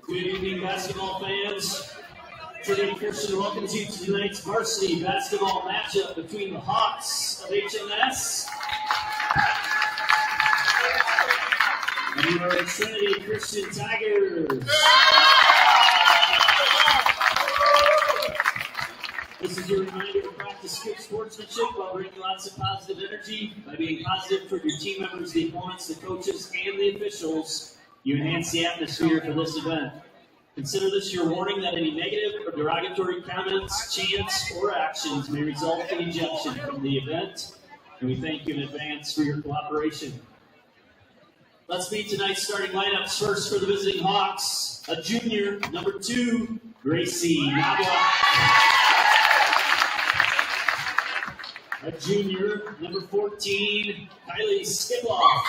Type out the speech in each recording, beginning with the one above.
Good evening, basketball fans. Trinity Christian welcomes you to tonight's varsity basketball matchup between the Hawks of HMS and your Trinity Christian Tigers. This is your reminder to practice good sportsmanship while bringing lots of positive energy. By being positive for your team members, the opponents, the coaches, and the officials, you enhance the atmosphere for this event. Consider this your warning that any negative or derogatory comments, chants, or actions may result in ejection from the event, and we thank you in advance for your cooperation. Let's meet tonight's starting lineups. First for the visiting Hawks, a junior, number 2, Gracie Nabla. A junior, number 14, Kylie Skiploff.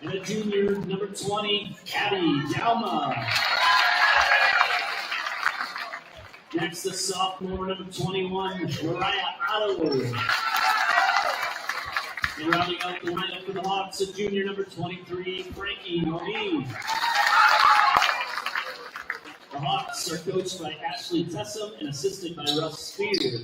And a junior, number 20, Abby Jauma. Next, the sophomore, number 21, Mariah Otto. And rounding out the lineup for the Hawks, a junior, number 23, Frankie Moniz. The Hawks are coached by Ashley Tessum and assisted by Russ Spear.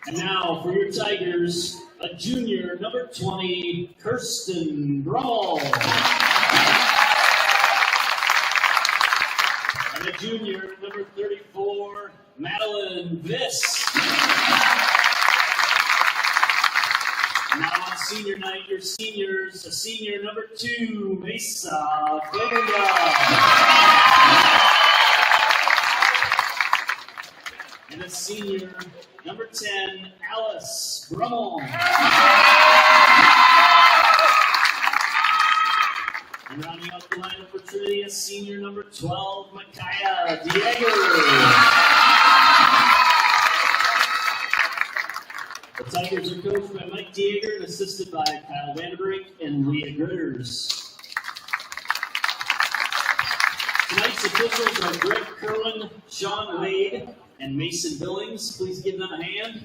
And now for your Tigers, a junior, number 20, Kirsten Brummel. And a junior, number 34, Madeline Viss. Now on senior night, your seniors, a senior, number 2, Mesa Figueroa. And a senior, number 10, Alice Brummel. And rounding out the lineup for Trinity, a senior, number 12, Micaiah Diego. The Tigers are coached by Mike Dieger and assisted by Kyle Vanderbrink and Leah Gritters. Tonight's officials are Greg Kerwin, Sean Wade, and Mason Billings. Please give them a hand.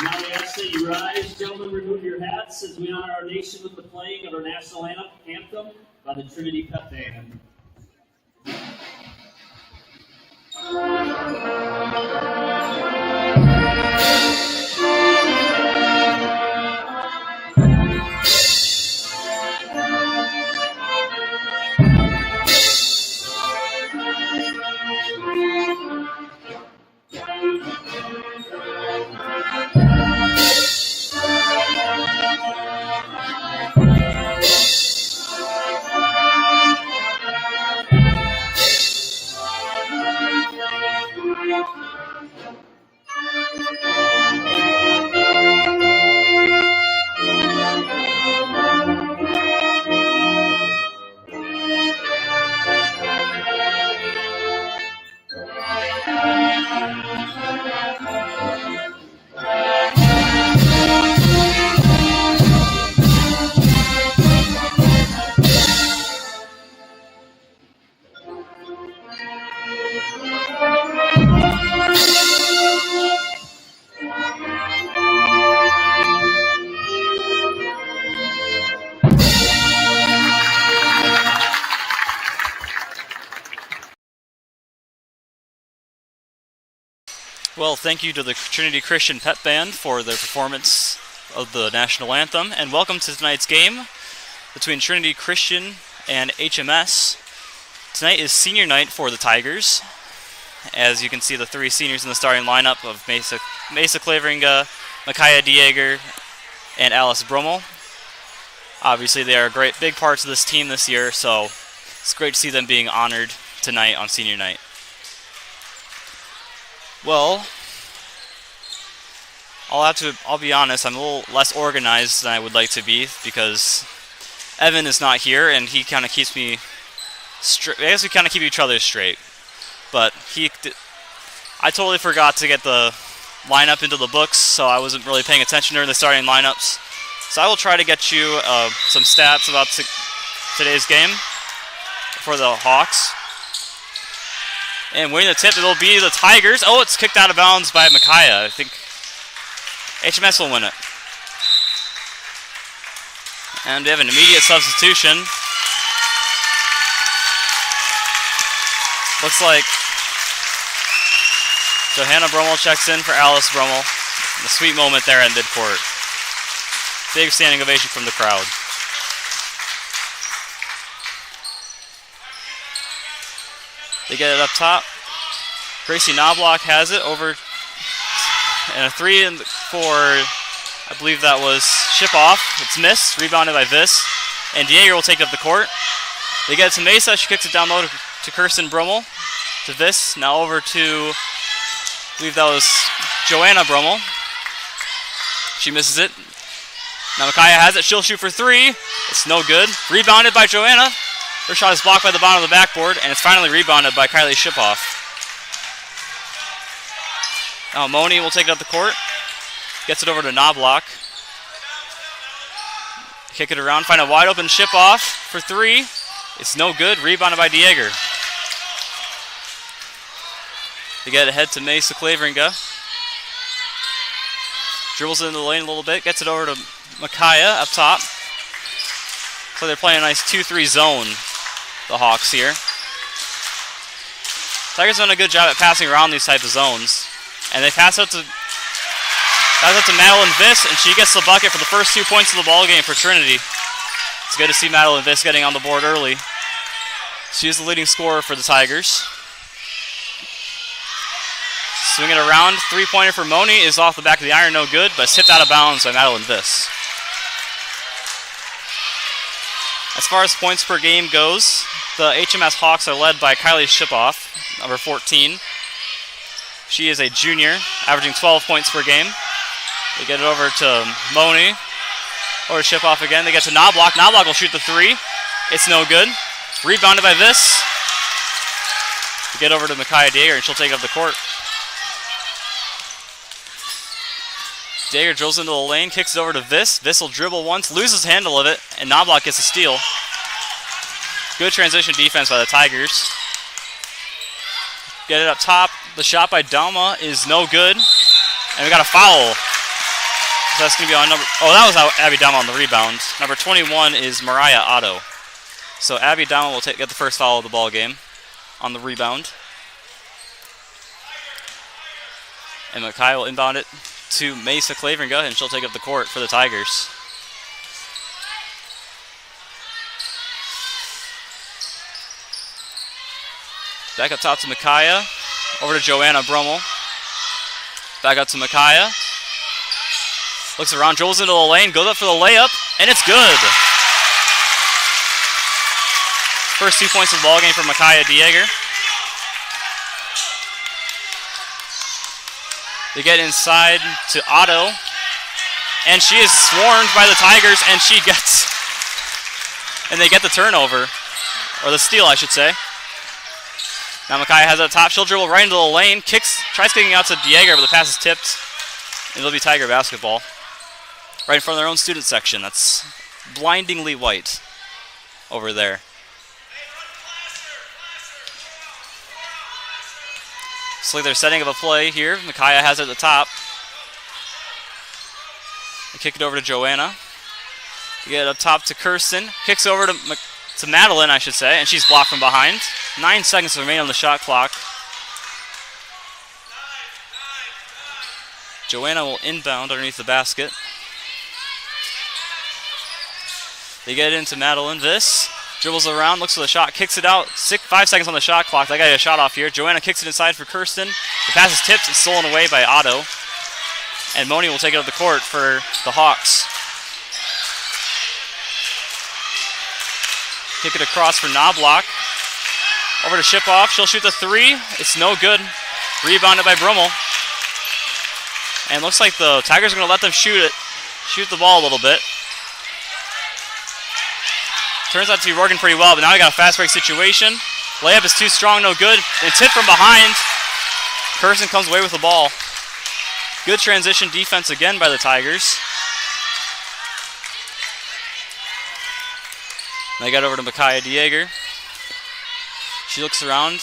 Now we ask that you rise. Gentlemen, remove your hats as we honor our nation with the playing of our national anthem by the Trinity Pep Band. Well, thank you to the Trinity Christian Pep Band for their performance of the national anthem, and welcome to tonight's game between Trinity Christian and HMS. Tonight is senior night for the Tigers. as you can see the three seniors in the starting lineup of Mesa Claveringa, Micaiah Dieger, and Alice Brummel. Obviously, they are great big parts of this team this year, so it's great to see them being honored tonight on senior night. Well, I'll be honest, I'm a little less organized than I would like to be because Evan is not here, and he kind of keeps me straight. I guess we kind of keep each other straight. But I totally forgot to get the lineup into the books, so I wasn't really paying attention during the starting lineups. So I will try to get you some stats about today's game for the Hawks. And winning the tip, it'll be the Tigers. Oh, it's kicked out of bounds by Micaiah. I think HMS will win it. And we have an immediate substitution. Looks like Johanna Brummel checks in for Alice Brummel. A sweet moment there at midcourt. Big standing ovation from the crowd. They get it up top. Gracie Knobloch has it over. And a 3 and 4, I believe that was Ship Off. It's missed, rebounded by Viss. And Dieger will take up the court. They get it to Mesa. She kicks it down low to Kirsten Brummel. To Viss. Now over to, I believe that was Joanna Brummel. She misses it. Now Micaiah has it. She'll shoot for 3. It's no good. Rebounded by Joanna. Her shot is blocked by the bottom of the backboard, and it's finally rebounded by Kylie Shipoff. Now Moni will take it up the court. Gets it over to Knobloch. Kick it around. Find a wide open Shipoff for 3. It's no good. Rebounded by Dieger. They get ahead to Mesa Claveringa. Dribbles into the lane a little bit. Gets it over to Micaiah up top. So they're playing a nice 2-3 zone, the Hawks here. Tigers done a good job at passing around these type of zones. And they pass out to Madeline Viss, and she gets the bucket for the first 2 points of the ball game for Trinity. It's good to see Madeline Viss getting on the board early. She is the leading scorer for the Tigers. Swing it around. 3-pointer for Moni is off the back of the iron, no good, but it's tipped out of bounds by Madeline Viss. As far as points per game goes, the HMS Hawks are led by Kylie Shipoff, number 14. She is a junior, averaging 12 points per game. They get it over to Moni, or Shipoff again. They get to Knobloch. Knobloch will shoot the 3. It's no good. Rebounded by Viss. They get over to Micaiah Dieger, and she'll take up the court. Dieger drills into the lane, kicks it over to Viss. Viss will dribble once, loses handle of it, and Knobloch gets a steal. Good transition defense by the Tigers. Get it up top. The shot by Dalma is no good. And we got a foul. So that's going to be on number... Oh, that was Abby Dalma on the rebound. Number 21 is Mariah Otto. So Abby Dalma will get the first foul of the ball game on the rebound. And Micaiah will inbound it to Mesa Claveringa, and she'll take up the court for the Tigers. Back up top to Micaiah. Over to Joanna Brummel. Back up to Micaiah. Looks around, dribbles into the lane, goes up for the layup, and it's good. First 2 points of the ball game for Micaiah Dieger. They get inside to Otto, and she is swarmed by the Tigers, and they get the turnover, or the steal, I should say. Now Micaiah has it up top. She'll dribble right into the lane, tries kicking out to Dieger, but the pass is tipped, and it'll be Tiger basketball. Right in front of their own student section. That's blindingly white over there. Looks like they're setting up a play here. Micaiah has it at the top. They kick it over to Joanna. They get it up top to Kirsten. Kicks over to Madeline, I should say, and she's blocked from behind. 9 seconds remain on the shot clock. Joanna will inbound underneath the basket. They get it into Madeline Viss. Dribbles around, looks for the shot, kicks it out. 5 seconds on the shot clock. They got a shot off here. Joanna kicks it inside for Kirsten. The pass is tipped and stolen away by Otto. And Moni will take it up the court for the Hawks. Kick it across for Knobloch. Over to Shipoff. She'll shoot the 3. It's no good. Rebounded by Brummel. And looks like the Tigers are going to let them shoot the ball a little bit. Turns out to be working pretty well, but now we got a fast break situation. Layup is too strong, no good. And tip from behind. Kirsten comes away with the ball. Good transition defense again by the Tigers. They got over to Micaiah Dieger. She looks around.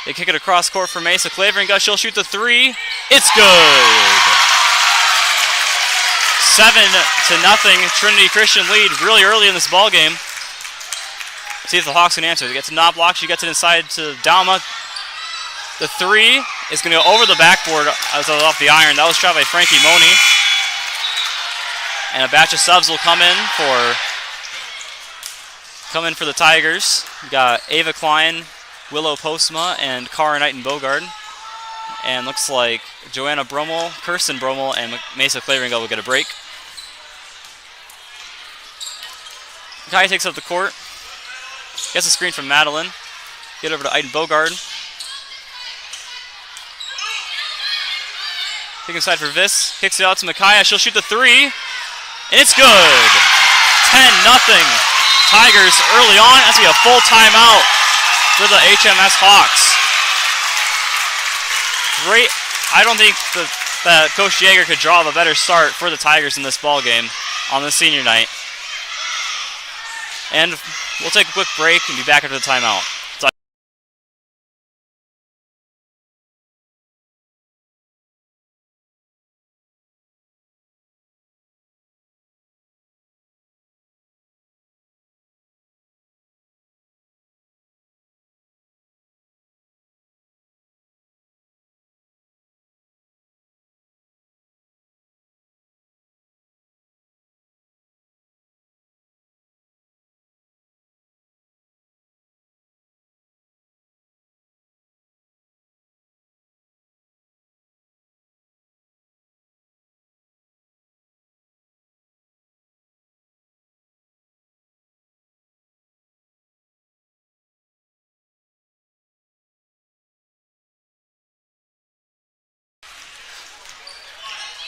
They kick it across court for Mesa Clavering. She'll shoot the 3. It's good. 7-0. Trinity Christian lead really early in this ball game. See if the Hawks can answer. They get to Knobloch. She gets it inside to Dalma. The 3 is going to go over the backboard as off the iron. That was shot by Frankie Moni. And a batch of subs will come in for the Tigers. We got Ava Klein, Willow Postma, and Cara Knighton-Bogard. And looks like Joanna Brummel, Kirsten Brummel, and Mesa Claveringo will get a break. Kai takes up the court. Gets a screen from Madeline. Get over to Aiden Bogard. Take inside for Viss. Kicks it out to Micaiah. She'll shoot the 3. And it's good. 10-0. Tigers early on. That's going to be a full timeout for the HMS Hawks. Great. I don't think that Coach Yeager could draw up a better start for the Tigers in this ball game on the senior night. And we'll take a quick break and be back after the timeout.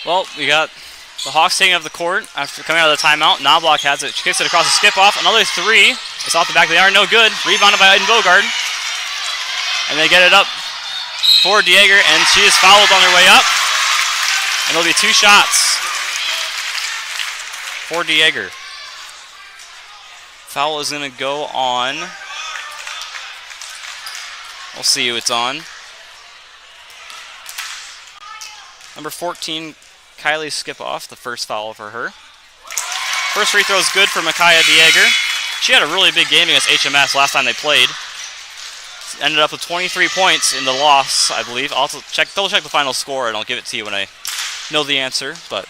Well, we got the Hawks taking up the court after coming out of the timeout. Knobloch has it. She kicks it across the skip-off. Another 3. It's off the back of the iron. No good. Rebounded by Aiden Bogard. And they get it up for Dieger, and she is fouled on her way up. And it'll be 2 shots for Dieger. Foul is going to go on. We'll see who it's on. Number 14, Kylie Skipoff, the first foul for her. First free throw is good for Micaiah Dieger. She had a really big game against HMS last time they played. Ended up with 23 points in the loss, I believe. I'll also double check the final score, and I'll give it to you when I know the answer. But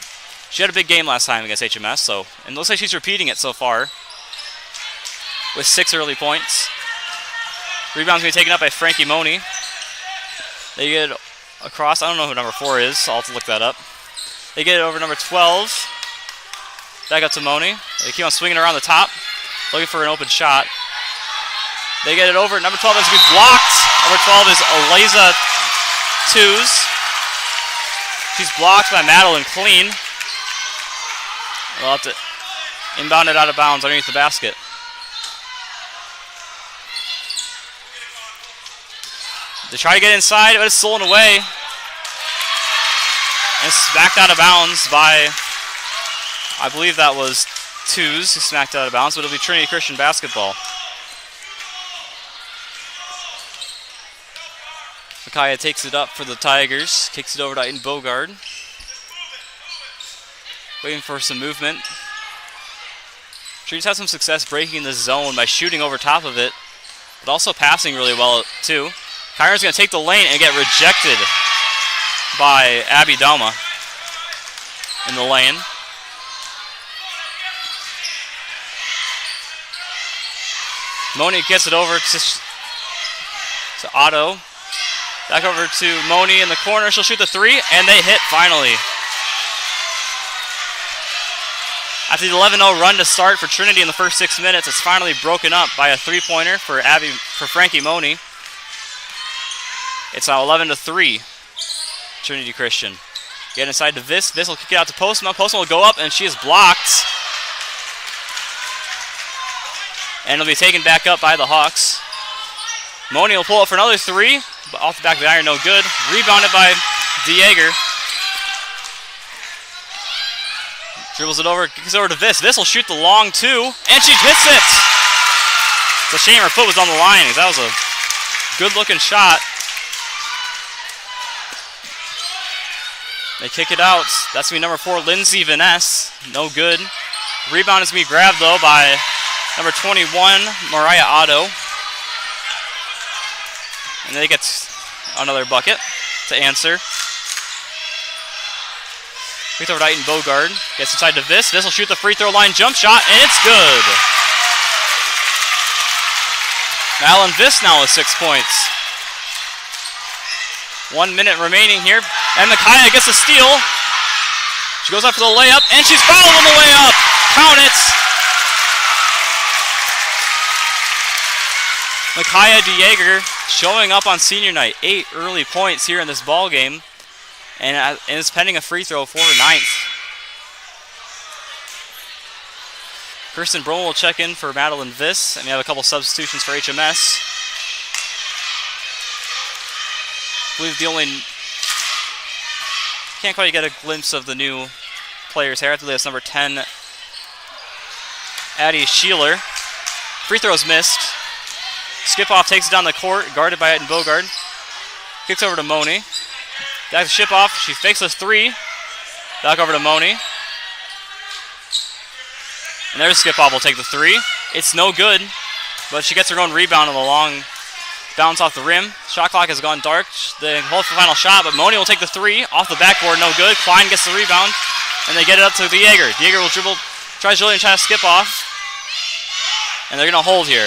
she had a big game last time against HMS, and it looks like she's repeating it so far with 6 early points. Rebound's going to be taken up by Frankie Moni. They get across. I don't know who number 4 is, so I'll have to look that up. They get it over number 12. Back up to Moni. They keep on swinging around the top, looking for an open shot. They get it over. Number 12 has to be blocked. Number 12 is Eliza Tews. She's blocked by Madeline Clean. They'll have to inbound it out of bounds underneath the basket. They try to get inside, but it's stolen away. And smacked out of bounds by, I believe that was Tews who smacked out of bounds, but it'll be Trinity Christian basketball. Micaiah takes it up for the Tigers, kicks it over to Aiden Bogard. Waiting for some movement. Trees had some success breaking the zone by shooting over top of it, but also passing really well too. Kyron's going to take the lane and get rejected by Abby Dalma in the lane. Moni gets it over to Otto. Back over to Moni in the corner. She'll shoot the three, and they hit finally. After the 11-0 run to start for Trinity in the first 6 minutes, it's finally broken up by a three-pointer for Frankie Moni. It's now 11-3, Trinity Christian. Get inside to Viss. Viss will kick it out to Postma. Postma will go up, and she is blocked. And it'll be taken back up by the Hawks. Moni will pull up for another three, but off the back of the iron, no good. Rebounded by DeJager. Dribbles it over, kicks it over to Viss. Viss will shoot the long two, and she hits it! It's a shame her foot was on the line, because that was a good-looking shot. They kick it out. That's going to be number 4, Lindsay Vaness. No good. Rebound is going to be grabbed, though, by number 21, Mariah Otto. And they get another bucket to answer. Kicked over to Aiton Bogard. Gets inside to Viss. Viss will shoot the free throw line jump shot, and it's good. Madeline Viss now with 6 points. 1 minute remaining here. And Micaiah gets a steal. She goes up for the layup, and she's fouled on the way up. Count it. Micaiah DeJager showing up on senior night. 8 early points here in this ball game. And is pending a free throw for her 9th. Kirsten Brome will check in for Madeline Viss. And we have a couple substitutions for HMS. I believe the only... Can't quite get a glimpse of the new players here. I believe that's number 10, Addie Sheeler. Free throw's missed. Skip-off takes it down the court, guarded by Aiton Bogard. Kicks over to Moni. Back to Ship-off. She fakes a three. Back over to Moni. And there's Skip-off will take the three. It's no good, but she gets her own rebound on the long bounce off the rim. Shot clock has gone dark. They hold for the final shot, but Moni will take the three. Off the backboard, no good. Klein gets the rebound, and they get it up to DeJager. DeJager will dribble, tries really to try to skip off. And they're going to hold here.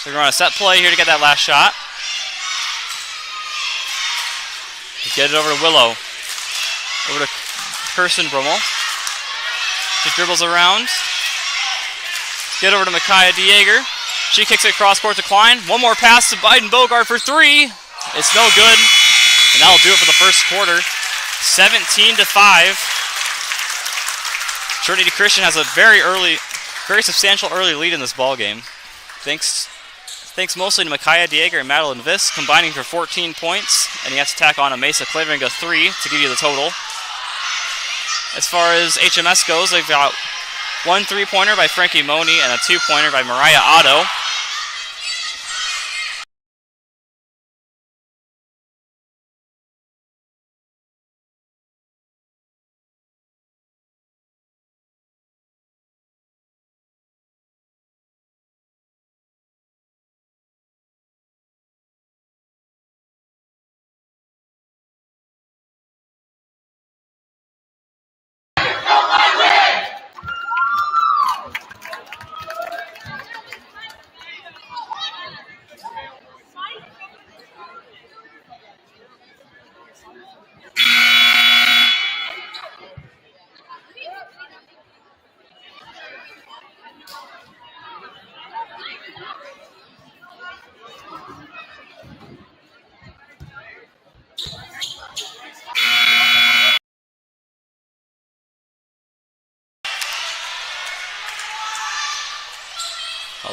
So they're going to set play here to get that last shot. Get it over to Willow. Over to Kirsten Brummel. She dribbles around. Get over to Micaiah DeJager. She kicks it cross court to Klein. One more pass to Aiton Bogard for three. It's no good. And that'll do it for the first quarter. 17-5. Trinity Christian has a very substantial early lead in this ball game. Thanks mostly to Micaiah DeJager and Madeline Viss, combining for 14 points. And he has to tack on a Mesa Clavering a three to give you the total. As far as HMS goes, they've got one three-pointer by Frankie Moni and a two-pointer by Mariah Otto.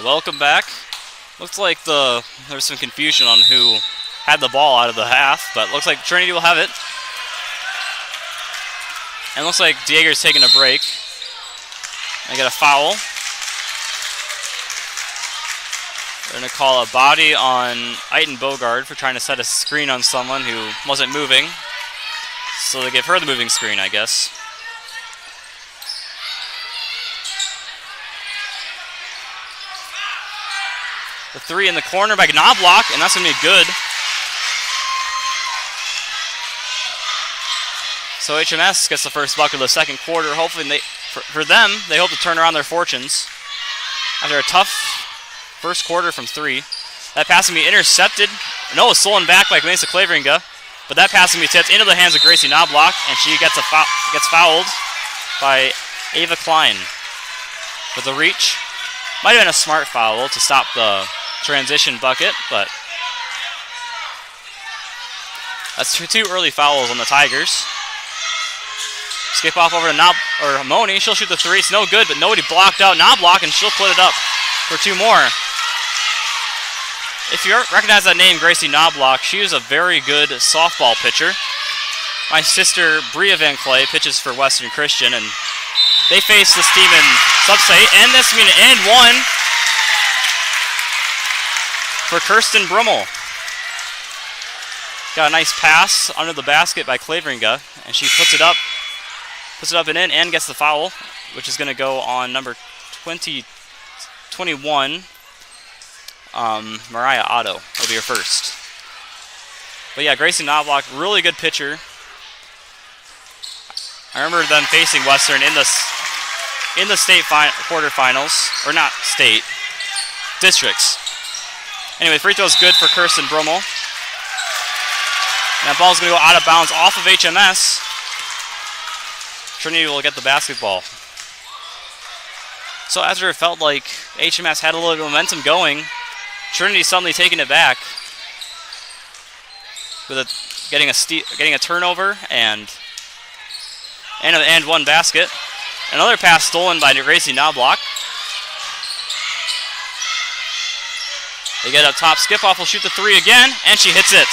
Welcome back. Looks like there's some confusion on who had the ball out of the half, but looks like Trinity will have it. And looks like DeJager's taking a break. They get a foul. They're going to call a body on Aiton Bogard for trying to set a screen on someone who wasn't moving. So they give her the moving screen, I guess. The three in the corner by Knobloch, and that's going to be good. So HMS gets the first bucket of the second quarter. Hopefully, for them, they hope to turn around their fortunes. After a tough first quarter from 3. That pass can be intercepted. No, it's stolen back by Mesa Claveringa. But that pass can be tipped into the hands of Gracie Knobloch, and she gets fouled by Ava Klein with a reach. Might have been a smart foul to stop the transition bucket, but that's two early fouls on the Tigers. Skip off over to Moni. She'll shoot the 3. It's no good, but nobody blocked out Knobloch, and she'll put it up for 2 more. If you recognize that name, Gracie Knobloch, she is a very good softball pitcher. My sister, Bria Van Clay, pitches for Western Christian, and they face this team in sub-state, and this means an and 1 for Kirsten Brummel. Got a nice pass under the basket by Claveringa, and she puts it up and in, and gets the foul, which is going to go on number 21. Mariah Otto will be her first. But yeah, Gracie Knobloch, really good pitcher. I remember them facing Western in the state quarterfinals, or not state, districts. Anyway, free throw is good for Kirsten Brummel. And that ball's going to go out of bounds off of HMS. Trinity will get the basketball. So after it felt like HMS had a little bit of momentum going, Trinity suddenly taking it back with getting a turnover and an and 1 basket. Another pass stolen by Gracie Knobloch. They get up top. Skip-off will shoot the 3 again, and she hits it.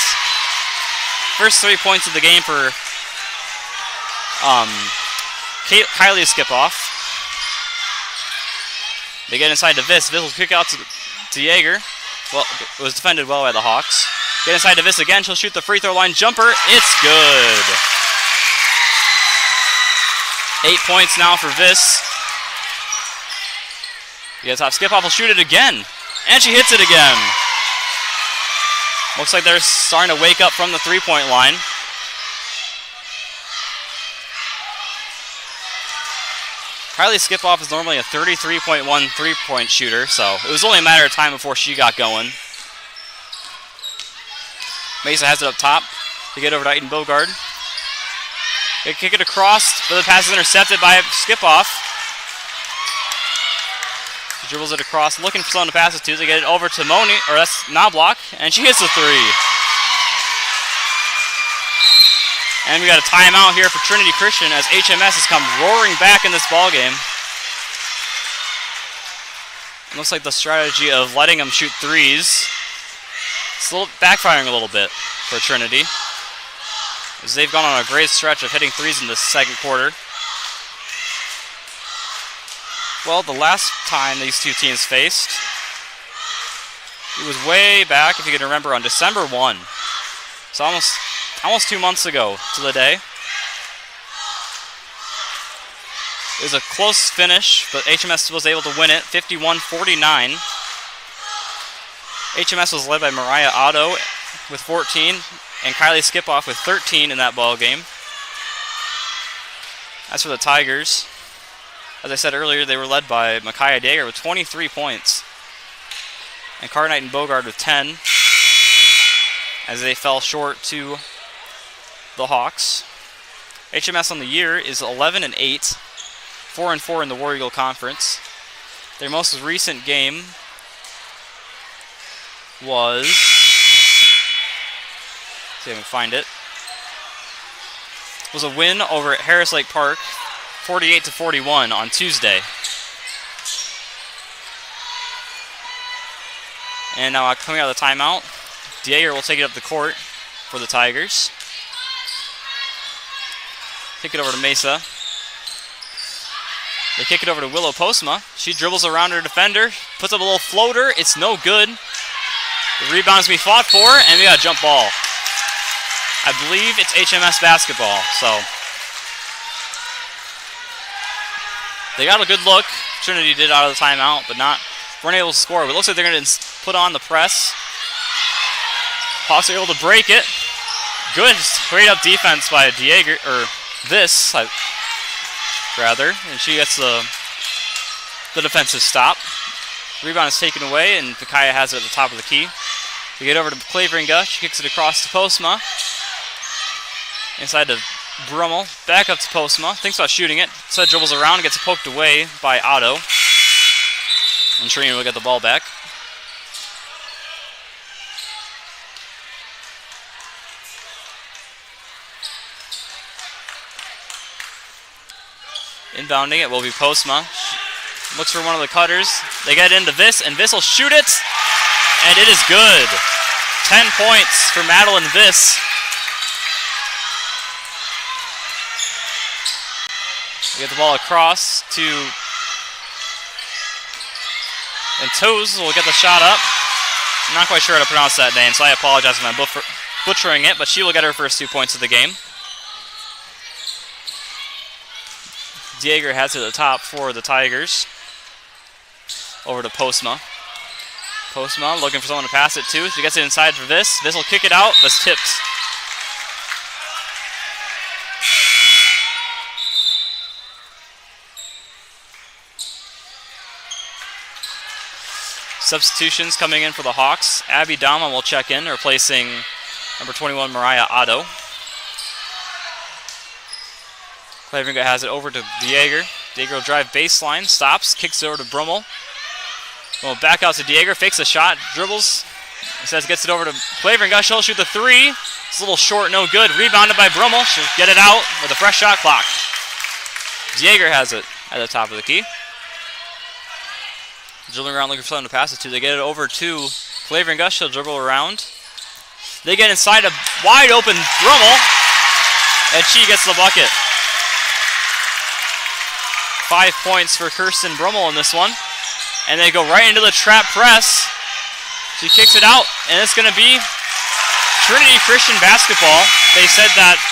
First 3 points of the game for Kylie Skip-off. They get inside to Viss. Viss will kick out to Jaeger. Well, it was defended well by the Hawks. Get inside to Viss again. She'll shoot the free throw line jumper. It's good. 8 points now for Viss. He gets off. Skip-off will shoot it again. And she hits it again. Looks like they're starting to wake up from the 3-point line. Kylie Skip-off is normally a 33.1 3-point shooter, so it was only a matter of time before she got going. Mesa has it up top. They get over to Eaton Bogard. They kick it across, but the pass is intercepted by Skip-off. She dribbles it across, looking for someone to pass it to. They get it over to that's Knobloch, and she hits the 3. And we got a timeout here for Trinity Christian as HMS has come roaring back in this ballgame. Looks like the strategy of letting them shoot 3s is backfiring a little bit for Trinity, as they've gone on a great stretch of hitting 3s in this second quarter. Well, the last time these two teams faced, it was way back, if you can remember, on December 1. So almost 2 months ago to the day. It was a close finish, but HMS was able to win it, 51-49. HMS was led by Mariah Otto with 14, and Kylie Skip-off with 13 in that ball game. As for the Tigers, as I said earlier, they were led by Micaiah Dager with 23 points, and Cartwright and Bogard with 10, as they fell short to the Hawks. HMS on the year is 11-8, 4-4 in the War Eagle Conference. Their most recent game was, see if I can find it, was a win over at Harris Lake Park, 48-41 on Tuesday. And now coming out of the timeout, Dieger will take it up the court for the Tigers. Kick it over to Mesa. They kick it over to Willow Postma. She dribbles around her defender, puts up a little floater. It's no good. The rebound's going to be fought for, and we got a jump ball. I believe it's HMS basketball, so they got a good look. Trinity did out of the timeout, but weren't able to score. But it looks like they're going to put on the press. Hawks are able to break it. Good straight up defense by Dieger, or this, rather, and she gets the defensive stop. Rebound is taken away, and Micaiah has it at the top of the key. We get over to Claveringa. She kicks it across to Postma. Inside to Brummel. Back up to Postma. Thinks about shooting it. Instead dribbles around and gets poked away by Otto. And Trinity will get the ball back. Inbounding it will be Postma. Looks for one of the cutters. They get into Viss, and Viss will shoot it. And it is good. 10 points for Madeline Viss. We get the ball across to... And Toes will get the shot up. I'm not quite sure how to pronounce that name, so I apologize if I'm butchering it, but she will get her first 2 points of the game. Dieger has it at the top for the Tigers. Over to Postma. Postma looking for someone to pass it to. She gets it inside for Viss. Viss will kick it out. Viss tips. Substitutions coming in for the Hawks. Abby Dama will check in, replacing number 21, Mariah Otto. Claveringa has it over to Dieger. Dieger will drive baseline, stops, kicks it over to Brummel. Well, back out to Dieger, fakes a shot, dribbles. He says gets it over to Claveringa. She'll shoot the three. It's a little short, no good. Rebounded by Brummel. She'll get it out with a fresh shot clock. Dieger has it at the top of the key. Dribbling around looking for someone to pass it to. They get it over to Claveringa. She'll dribble around. They get inside a wide open Brummel. And she gets the bucket. 5 points for Kirsten Brummel in this one. And they go right into the trap press. She kicks it out, and it's going to be Trinity Christian basketball. They said that...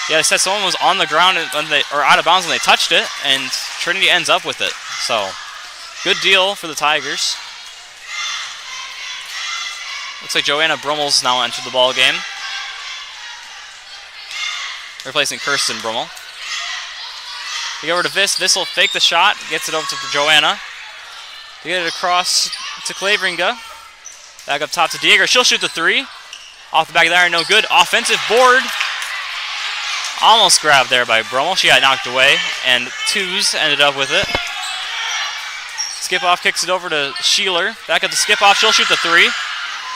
Yeah, they said someone was on the ground or out of bounds when they touched it, and Trinity ends up with it. So, good deal for the Tigers. Looks like Joanna Brummel's now entered the ball game, replacing Kirsten Brummel. They go over to Viss. Viss will fake the shot, gets it over to Joanna. They get it across to Claveringa. Back up top to Dieger. She'll shoot the three. Off the back of the iron, no good. Offensive board. Almost grabbed there by Brummel. She got knocked away, and Twos ended up with it. Skip-off kicks it over to Sheeler. Back at the skip-off, she'll shoot the three.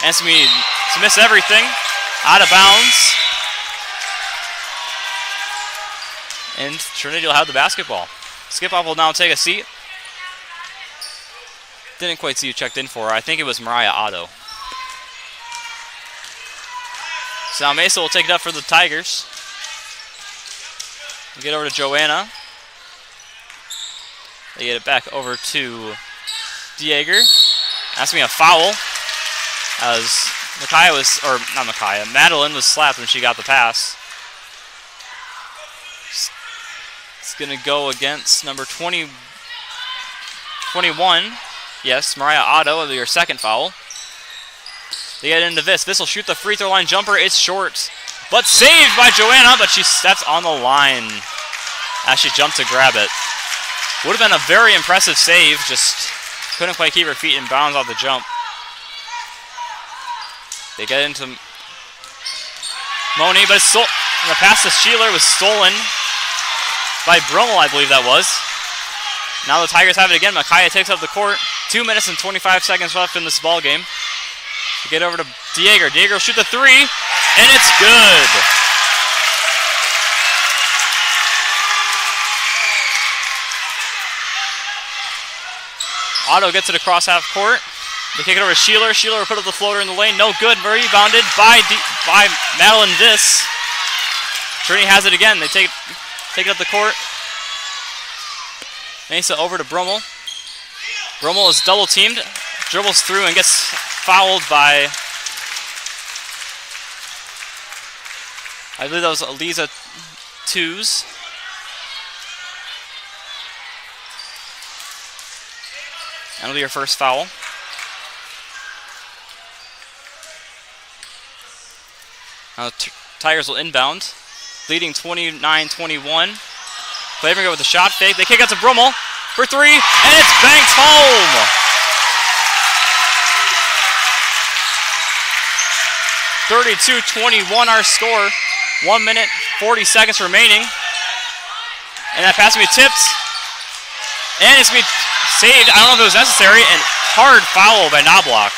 And to miss everything. Out of bounds. And Trinity will have the basketball. Skip-off will now take a seat. Didn't quite see who checked in for her. I think it was Mariah Otto. So now Mesa will take it up for the Tigers. We get over to Joanna. They get it back over to Dieger. That's me a foul. As Micaiah was, or not Micaiah, Madeline was slapped when she got the pass. It's going to go against number 21. Yes, Mariah Otto, your second foul. They get into Viss. Viss will shoot the free throw line jumper. It's short. But saved by Joanna, but she steps on the line as she jumped to grab it. Would have been a very impressive save, just couldn't quite keep her feet in bounds off the jump. They get into Moni, but it's the pass to Sheeler was stolen by Brummel, I believe that was. Now the Tigers have it again. Micaiah takes up the court. 2 minutes and 25 seconds left in this ball game. We get over to Dieger. Dieger will shoot the three, and it's good. Otto gets it across half court. They kick it over to Sheeler. Sheeler will put up the floater in the lane. No good. Rebounded by Madeline Viss. Trinity has it again. They take it up the court. Mesa over to Brummel. Brummel is double teamed. Dribbles through and gets fouled by, I believe that was Eliza Twos. That'll be your first foul. Now the Tigers will inbound, leading 29-21. Claveringa with a shot fake. They kick out to Brummel. for three, and it's banked home. (32-21) our score. 1 minute, 40 seconds remaining. And that pass will be tipped. And it's going to be saved. I don't know if it was necessary. And hard foul by Knobloch.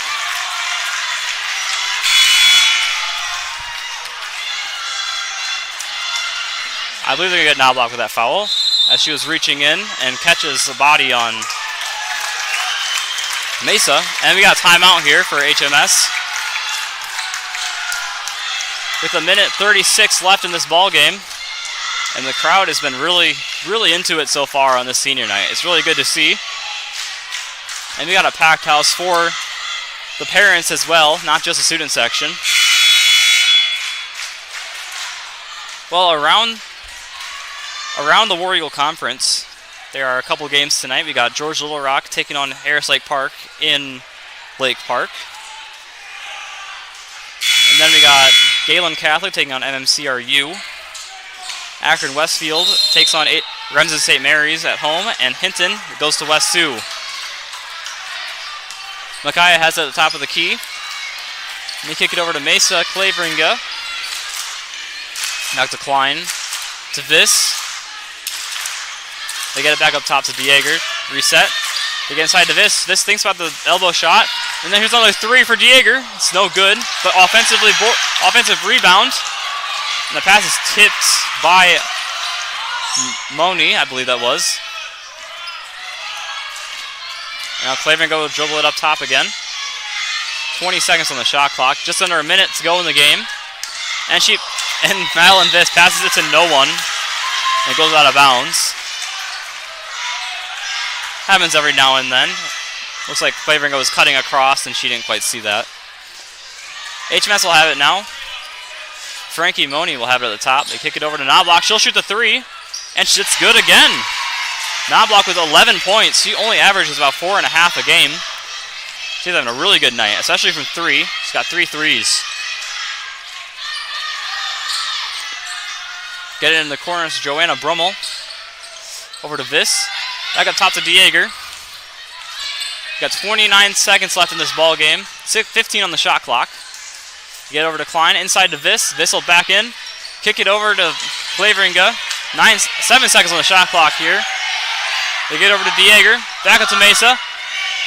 I believe they're going to get Knobloch with that foul as she was reaching in and catches the body on Mesa. And we got a timeout here for HMS. With a minute 36 left in this ball game. And the crowd has been really into it so far on this senior night. It's really good to see. And we got a packed house for the parents as well, not just the student section. Well, around the War Eagle Conference, there are a couple games tonight. We got George Little Rock taking on Harris Lake Park in Lake Park. And then we got Galen Catholic taking on MMCRU. Akron Westfield takes on Remsen St. Mary's at home, and Hinton goes to West Sioux. Micaiah has it at the top of the key. Let me kick it over to Mesa Claveringa. Back to Klein. To Viss. They get it back up top to Dieger. Reset. They get inside to Viss. Viss thinks about the elbow shot. And then here's another three for Dieger. It's no good, but offensive rebound. And the pass is tipped by Moni, I believe that was. Now Claveringa will dribble it up top again. 20 seconds on the shot clock. Just under a minute to go in the game. And Madeline Viss passes it to no one. And it goes out of bounds. Happens every now and then. Looks like Claveringa was cutting across and she didn't quite see that. HMS will have it now. Frankie Moni will have it at the top. They kick it over to Knobloch. She'll shoot the three. And it's good again. Knobloch with 11 points. She only averages about 4.5 a game. She's having a really good night, especially from three. She's got 3 threes. Get it in the corners to Joanna Brummel. Over to Viss. Back up top to Dieger. Got 29 seconds left in this ball game. 15 on the shot clock. Get over to Klein. Inside to Viss. Viss will back in. Kick it over to Claveringa. 7 seconds on the shot clock here. They get over to Dieger. Back up to Mesa.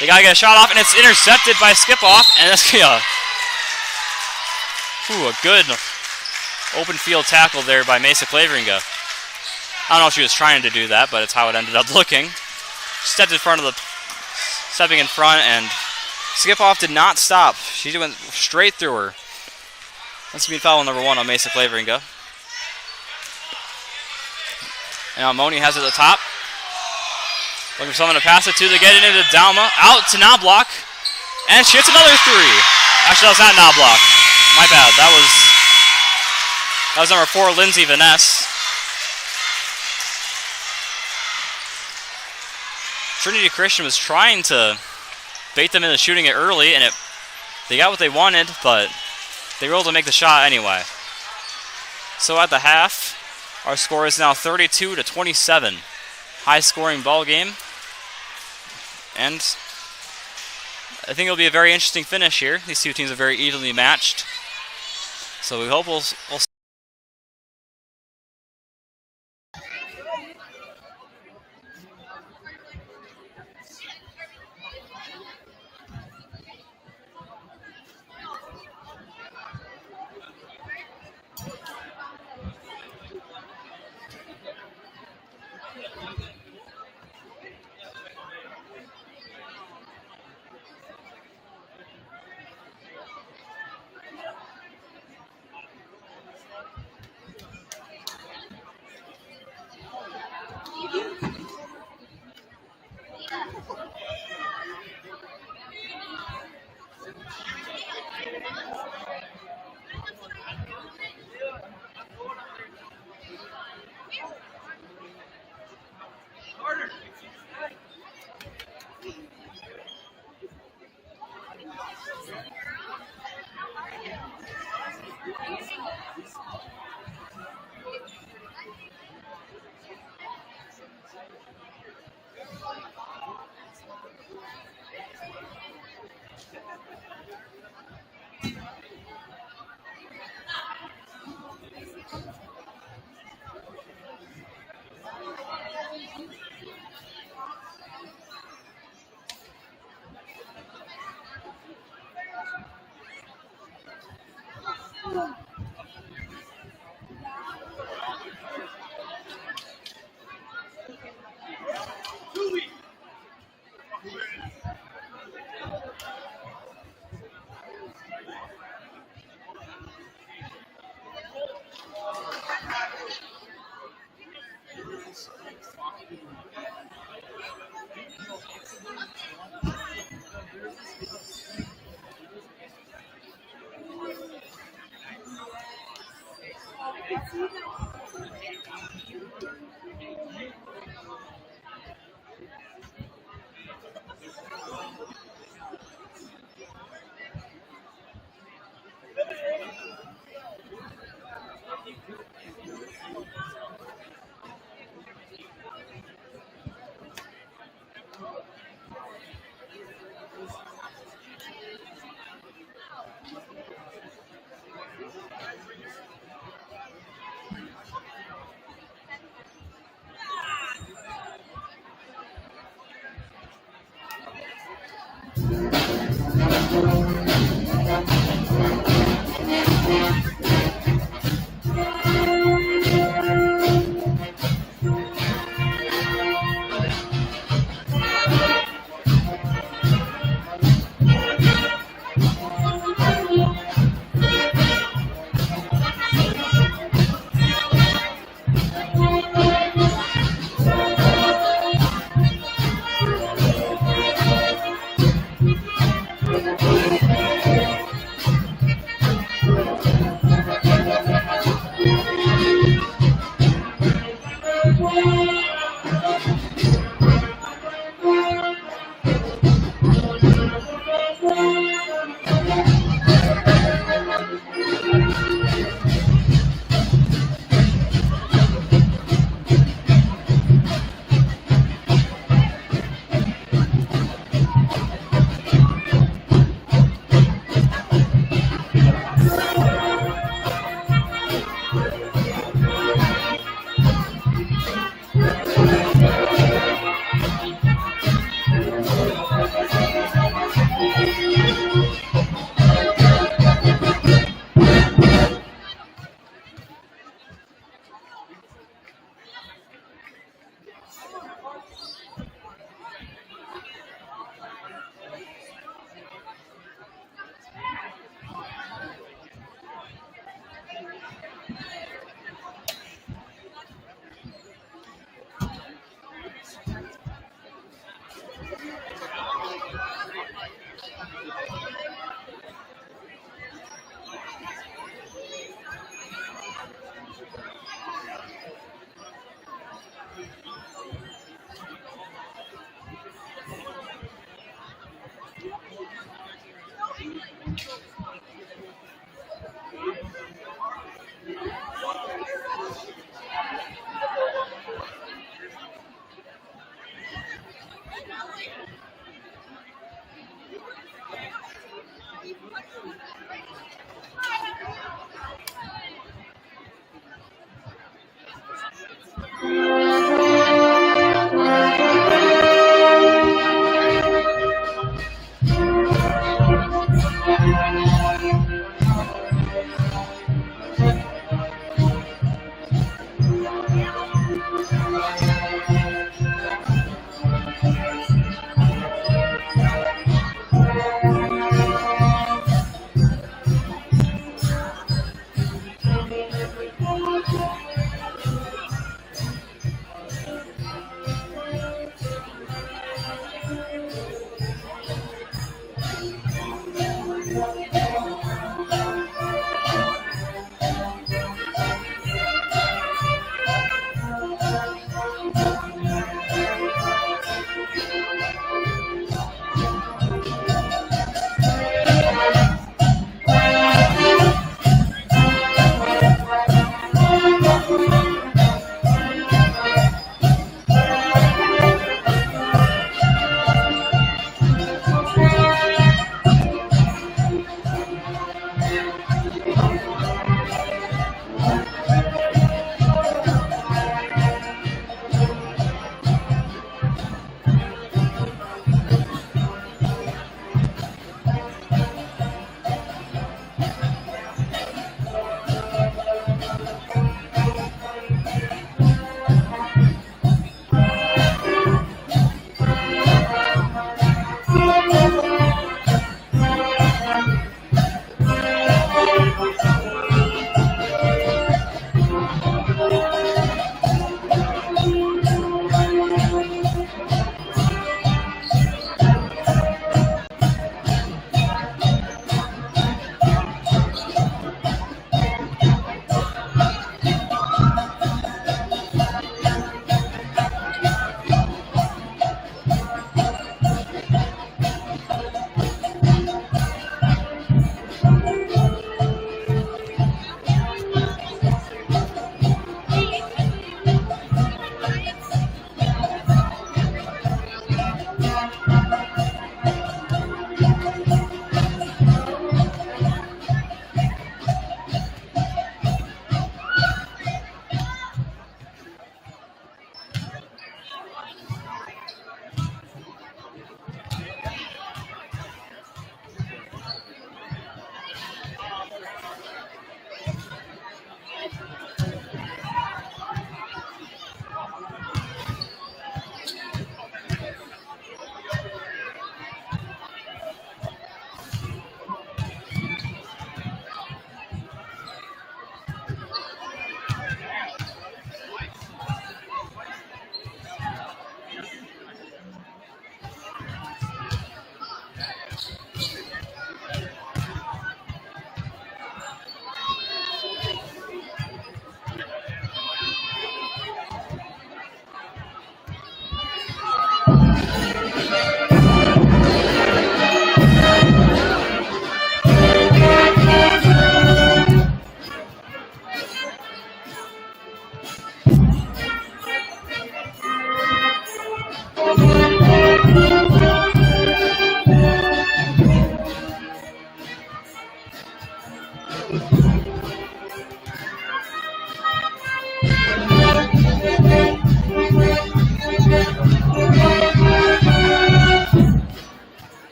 They got to get a shot off, and it's intercepted by Skip-Off. And that's a good open field tackle there by Mesa Claveringa. I don't know if she was trying to do that, but it's how it ended up looking. Stepping in front, and Skip-Off did not stop. She went straight through her. That's going to be foul number 1 on Mesa Claveringa. Now Moni has it at the top. Looking for someone to pass it to. They get it into Dalma. Out to Knobloch. And she hits another three. Actually, that was not Knobloch. My bad. That was number 4, Lindsay Vaness. Trinity Christian was trying to bait them into shooting it early, and they got what they wanted, but they were able to make the shot anyway. So at the half, our score is now 32-27. High-scoring ball game. And I think it'll be a very interesting finish here. These two teams are very evenly matched. So we hope we'll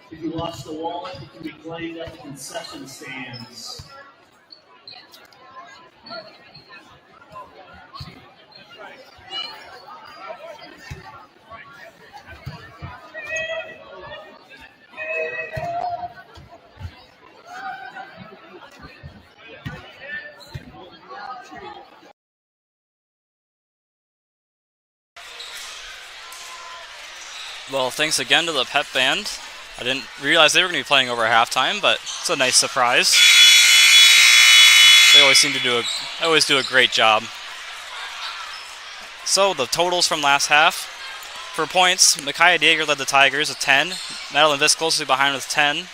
If you lost the wallet, it can be claimed at the concession stands. Well, thanks again to the pep band. I didn't realize they were going to be playing over halftime, but it's a nice surprise. They always do a great job. So the totals from last half. For points, Micaiah Dieger led the Tigers with 10. Madeline Viss closely behind with 10.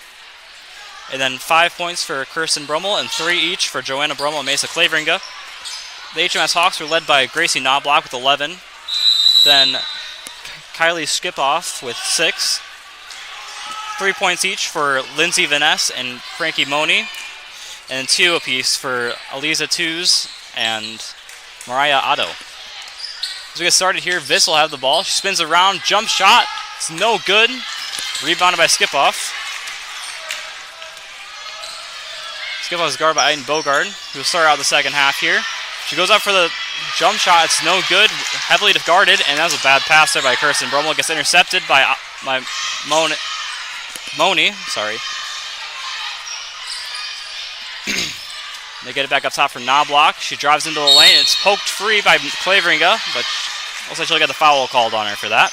And then 5 points for Kirsten Brummel and 3 each for Joanna Brummel and Mesa Claveringa. The HMS Hawks were led by Gracie Knobloch with 11. Then Kylie Skipoff with 6. 3 points each for Lindsay Vaness and Frankie Money. And 2 apiece for Aliza Tews and Mariah Otto. As we get started here, Viss will have the ball. She spins around, jump shot. It's no good. Rebounded by Skipoff. Skipoff is guarded by Aiden Bogard, who will start out the second half here. She goes up for the jump shot. It's no good. Heavily guarded, and that was a bad pass there by Kirsten Brummel. Gets intercepted by Moni. Sorry. They get it back up top for Knobloch. She drives into the lane. It's poked free by Claveringa, but looks like she'll get the foul called on her for that.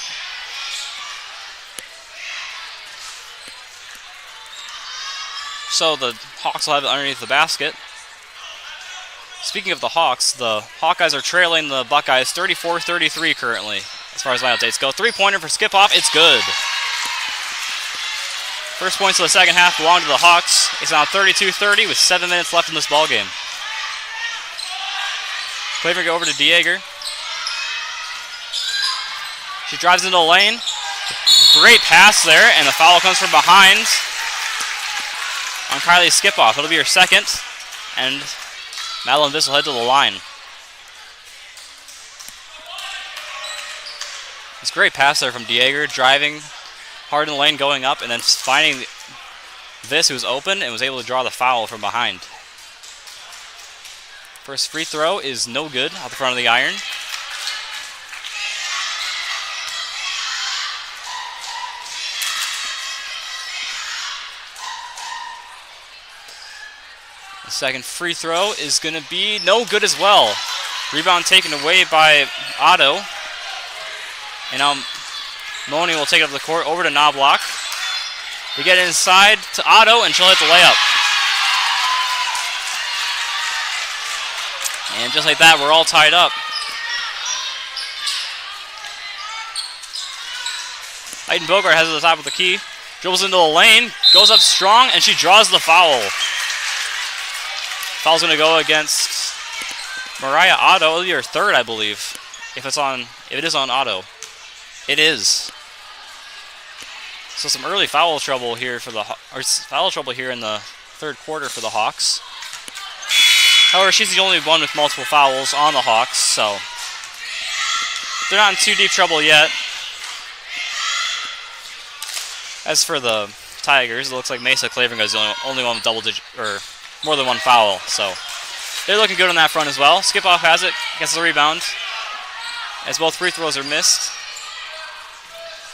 So the Hawks will have it underneath the basket. Speaking of the Hawks, the Hawkeyes are trailing the Buckeyes 34-33 currently, as far as my updates go. 3-pointer for Skipoff. It's good. First points of the second half belong to the Hawks. It's now 32-30 with 7 minutes left in this ballgame. Claveringa over to Dieger. She drives into the lane. Great pass there, and the foul comes from behind on Kylie Skipoff. It'll be her second, and Madeline Viss will head to the line. It's a great pass there from Dieger, driving hard in the lane, going up, and then finding Viss, who was open, and was able to draw the foul from behind. First free throw is no good out the front of the iron. The second free throw is going to be no good as well. Rebound taken away by Otto. And now Moni will take it up the court over to Knobloch. We get inside to Otto, and she'll hit the layup. And just like that, we're all tied up. Aiden Bogart has it at the top of the key. Dribbles into the lane, goes up strong, and she draws the foul. Foul's going to go against Mariah Otto. It'll be her third, I believe, if it is on Otto. It is. So some early foul trouble here in the third quarter for the Hawks. However, she's the only one with multiple fouls on the Hawks, so they're not in too deep trouble yet. As for the Tigers, it looks like Mesa Claveringa is the only one with double-digit or more than one foul, so they're looking good on that front as well. Skipoff has it, gets the rebound, as both free throws are missed.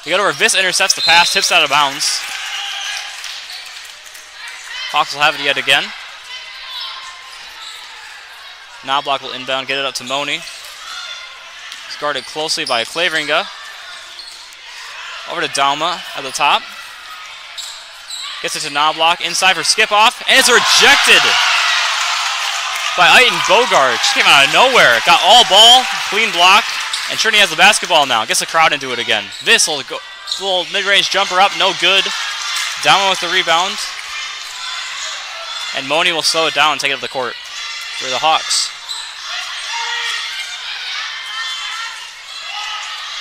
We got over Viss, intercepts the pass, tips out of bounds. Hawks will have it yet again. Knobloch will inbound, get it up to Moni. It's guarded closely by Claveringa. Over to Dalma at the top. Gets it to Knobloch, inside for Skipoff, and it's rejected. by Aiton Bogart. She came out of nowhere. Got all ball, clean block, and Trinity has the basketball now. Gets the crowd into it again. This will go, little mid-range jumper up, no good. Down with the rebound. And Moni will slow it down and take it up the court for the Hawks.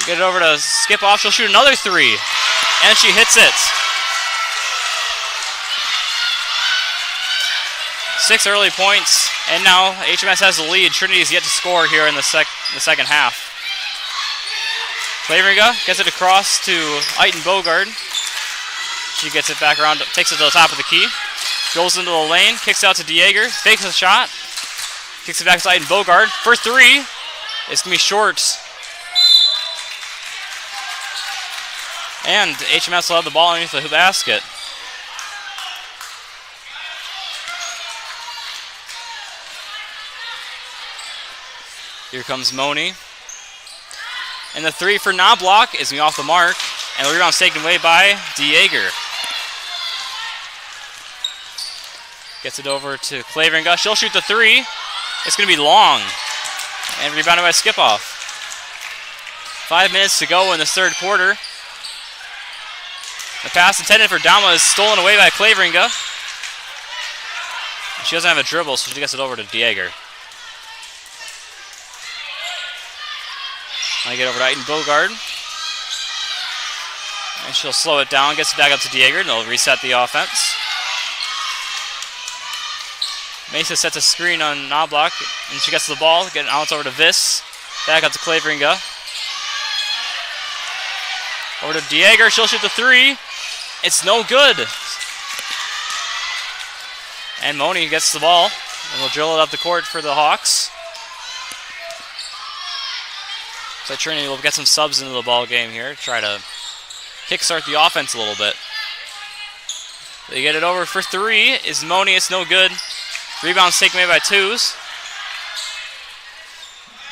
Get it over to Skip Off. She'll shoot another three. And she hits it. 6 early points. And now HMS has the lead. Trinity is yet to score here in the second half. Claveringa gets it across to Aiton Bogard. She gets it back around, takes it to the top of the key. Goes into the lane, kicks out to Dieger, fakes a shot. Kicks it back to Aiton Bogard. For three. It's going to be short. And HMS will have the ball underneath the basket. Here comes Moni. And the three for Knobloch is going to be off the mark. And the rebound's taken away by Dieger. Gets it over to Claveringa. She'll shoot the three. It's going to be long. And rebounded by Skip-Off. 5 minutes to go in this third quarter. The pass intended for Dama is stolen away by Claveringa. She doesn't have a dribble, so she gets it over to Dieger. I get over to Aiton Bogard. And she'll slow it down, gets it back up to Dieger, and they'll reset the offense. Mesa sets a screen on Knobloch, and she gets the ball, getting out over to Viss. Back up to Claveringa. Over to Dieger, she'll shoot the three. It's no good. And Moni gets the ball, and will drill it up the court for the Hawks. So Trinity will get some subs into the ball game here, try to kickstart the offense a little bit. They get it over for three. Is Moni, it's no good. Rebounds taken away by twos.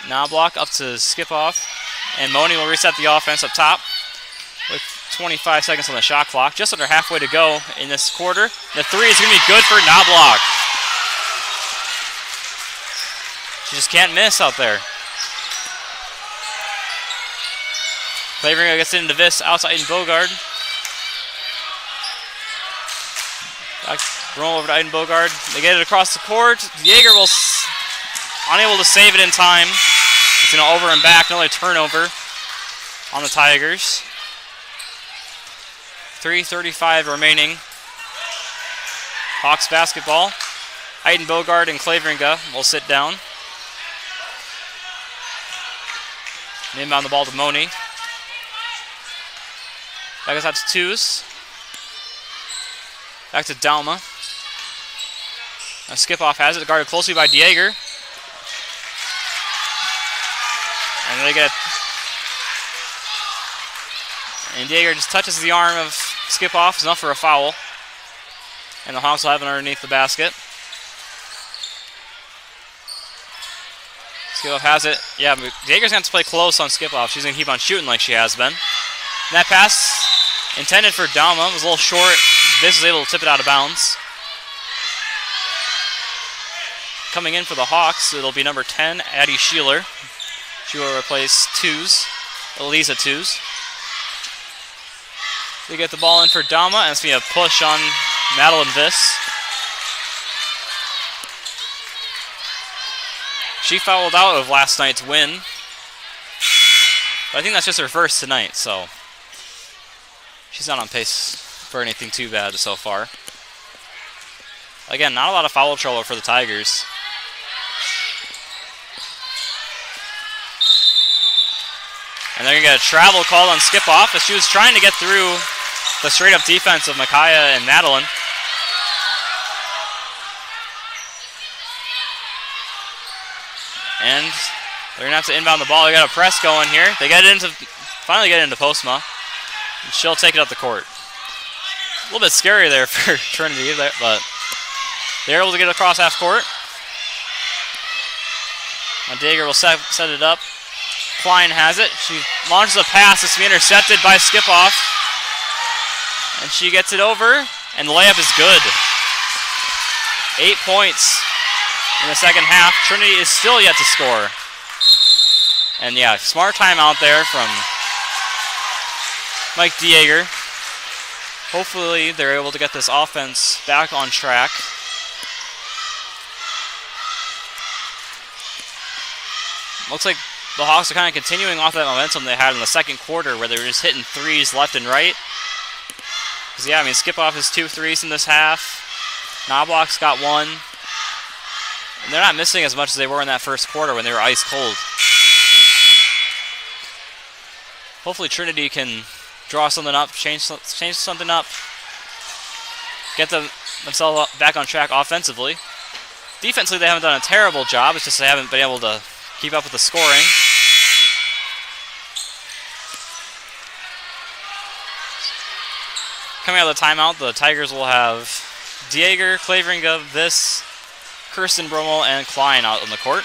Knobloch up to Skip-Off. And Moni will reset the offense up top with 25 seconds on the shot clock. Just under halfway to go in this quarter. The three is going to be good for Knobloch. She just can't miss out there. Claveringa gets it into Viss, outside in Bogard. Back, roll over to Aiton Bogard. They get it across the court. Dieger will unable to save it in time. It's going to over and back, another turnover on the Tigers. 3:35 remaining. Hawks basketball. Aiton Bogard and Claveringa will sit down. Inbound the ball to Moni. Back out to twos. Back to Dalma. Now Skip-Off has it, guarded closely by Dieger. And they get. And Dieger just touches the arm of Skip-Off. It's enough for a foul. And the Hawks will have it underneath the basket. Skip-Off has it. Yeah, but Dieger's going to have to play close on Skip-Off. She's going to keep on shooting like she has been. And that pass intended for Dalma was a little short. Viss is able to tip it out of bounds. Coming in for the Hawks, it'll be number 10, Addie Sheeler. She will replace Eliza Twos. They get the ball in for Dalma, and it's going to be a push on Madeline Viss. She fouled out of last night's win. But I think that's just her first tonight, so she's not on pace for anything too bad so far. Again, not a lot of foul trouble for the Tigers. And they're going to get a travel called on Skip-Off as she was trying to get through the straight-up defense of Micaiah and Madeline. And they're going to have to inbound the ball. They got a press going here. They finally get into Postma. And she'll take it up the court. A little bit scary there for Trinity, but they're able to get across half court. Now Dieger will set it up. Klein has it. She launches a pass. It's intercepted by Skip-Off. And she gets it over, and the layup is good. 8 points. in the second half. Trinity is still yet to score. And yeah, smart timeout there from Mike Dieger. Hopefully they're able to get this offense back on track. Looks like the Hawks are kind of continuing off that momentum they had in the second quarter where they were just hitting threes left and right. Because, yeah, I mean, Skip-Off has 2 threes in this half. Knobloch's got 1. And they're not missing as much as they were in that first quarter when they were ice cold. Hopefully Trinity can draw something up, change something up, get themselves back on track offensively. Defensively, they haven't done a terrible job. It's just they haven't been able to keep up with the scoring. Coming out of the timeout, the Tigers will have Dieger, Claveringa, Viss, Kirsten Brummel, and Klein out on the court.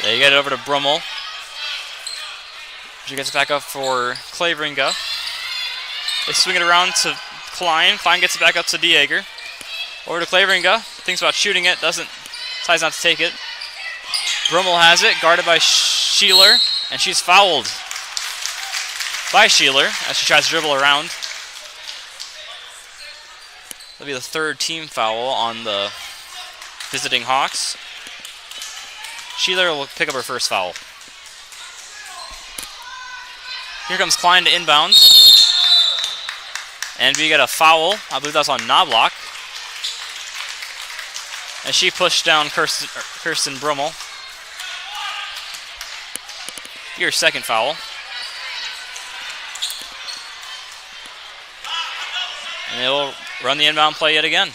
They get it over to Brummel. She gets it back up for Claveringa. They swing it around to Klein. Klein gets it back up to Dieger. Over to Claveringa. Thinks about shooting it. Decides not to take it. Brummel has it. Guarded by Sheeler. And she's fouled by Sheeler as she tries to dribble around. That'll be the 3rd team foul on the visiting Hawks. Sheeler will pick up her first foul. Here comes Klein to inbound. And we get a foul. I believe that's on Knobloch. And she pushed down Kirsten Brummel. Your second foul. And they'll run the inbound play yet again.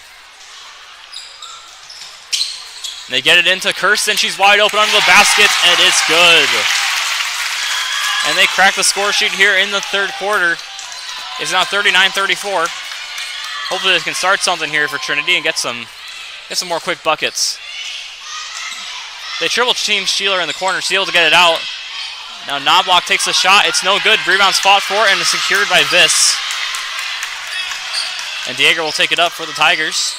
And they get it into Kirsten. She's wide open under the basket, and it's good. And they crack the score sheet here in the third quarter. It's now 39-34. Hopefully they can start something here for Trinity and get some more quick buckets. They triple team Sheeler in the corner. She's able to get it out. Now Knobloch takes a shot. It's no good. Rebound's fought for and is secured by Viss. And Dieger will take it up for the Tigers.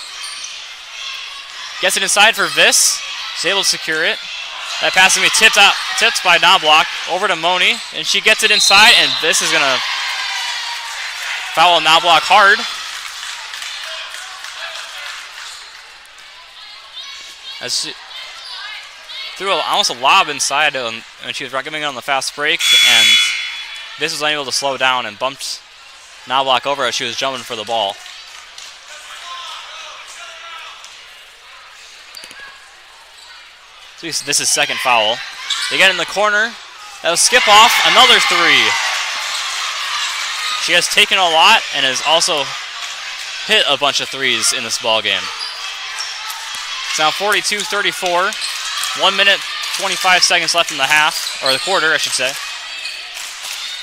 Gets it inside for Viss. She's able to secure it. That pass is going to be tipped by Knobloch over to Moni. And she gets it inside, and Viss is going to foul Knobloch hard. As she threw almost a lob inside when she was coming in on the fast break, and Viss was unable to slow down and bumped Knobloch over as she was jumping for the ball. So this is second foul. They get in the corner. That'll skip off another 3. She has taken a lot and has also hit a bunch of threes in this ball game. It's now 42-34. 1 minute, 25 seconds left in the half, or the quarter, I should say.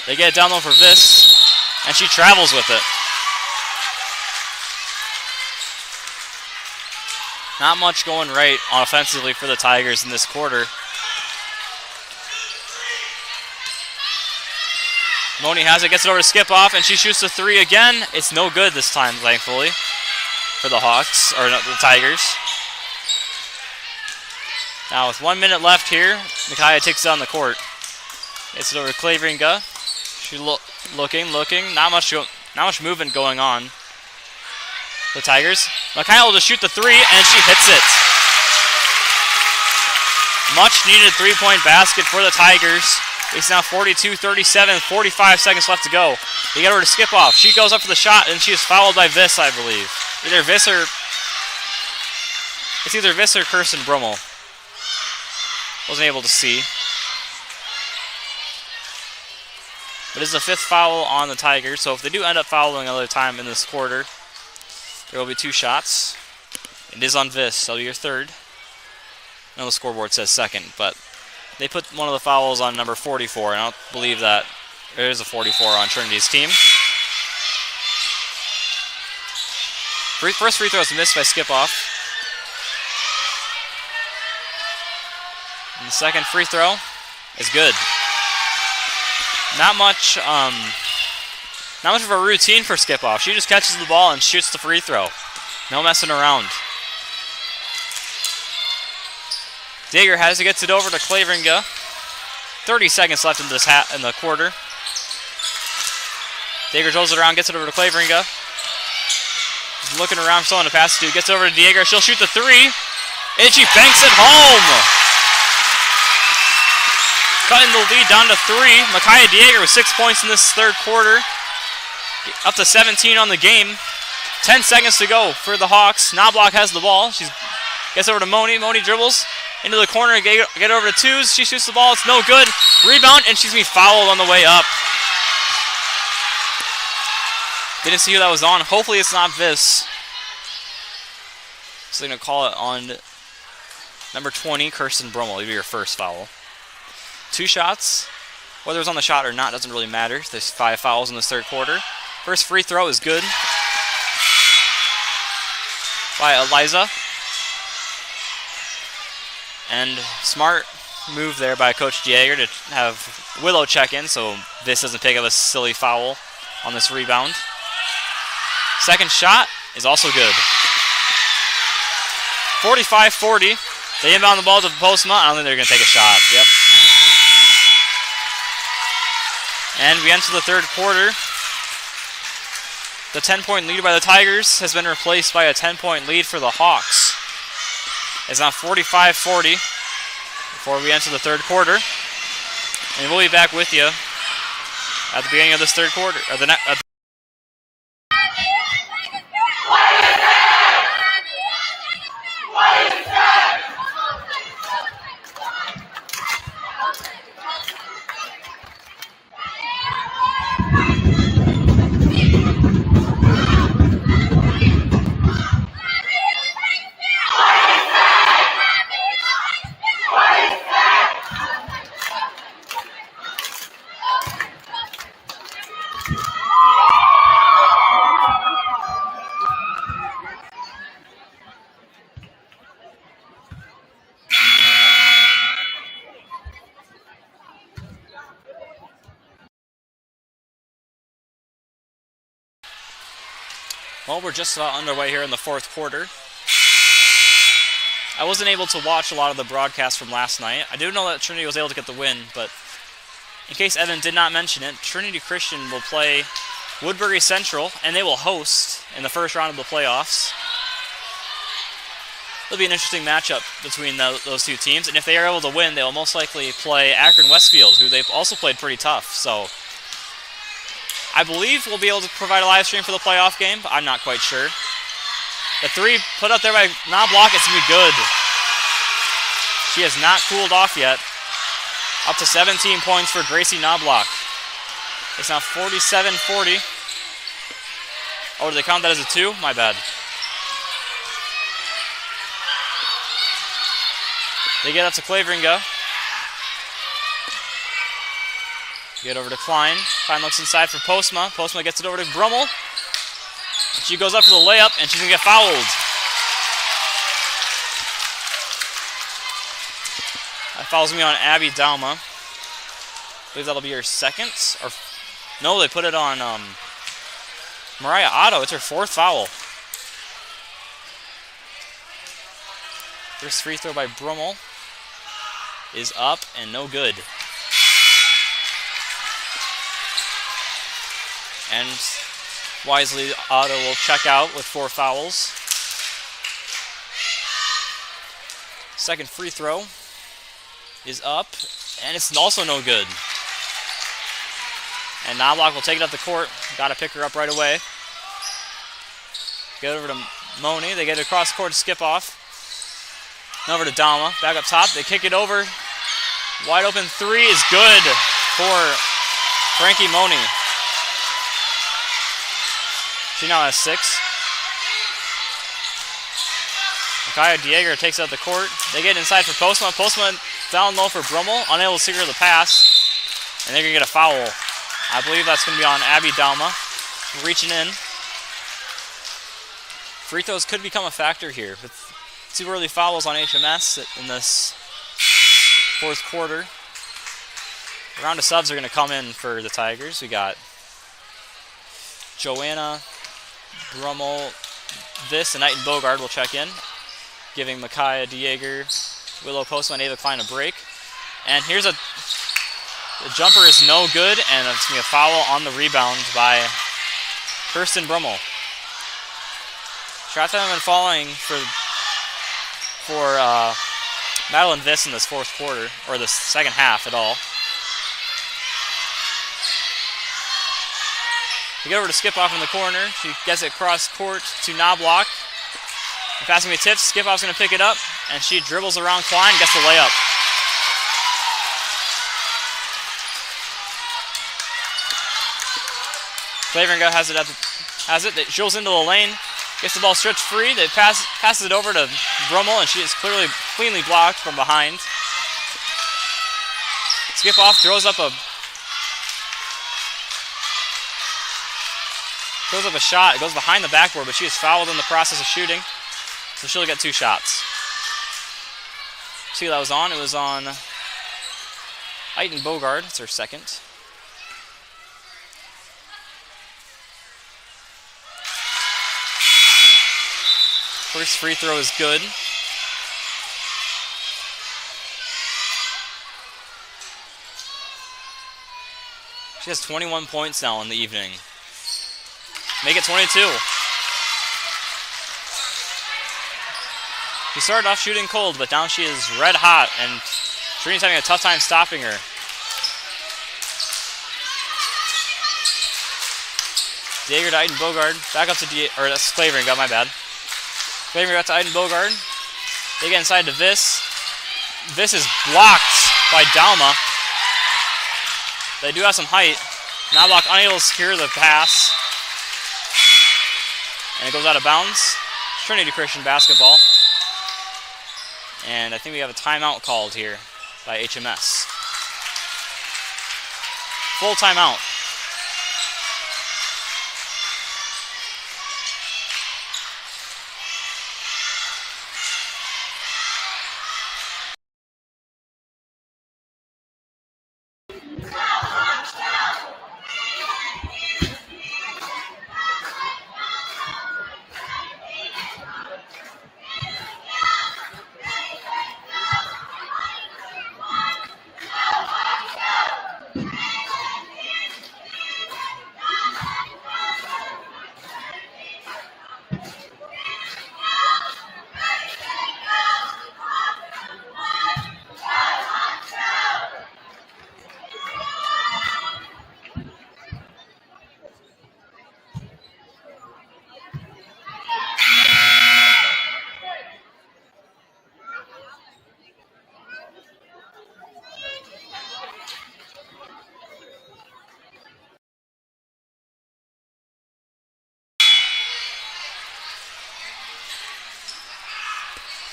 They get it down low for Viss, and she travels with it. Not much going right offensively for the Tigers in this quarter. Moni has it, gets it over to Skip Off, and she shoots the 3 again. It's no good this time, thankfully, for the Hawks, or no, the Tigers. Now with 1 minute left here, Micaiah takes it on the court. Gets it over to Claveringa. She's looking. Not much movement going on. The Tigers. Micaiah will just shoot the 3, and she hits it. Much needed 3-point basket for the Tigers. It's now 42-37, 45 seconds left to go. They get over to Skip Off. She goes up for the shot, and she is fouled by Viss, I believe. It's either Viss or Kirsten Brummel. Wasn't able to see. But it's the 5th foul on the Tigers, so if they do end up fouling another time in this quarter, there will be 2 shots. It is on Viss. That'll be your 3rd. I know the scoreboard says 2nd, but they put one of the fouls on number 44, and I don't believe that there is a 44 on Trinity's team. First free throw is missed by Skip Off. And the second free throw is good. Not much Not much of a routine for skip-off. She just catches the ball and shoots the free throw. No messing around. Dieger has to get it over to Claveringa. 30 seconds left in the quarter. Dieger throws it around, gets it over to Claveringa. He's looking around, someone to pass it to. Gets over to Dieger. She'll shoot the three. And she banks it home. Cutting the lead down to 3. Micaiah Dieger with 6 points in this third quarter. Up to 17 on the game. 10 seconds to go for the Hawks. Knobloch has the ball. She gets over to Moni. Moni dribbles into the corner. Get over to twos. She shoots the ball. It's no good. Rebound, and she's being fouled on the way up. Didn't see who that was on. Hopefully it's not Viss. So they're going to call it on number 20, Kirsten Brummel. It'll be your first foul. 2 shots. Whether it was on the shot or not doesn't really matter. There's 5 fouls in this third quarter. First free throw is good by Eliza. And smart move there by Coach Dieger to have Willow check in so Viss doesn't pick up a silly foul on this rebound. Second shot is also good. 45-40. They inbound the ball to Postma. I don't think they're going to take a shot. Yep. And we enter the third quarter. The 10-point lead by the Tigers has been replaced by a 10-point lead for the Hawks. It's now 45-40 before we enter the third quarter. And we'll be back with you at the beginning of this third quarter. Well, we're just about underway here in the fourth quarter. I wasn't able to watch a lot of the broadcast from last night. I do know that Trinity was able to get the win, but in case Evan did not mention it, Trinity Christian will play Woodbury Central, and they will host in the first round of the playoffs. It'll be an interesting matchup between those two teams, and if they are able to win, they will most likely play Akron Westfield, who they've also played pretty tough. So I believe we'll be able to provide a live stream for the playoff game, but I'm not quite sure. The three put up there by Knobloch, it's going to be good. She has not cooled off yet. Up to 17 points for Gracie Knobloch. It's now 47-40. Oh, did they count that as a 2? My bad. They get up to Claveringa. Get over to Klein. Klein looks inside for Postma. Postma gets it over to Brummel. And she goes up for the layup, and she's going to get fouled. That foul's going to be on Abby Dalma. I believe that'll be her second. Or no, they put it on Mariah Otto. It's her 4th foul. First free throw by Brummel is up and no good. And wisely, Otto will check out with 4 fouls. Second free throw is up, and it's also no good. And Knobloch will take it up the court. Got to pick her up right away. Get over to Moni. They get it across the court to skip off. And over to Dama. Back up top. They kick it over. Wide open 3 is good for Frankie Moni. She now has 6. Micaiah Dieger takes out the court. They get inside for Postma. Postma down low for Brummel. Unable to secure the pass. And they're going to get a foul. I believe that's going to be on Abby Dalma. Reaching in. Free throws could become a factor here. With 2 early fouls on HMS in this fourth quarter. A round of subs are going to come in for the Tigers. We got Joanna, Brummel, Vis, and Knight and Bogard will check in, giving Micaiah Dieger, Willow Postman, Ava Klein a break. And here's the jumper is no good, and it's going to be a foul on the rebound by Kirsten Brummel. Shots haven't been falling for Madeline Vis in this fourth quarter, or the second half at all. We get over to Skip Off in the corner. She gets it cross court to Knobloch. And passing me tips, Skip Off's going to pick it up, and she dribbles around Klein, gets the layup. Claveringa has it. They drills into the lane, gets the ball stretched free. They passes it over to Brummel, and she is cleanly blocked from behind. Skip Off throws up a shot. It goes behind the backboard, but she is fouled in the process of shooting, so she'll get 2 shots. See who that was on? It was on Eiten Bogard. It's her second. First free throw is good. She has 21 points now in the evening. Make it 22. She started off shooting cold, but now she is red hot, and Trinity's having a tough time stopping her. Dieger to Eiten Bogard. Back up to that's Claveringa, my bad. Claveringa to Eiten Bogard. They get inside to Vis. Vis is blocked by Dalma. They do have some height. Knobloch unable to secure the pass. And it goes out of bounds. Trinity Christian basketball. And I think we have a timeout called here by HMS. Full timeout.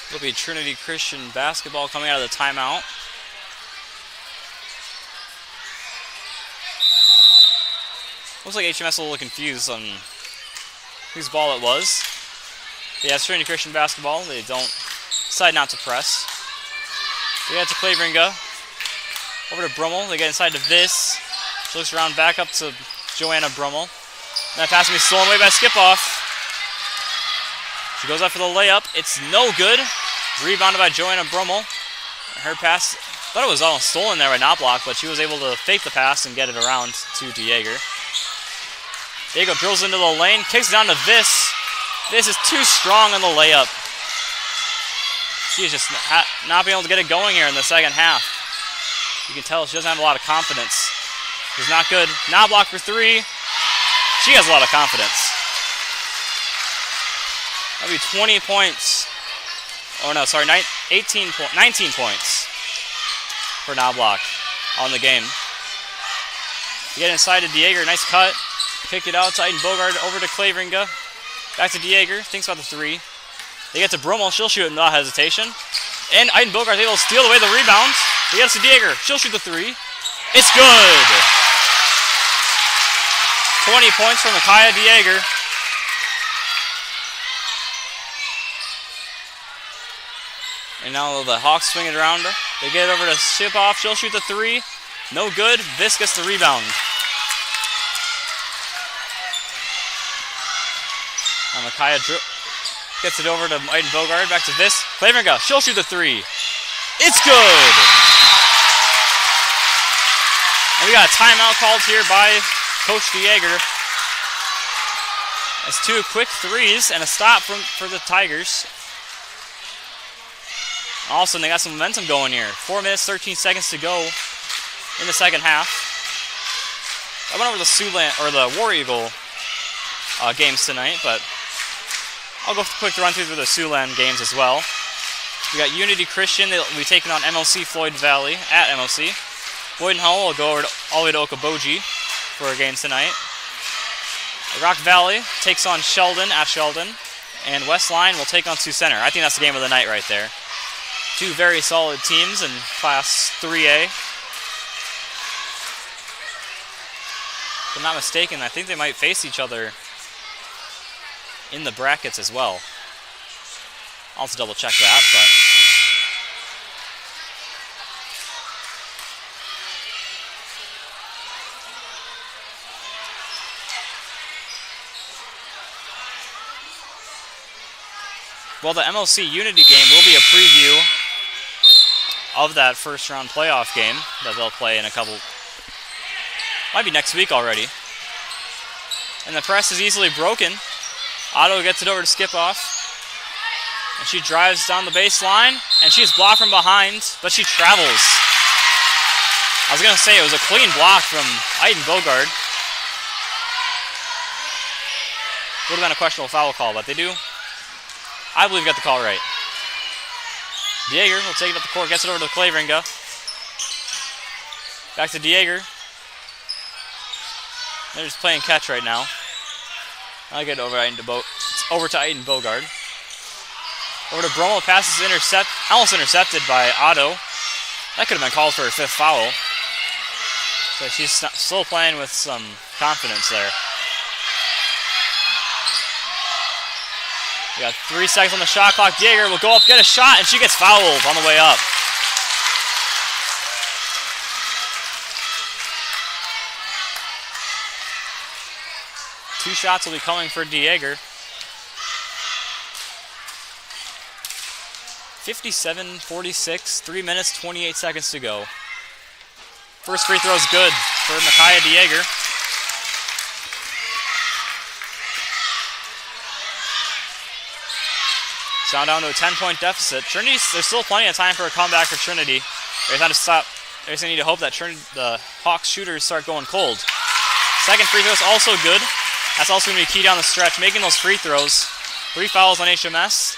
It'll be Trinity Christian basketball coming out of the timeout. Looks like HMS a little confused on whose ball it was. But yeah, it's Trinity Christian basketball. They decide not to press. They get to Claveringa. Over to Brummel. They get inside to Vis. She looks around back up to Joanna Brummel. And that pass will be stolen away by Skip-Off. She goes up for the layup. It's no good. Rebounded by Joanna Brummel. Her pass, thought it was almost stolen there by Knobloch, but she was able to fake the pass and get it around to Dieger. Dieger drills into the lane, kicks it down to Vis. Vis is too strong on the layup. She is just not being able to get it going here in the second half. You can tell she doesn't have a lot of confidence. It's not good. Knobloch for 3. She has a lot of confidence. That'll be 20 points. Oh no, sorry, 19 points for Knobloch on the game. You get inside to Dieger, nice cut. Kick it out to Eiten Bogard, over to Claveringa. Back to Dieger, thinks about the 3. They get to Brummel, she'll shoot it without hesitation. And Eiten Bogard is able to steal away the rebound. They get to Dieger, she'll shoot the 3. It's good! 20 points from Micaiah Dieger. And now the Hawks swing it around her. They get it over to Ship-Off. She'll shoot the 3. No good. Vis gets the rebound. Micaiah gets it over to Aiden Bogard. Back to Vis. Claveringa, she'll shoot the three. It's good! And we got a timeout called here by Coach DeJager. That's 2 quick threes and a stop for the Tigers. All of a sudden, they got some momentum going here. 4 minutes, 13 seconds to go in the second half. I went over the Siouxland or the War Eagle games tonight, but I'll go quick run through the Siouxland games as well. We got Unity Christian. They'll be taking on MLC Floyd Valley at MLC. Boyden Hull will go all the way to Okoboji for a game tonight. Rock Valley takes on Sheldon at Sheldon. And Westline will take on Sioux Center. I think that's the game of the night right there. 2 very solid teams in Class 3A. If I'm not mistaken, I think they might face each other in the brackets as well. I'll have to double check that, but well, the MLC Unity game will be a preview of that first round playoff game that they'll play in a couple, might be next week already. And the press is easily broken. Otto gets it over to Skip Off. And she drives down the baseline, and she's blocked from behind, but she travels. I was going to say it was a clean block from Aiden Bogard. Would have been a questionable foul call, but they do, I believe, got the call right. DeJager will take it up the court, gets it over to Claveringa. Back to DeJager. They're just playing catch right now. I'll get it over to Aiden Bogard. Over to Bromo, passes almost intercepted by Otto. That could have been called for a 5th foul. So she's still playing with some confidence there. We got 3 seconds on the shot clock. DeJager will go up, get a shot, and she gets fouled on the way up. Two shots will be coming for DeJager. 57-46, 3 minutes, 28 seconds to go. First free throw is good for Micaiah DeJager. It's now down to a 10-point deficit. Trinity, there's still plenty of time for a comeback for Trinity. They just need to hope that the Hawks shooters start going cold. Second free throw is also good. That's also going to be key down the stretch, making those free throws. 3 fouls on HMS.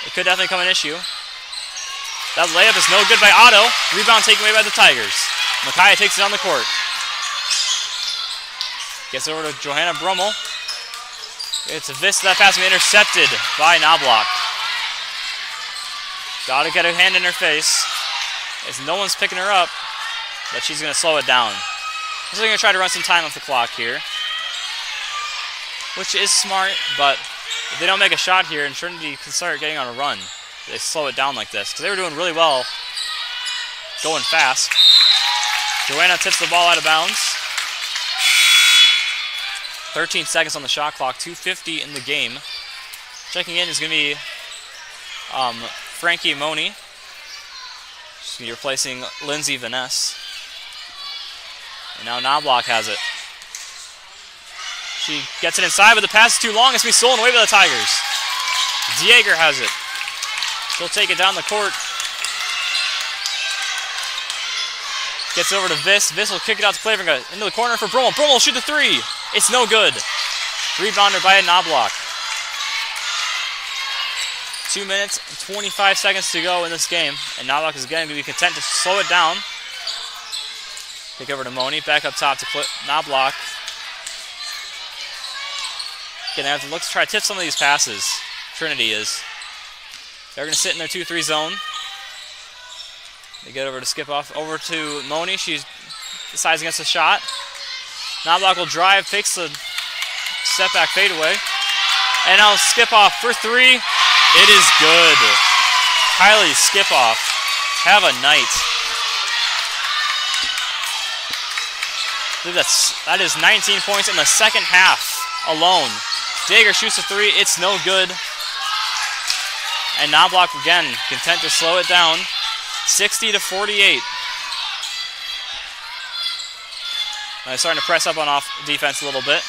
It could definitely become an issue. That layup is no good by Otto. Rebound taken away by the Tigers. Micaiah takes it on the court. Gets over to Johanna Brummel. It's a Vis that pass intercepted by Knobloch. Gotta get a hand in her face. As no one's picking her up, but she's going to slow it down. So they're going to try to run some time off the clock here, which is smart, but if they don't make a shot here and Trinity can start getting on a run, they slow it down like this, because they were doing really well going fast. Joanna tips the ball out of bounds. 13 seconds on the shot clock, 2:50 in the game. Checking in is going to be Frankie Moni. She's going to be replacing Lindsay Vaness. And now Knobloch has it. She gets it inside, but the pass is too long. It's going to be stolen away by the Tigers. DeJager has it. She'll take it down the court. Gets it over to Vis. Vis will kick it out to Claveringa. Into the corner for Brummel. Brummel will shoot the three. It's no good. Rebounder by Knobloch. 2 minutes and 25 seconds to go in this game. And Knobloch is going to be content to slow it down. Kick over to Moni. Back up top to Knobloch. Gonna have to look to try to tip some of these passes. Trinity is. They're going to sit in their 2-3 zone. They get over to Skip Off. Over to Moni. She decides against the shot. Knobloch will drive, takes the step back fadeaway. And now Skip Off for 3. It is good. Kylie Skip Off. Have a night. I believe that is 19 points in the second half alone. Jaeger shoots a three. It's no good. And Knobloch again, content to slow it down. 60-48. They're starting to press up on off defense a little bit.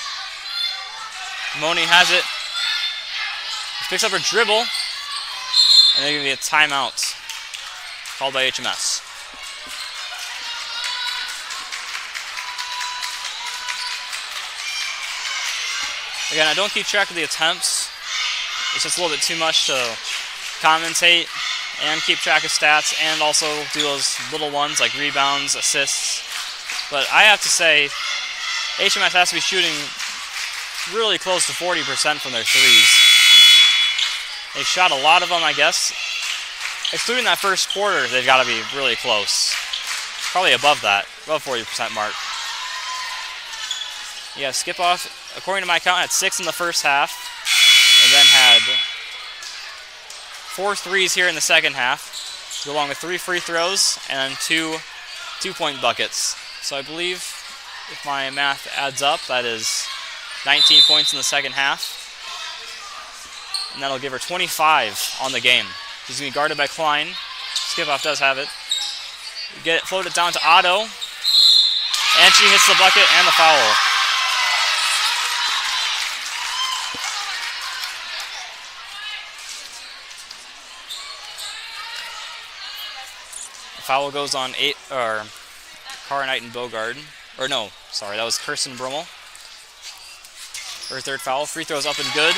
Moni has it. Picks up her dribble. And they're going to be a timeout called by HMS. Again, I don't keep track of the attempts. It's just a little bit too much to commentate and keep track of stats and also do those little ones like rebounds, assists. But I have to say, HMS has to be shooting really close to 40% from their threes. They've shot a lot of them, I guess. Excluding that first quarter, they've got to be really close. Probably above that, above 40% mark. Yeah, skip off, according to my count, had 6 in the first half, and then had 4 threes here in the second half, along with 3 free throws and 2 two-point buckets. So I believe, if my math adds up, that is 19 points in the second half. And that'll give her 25 on the game. She's going to be guarded by Klein. Skip-off does have it. Get it, float it down to Otto. And she hits the bucket and the foul. The foul goes on Cara Knight and Bogard. Or no, sorry, that was Kirsten Brummel. Her third foul. Free throw's up and good.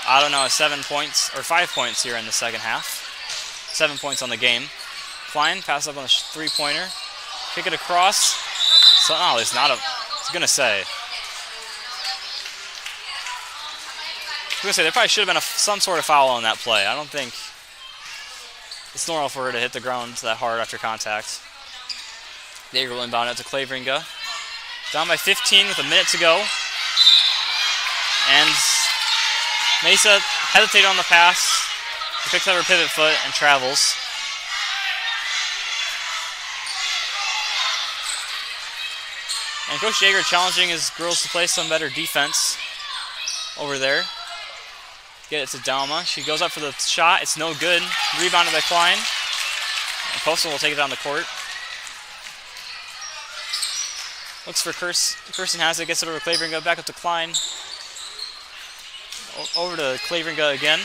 Otto now has 7 points, or 5 points here in the second half. 7 points on the game. Klein passes up on the three-pointer. Kick it across. So, oh, there's not a... I was going to say, there probably should have been some sort of foul on that play. I don't think it's normal for her to hit the ground that hard after contact. Jaeger will inbound it to Claveringa. Down by 15 with a minute to go. And Mesa hesitated on the pass. She picks up her pivot foot and travels. And Coach Jaeger challenging his girls to play some better defense over there. Get it to Dalma. She goes up for the shot. It's no good. Rebounded by Klein. And Postal will take it down the court. Looks for Kirsten has it. Gets it over to Claveringa. Back up to Klein. Over to Claveringa again.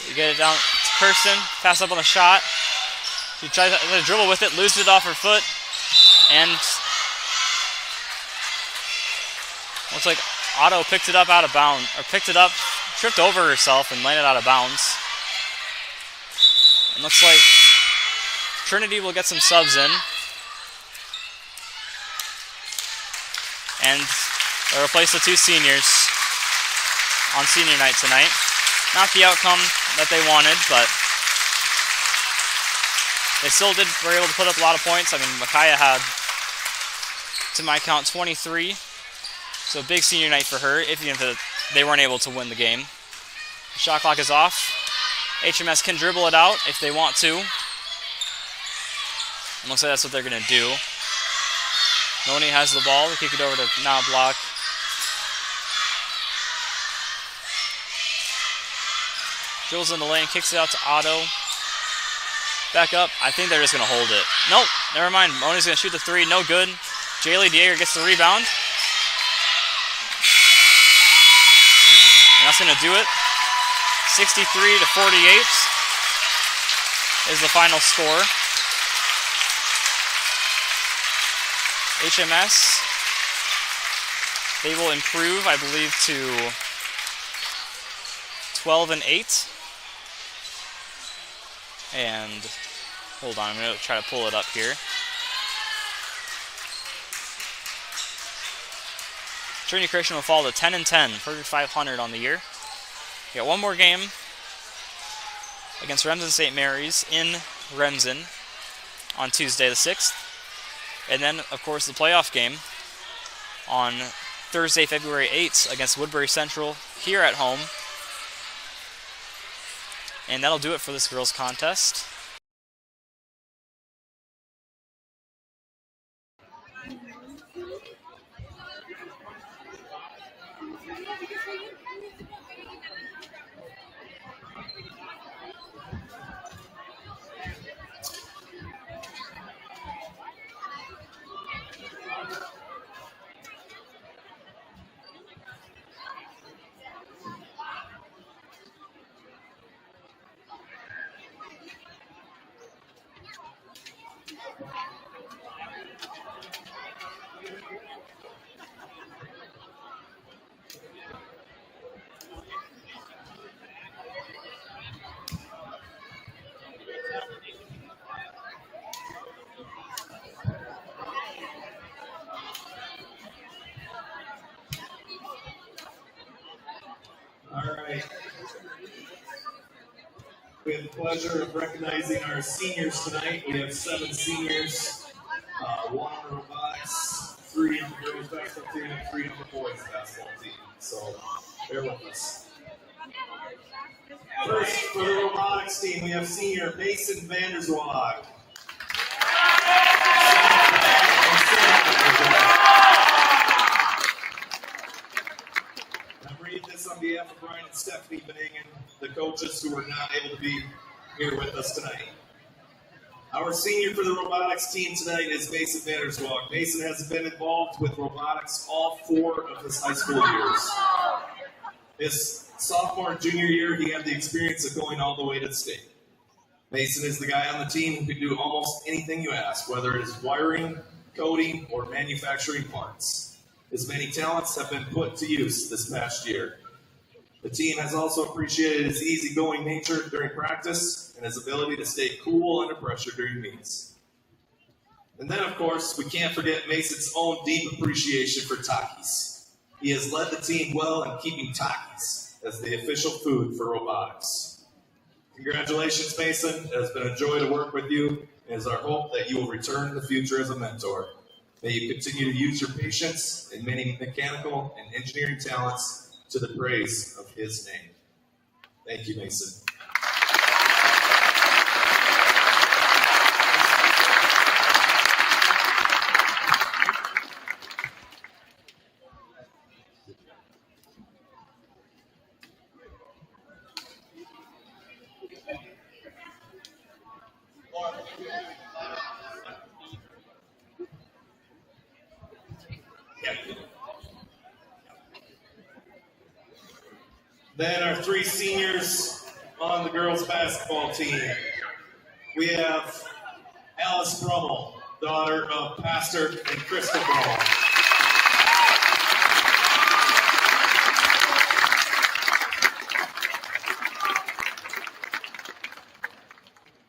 You get it down to Kirsten. Pass up on the shot. She tries to dribble with it. Loses it off her foot. And looks like Otto picked it up out of bounds, or picked it up, tripped over herself and landed out of bounds. And looks like Trinity will get some subs in. And they'll replace the 2 seniors on senior night tonight. Not the outcome that they wanted, but they still were able to put up a lot of points. I mean, Micaiah had, to my count, 23. So big senior night for her, even if they weren't able to win the game. The shot clock is off. HMS can dribble it out if they want to. And looks like that's what they're going to do. Moni has the ball. We kick it over to Knobloch. Dribbles in the lane, kicks it out to Otto. Back up. I think they're just going to hold it. Nope, never mind. Moni's going to shoot the 3. No good. Jaylee Jaeger gets the rebound. And that's going to do it. 63-48 is the final score. HMS, they will improve, I believe, to 12-8. And hold on, I'm going to try to pull it up here. Trinity Christian will fall to 10-10, 3,500 on the year. We got one more game against Remsen St. Mary's in Remsen on Tuesday the 6th. And then, of course, the playoff game on Thursday, February 8th against Woodbury Central here at home. And that'll do it for this girls' contest. All right. We have the pleasure of recognizing our seniors tonight. We have 7 seniors, 1 on the robotics, 3 on the girls basketball team, and 3 on the boys basketball team. So bear with us. First, for the robotics team, we have senior Mason Vanderswag. I read this on behalf of Brian and Stephanie Bangan, the coaches who are not able to be here with us tonight. Our senior for the robotics team tonight is Mason Vanderswag. Mason has been involved with robotics all 4 of his high school years. His sophomore and junior year, he had the experience of going all the way to the state. Mason is the guy on the team who can do almost anything you ask, whether it is wiring, coding, or manufacturing parts. His many talents have been put to use this past year. The team has also appreciated his easygoing nature during practice and his ability to stay cool under pressure during meets. And then, of course, we can't forget Mason's own deep appreciation for Takis. He has led the team well in keeping Takis as the official food for robotics. Congratulations, Mason. It has been a joy to work with you, and it is our hope that you will return in the future as a mentor. May you continue to use your patience and many mechanical and engineering talents to the praise of his name. Thank you, Mason. Then our 3 seniors on the girls basketball team. We have Alice Brummel, daughter of Pastor and Krista Brummel.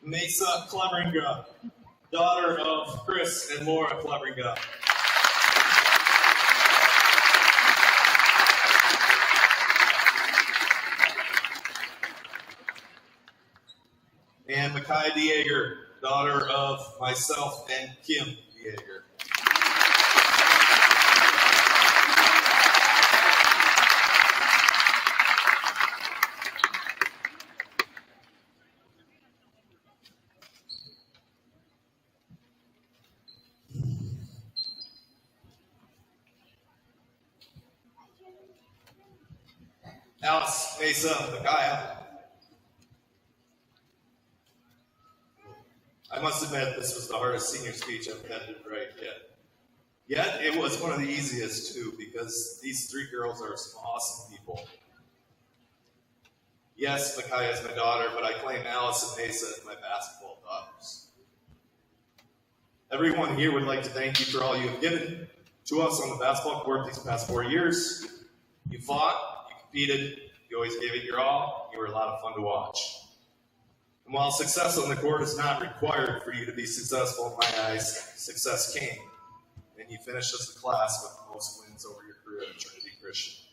Mesa Cleveringa, daughter of Chris and Laura Cleveringa. And Makai Dieger, daughter of myself and Kim Dieger. Alice, Mesa, Makaya. I must admit, this was the hardest senior speech I've had to write yet. Yet, it was one of the easiest, too, because these 3 girls are some awesome people. Yes, Makaya is my daughter, but I claim Alice and Mesa as my basketball daughters. Everyone here would like to thank you for all you have given to us on the basketball court these past 4 years. You fought, you competed, you always gave it your all, you were a lot of fun to watch. And while success on the court is not required for you to be successful in my eyes, success came. And you finished as the class with the most wins over your career at Trinity Christian.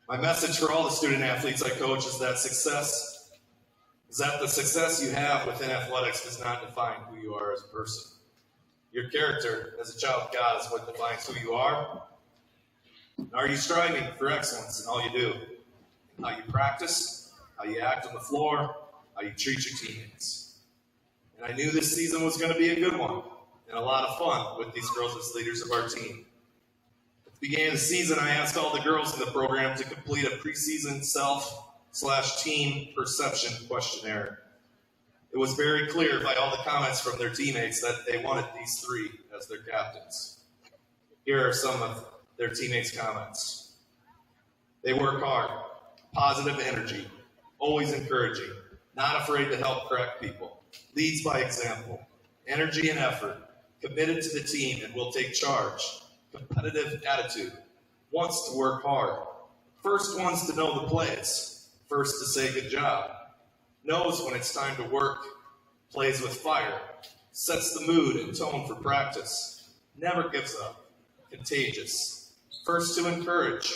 My message for all the student athletes I coach is that the success you have within athletics does not define who you are as a person. Your character as a child of God is what defines who you are. And are you striving for excellence in all you do? How you practice, how you act on the floor, how you treat your teammates. And I knew this season was going to be a good one and a lot of fun with these girls as leaders of our team. But Beginning of the season, I asked all the girls in the program to complete a preseason self/team perception questionnaire. It was very clear by all the comments from their teammates that they wanted these three as their captains. Here are some of their teammates' comments. They work hard, positive energy, always encouraging, not afraid to help correct people, leads by example, energy and effort, committed to the team and will take charge, competitive attitude, wants to work hard, first ones to know the plays, first to say good job, knows when it's time to work, plays with fire, sets the mood and tone for practice, never gives up, contagious, first to encourage,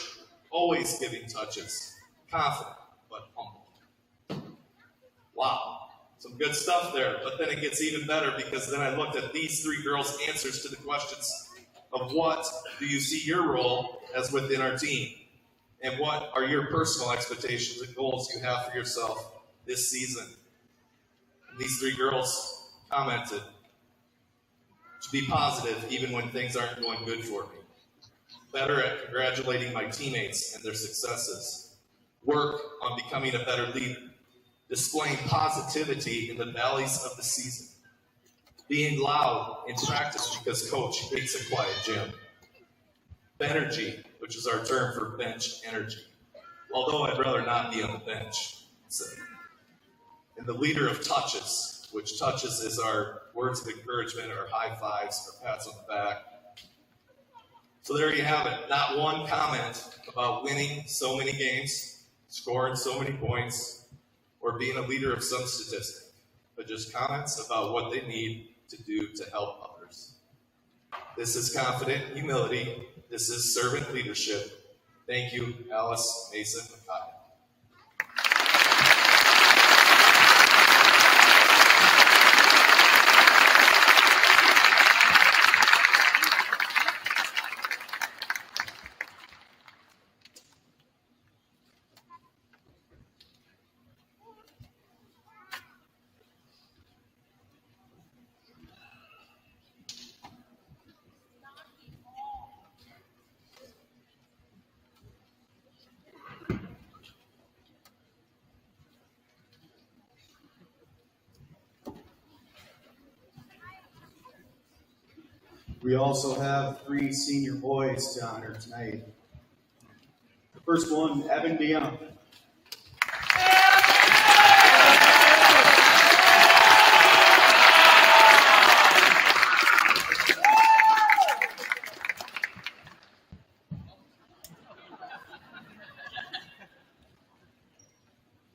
always giving touches, confident but humble. Wow, some good stuff there, but then it gets even better because then I looked at these three girls' answers to the questions of what do you see your role as within our team, and what are your personal expectations and goals you have for yourself this season. And these three girls commented to be positive even when things aren't going good for me, better at congratulating my teammates and their successes, work on becoming a better leader, displaying positivity in the valleys of the season, being loud in practice because coach hates a quiet gym, Benergy, which is our term for bench energy, although I'd rather not be on the bench. And the leader of touches, which touches is our words of encouragement or high fives or pats on the back. So there you have it. Not one comment about winning so many games, scoring so many points, or being a leader of some statistic, but just comments about what they need to do to help others. This is confident humility. This is servant leadership. Thank you, Alice, Mason, and Kyle. We also have 3 senior boys to honor tonight. The first one, Evan DeYoung.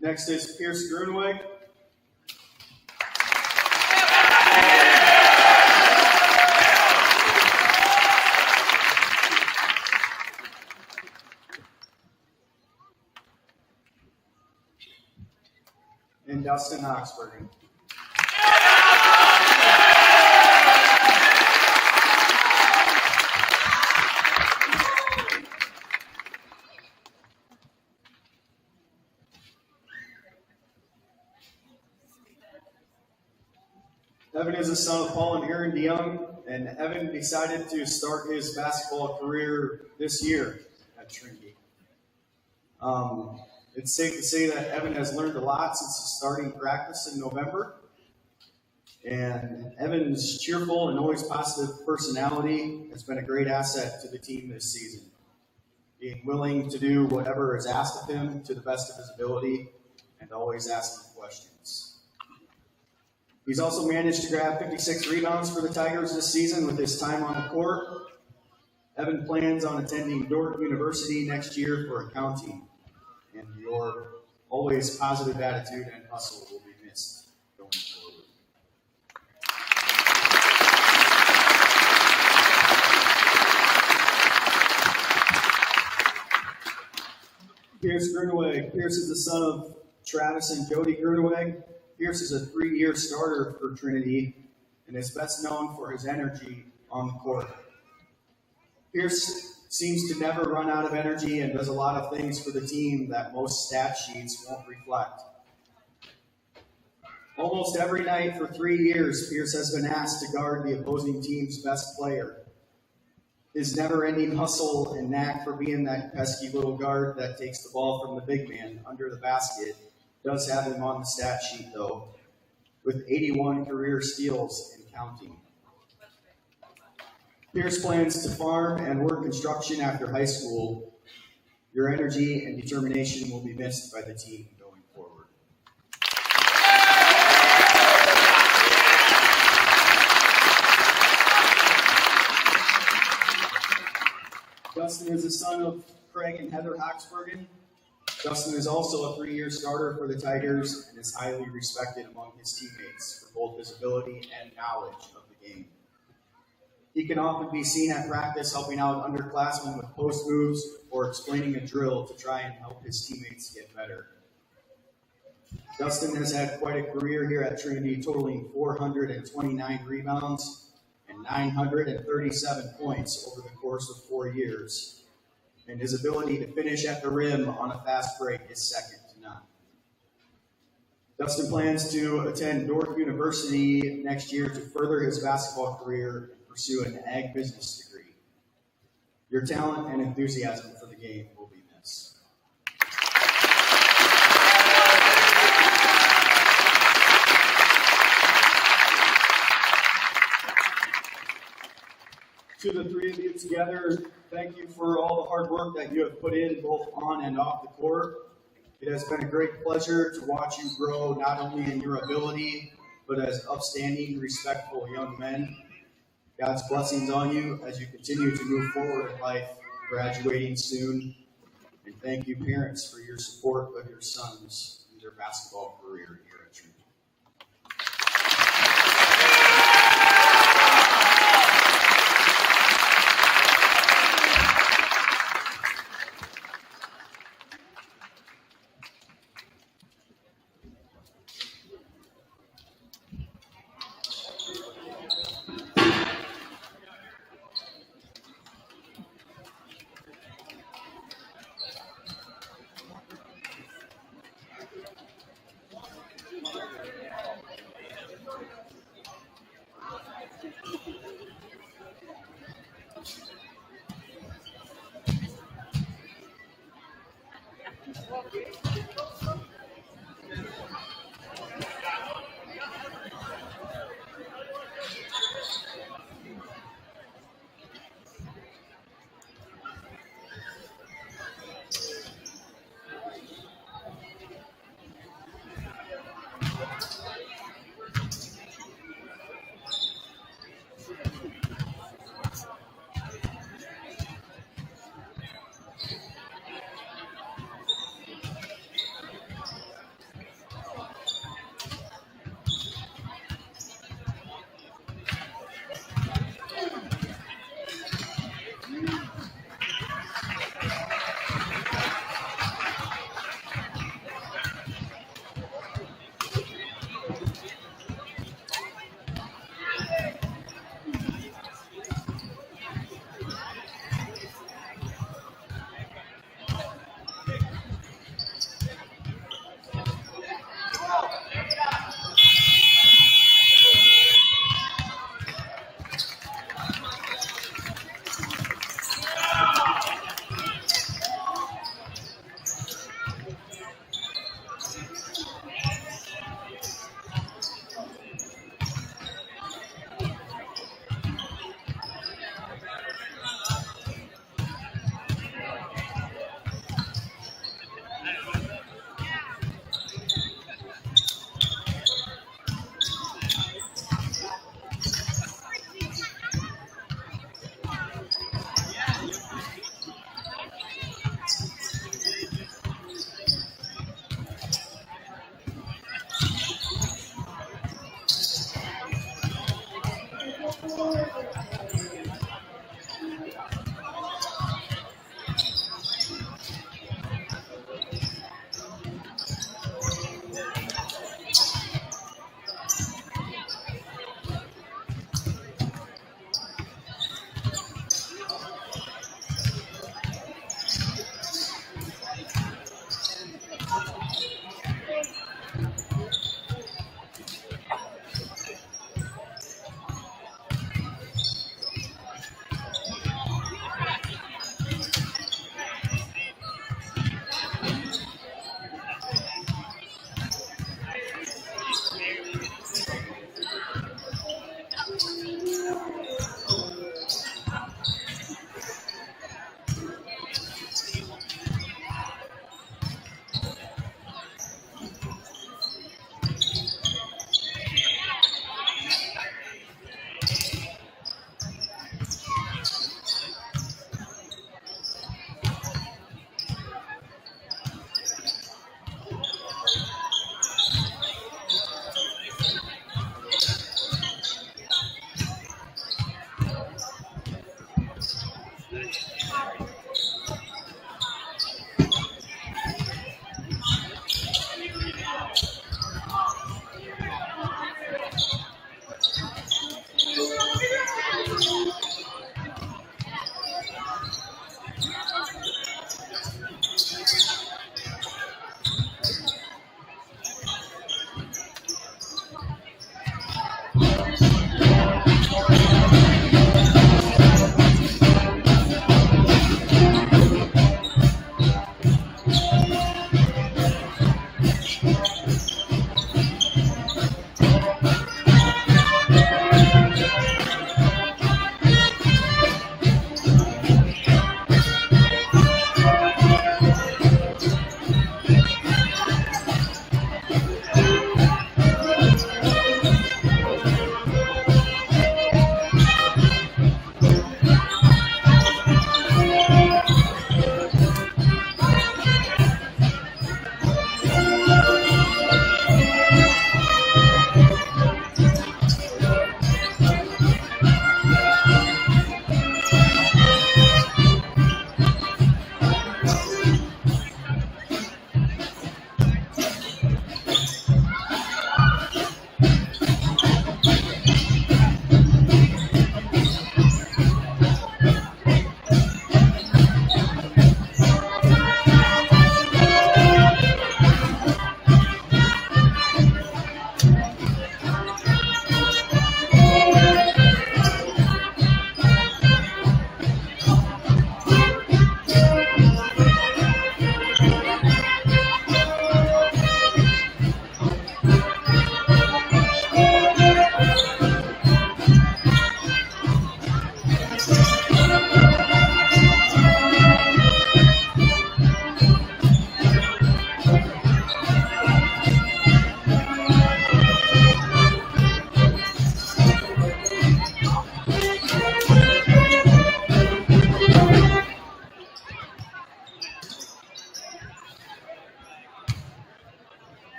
Next is Pierce Gruneweg. And Dustin Oxford. Evan is the son of Paul and Erin DeYoung, and Evan decided to start his basketball career this year at Trinity. It's safe to say that Evan has learned a lot since his starting practice in November. And Evan's cheerful and always positive personality has been a great asset to the team this season. Being willing to do whatever is asked of him to the best of his ability and always asking questions. He's also managed to grab 56 rebounds for the Tigers this season with his time on the court. Evan plans on attending Dordt University next year for accounting. And your always positive attitude and hustle will be missed going forward. Pierce Gruneweg. Pierce is the son of Travis and Jody Gruneweg. Pierce is a 3-year starter for Trinity and is best known for his energy on the court. Pierce seems to never run out of energy and does a lot of things for the team that most stat sheets won't reflect. Almost every night for 3 years, Pierce has been asked to guard the opposing team's best player. His never-ending hustle and knack for being that pesky little guard that takes the ball from the big man under the basket does have him on the stat sheet, though, with 81 career steals and counting. Pierce plans to farm and work construction after high school. Your energy and determination will be missed by the team going forward. Dustin is the son of Craig and Heather Hoxbergen. Dustin is also a 3-year starter for the Tigers and is highly respected among his teammates for both his ability and knowledge of the game. He can often be seen at practice helping out underclassmen with post moves or explaining a drill to try and help his teammates get better. Dustin has had quite a career here at Trinity, totaling 429 rebounds and 937 points over the course of 4 years. And his ability to finish at the rim on a fast break is second to none. Dustin plans to attend North University next year to further his basketball career and pursue an ag business degree. Your talent and enthusiasm for the game will be missed. To the three of you together, thank you for all the hard work that you have put in both on and off the court. It has been a great pleasure to watch you grow not only in your ability, but as upstanding, respectful young men. God's blessings on you as you continue to move forward in life, graduating soon. And thank you, parents, for your support of your sons in their basketball career here at Trinity.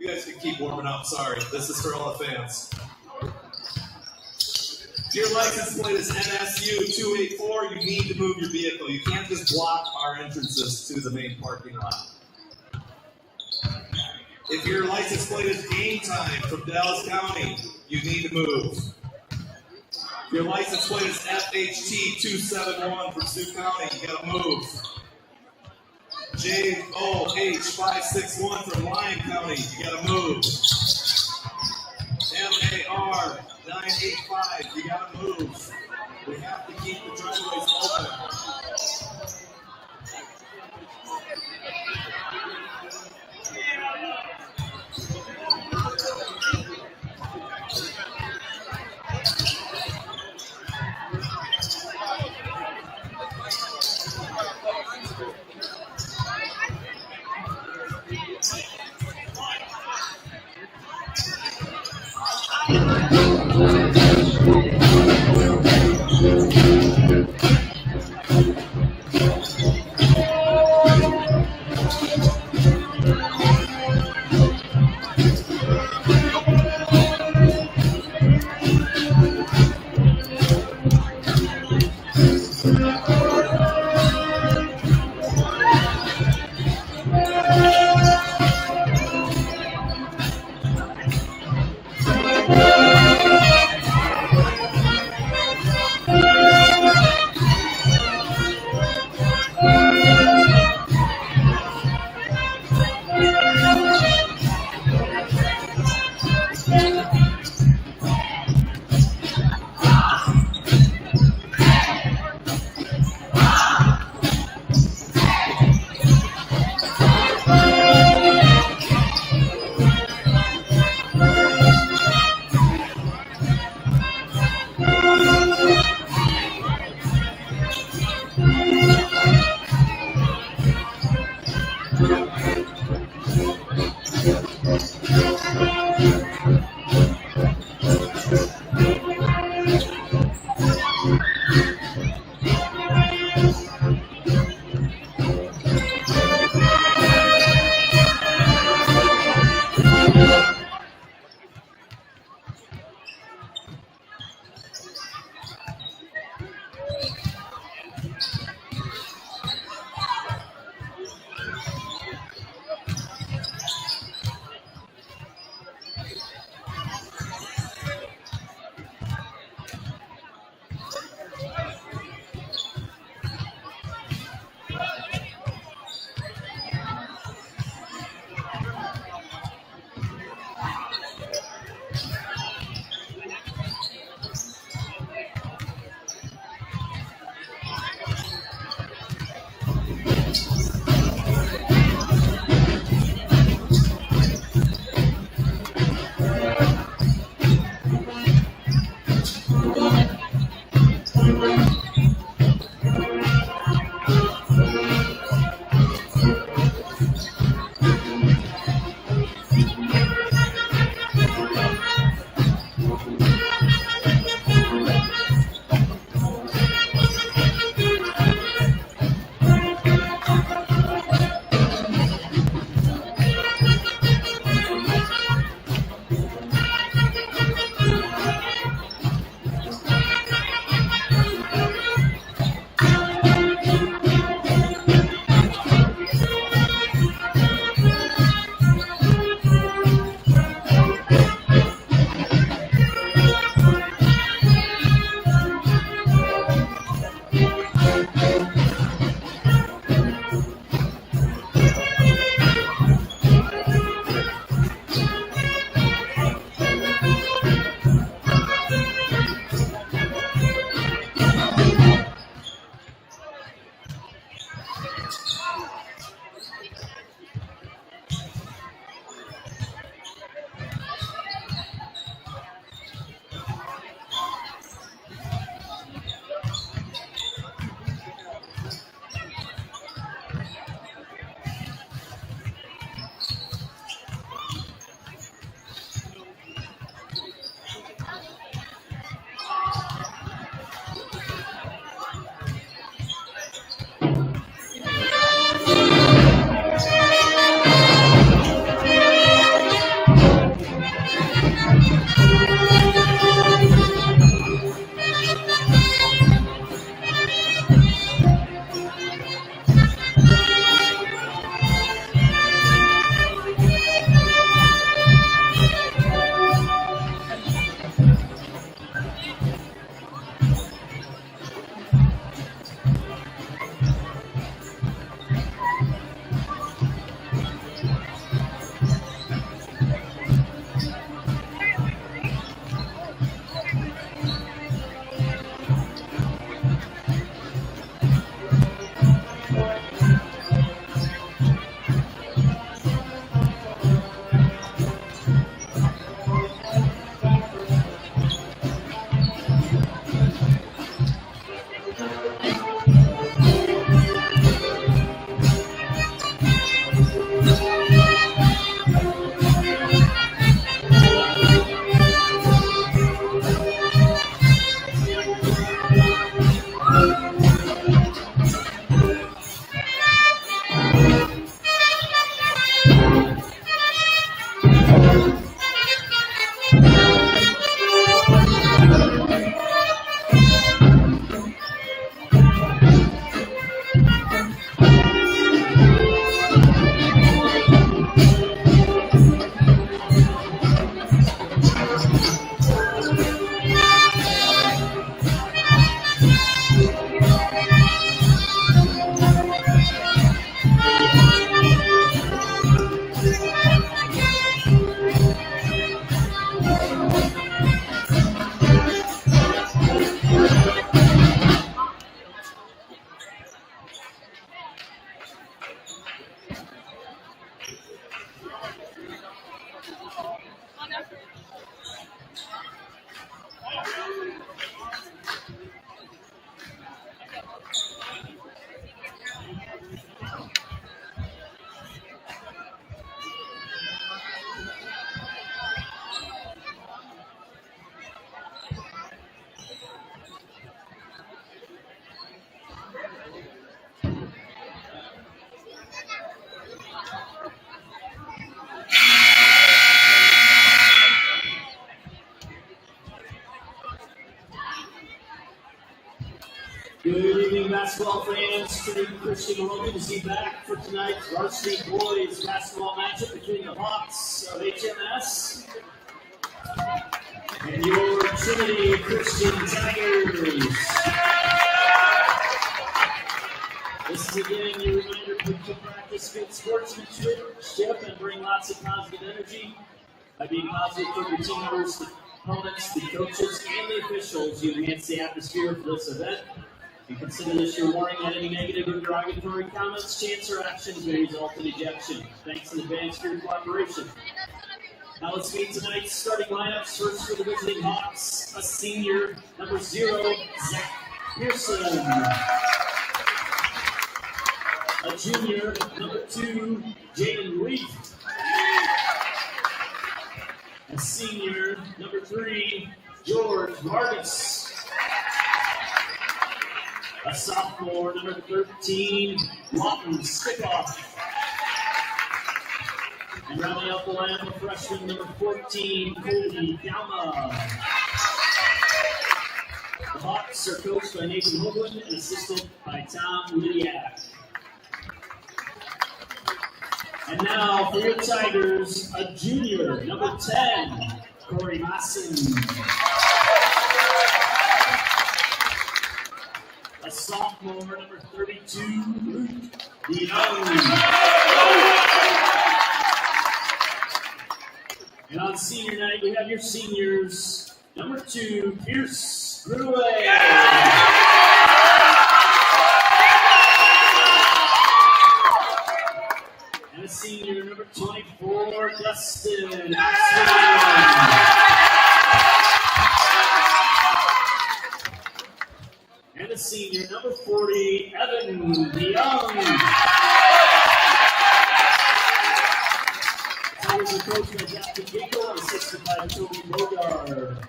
You guys can keep warming up. Sorry, this is for all the fans. If your license plate is NSU 284, you need to move your vehicle. You can't just block our entrances to the main parking lot. If your license plate is Game Time from Dallas County, you need to move. If your license plate is FHT 271 from Sioux County, you gotta move. JOH 561 from Lyon County, you gotta move. MAR 985, you gotta move. We have to keep the driveways open. Good evening, basketball fans. Trinity Christian welcome to see back for tonight's varsity boys basketball matchup between the Hawks of HMS and your Trinity Christian Tigers. This is again your reminder to practice good sportsmanship and bring lots of positive energy. By being positive for your team members, the opponents, the coaches, and the officials, you enhance the atmosphere for this event. And consider this your warning that any negative or derogatory comments, chants, or actions may result in ejection. Thanks in advance for your cooperation. Now let's meet tonight's starting lineups. First for the visiting Hawks, a senior, number 0, Zach Pearson. A junior, number 2, Jaden Leaf. A senior, number 3, George Vargas. A sophomore, number 13, Lawton Stickoff. And rounding out the lineup, a freshman, number 14, Cody Galma. The Hawks are coached by Nathan Hoagland and assisted by Tom Lydiak. And now for your Tigers, a junior, number 10, Corey Maassen. A sophomore, number 32, Luke DeYoung. And on senior night, we have your seniors, number 2, Pierce Grunaway. And a senior, number 24, Dustin Axel. And a senior, number 40, Evan DeYoung. Tigers are coached by Justin Ginkle and assisted by Toby Bogard.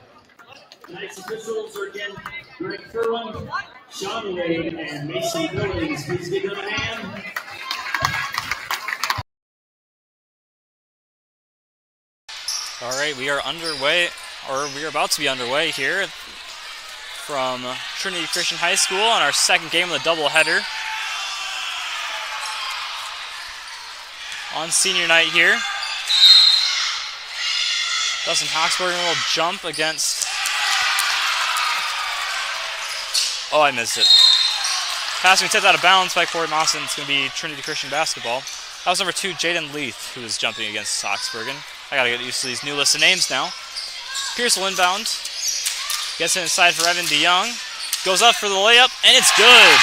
Tonight's officials are again Greg Kerwin, Sean Wade, and Mason Billings. Please give them a hand. All right, we are underway, or we are about to be underway here from Trinity Christian High School on our second game of the doubleheader. On senior night here. Dustin Hawksburg will jump against... Oh, I missed it. Pass being tipped out of bounds by Corey Maassen. It's going to be Trinity Christian basketball. That was number 2, Jaden Leith, who was jumping against Hawksburgen. I got to get used to these new list of names now. Pierce will inbound. Gets it inside for Evan DeYoung. Goes up for the layup, and it's good.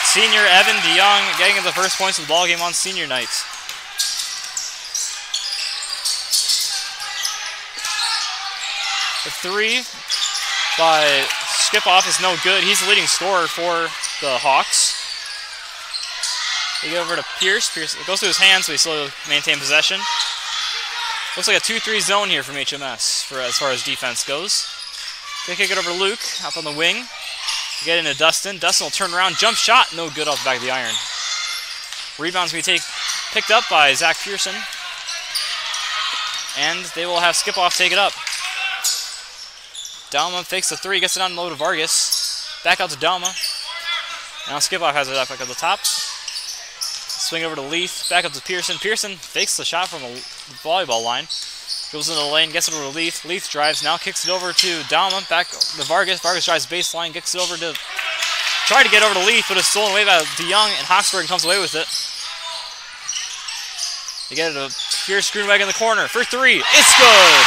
Senior Evan DeYoung getting the first points of the ballgame on senior night. The 3 by Skipoff is no good. He's the leading scorer for the Hawks. They get over to Pierce. Pierce, it goes through his hands, so he still maintains possession. Looks like a 2-3 zone here from HMS for as far as defense goes. They kick it over to Luke, up on the wing. Get into Dustin. Dustin will turn around, jump shot, no good off the back of the iron. Rebounds will be picked up by Zach Pearson. And they will have Skipoff take it up. Dalma fakes the 3, gets it on low to Vargas. Back out to Dalma. Now Skipoff has it up back at the top. Swing over to Leith, back up to Pearson. Pearson fakes the shot from the volleyball line. Goes into the lane, gets it over to Leith. Leith drives, now kicks it over to Dalma, back to Vargas. Vargas drives baseline, gets it over to... Tried to get over to Leith, but it's stolen away by DeYoung, and Hawksburg comes away with it. They get it to Pierce Gruneweg in the corner for 3. It's good!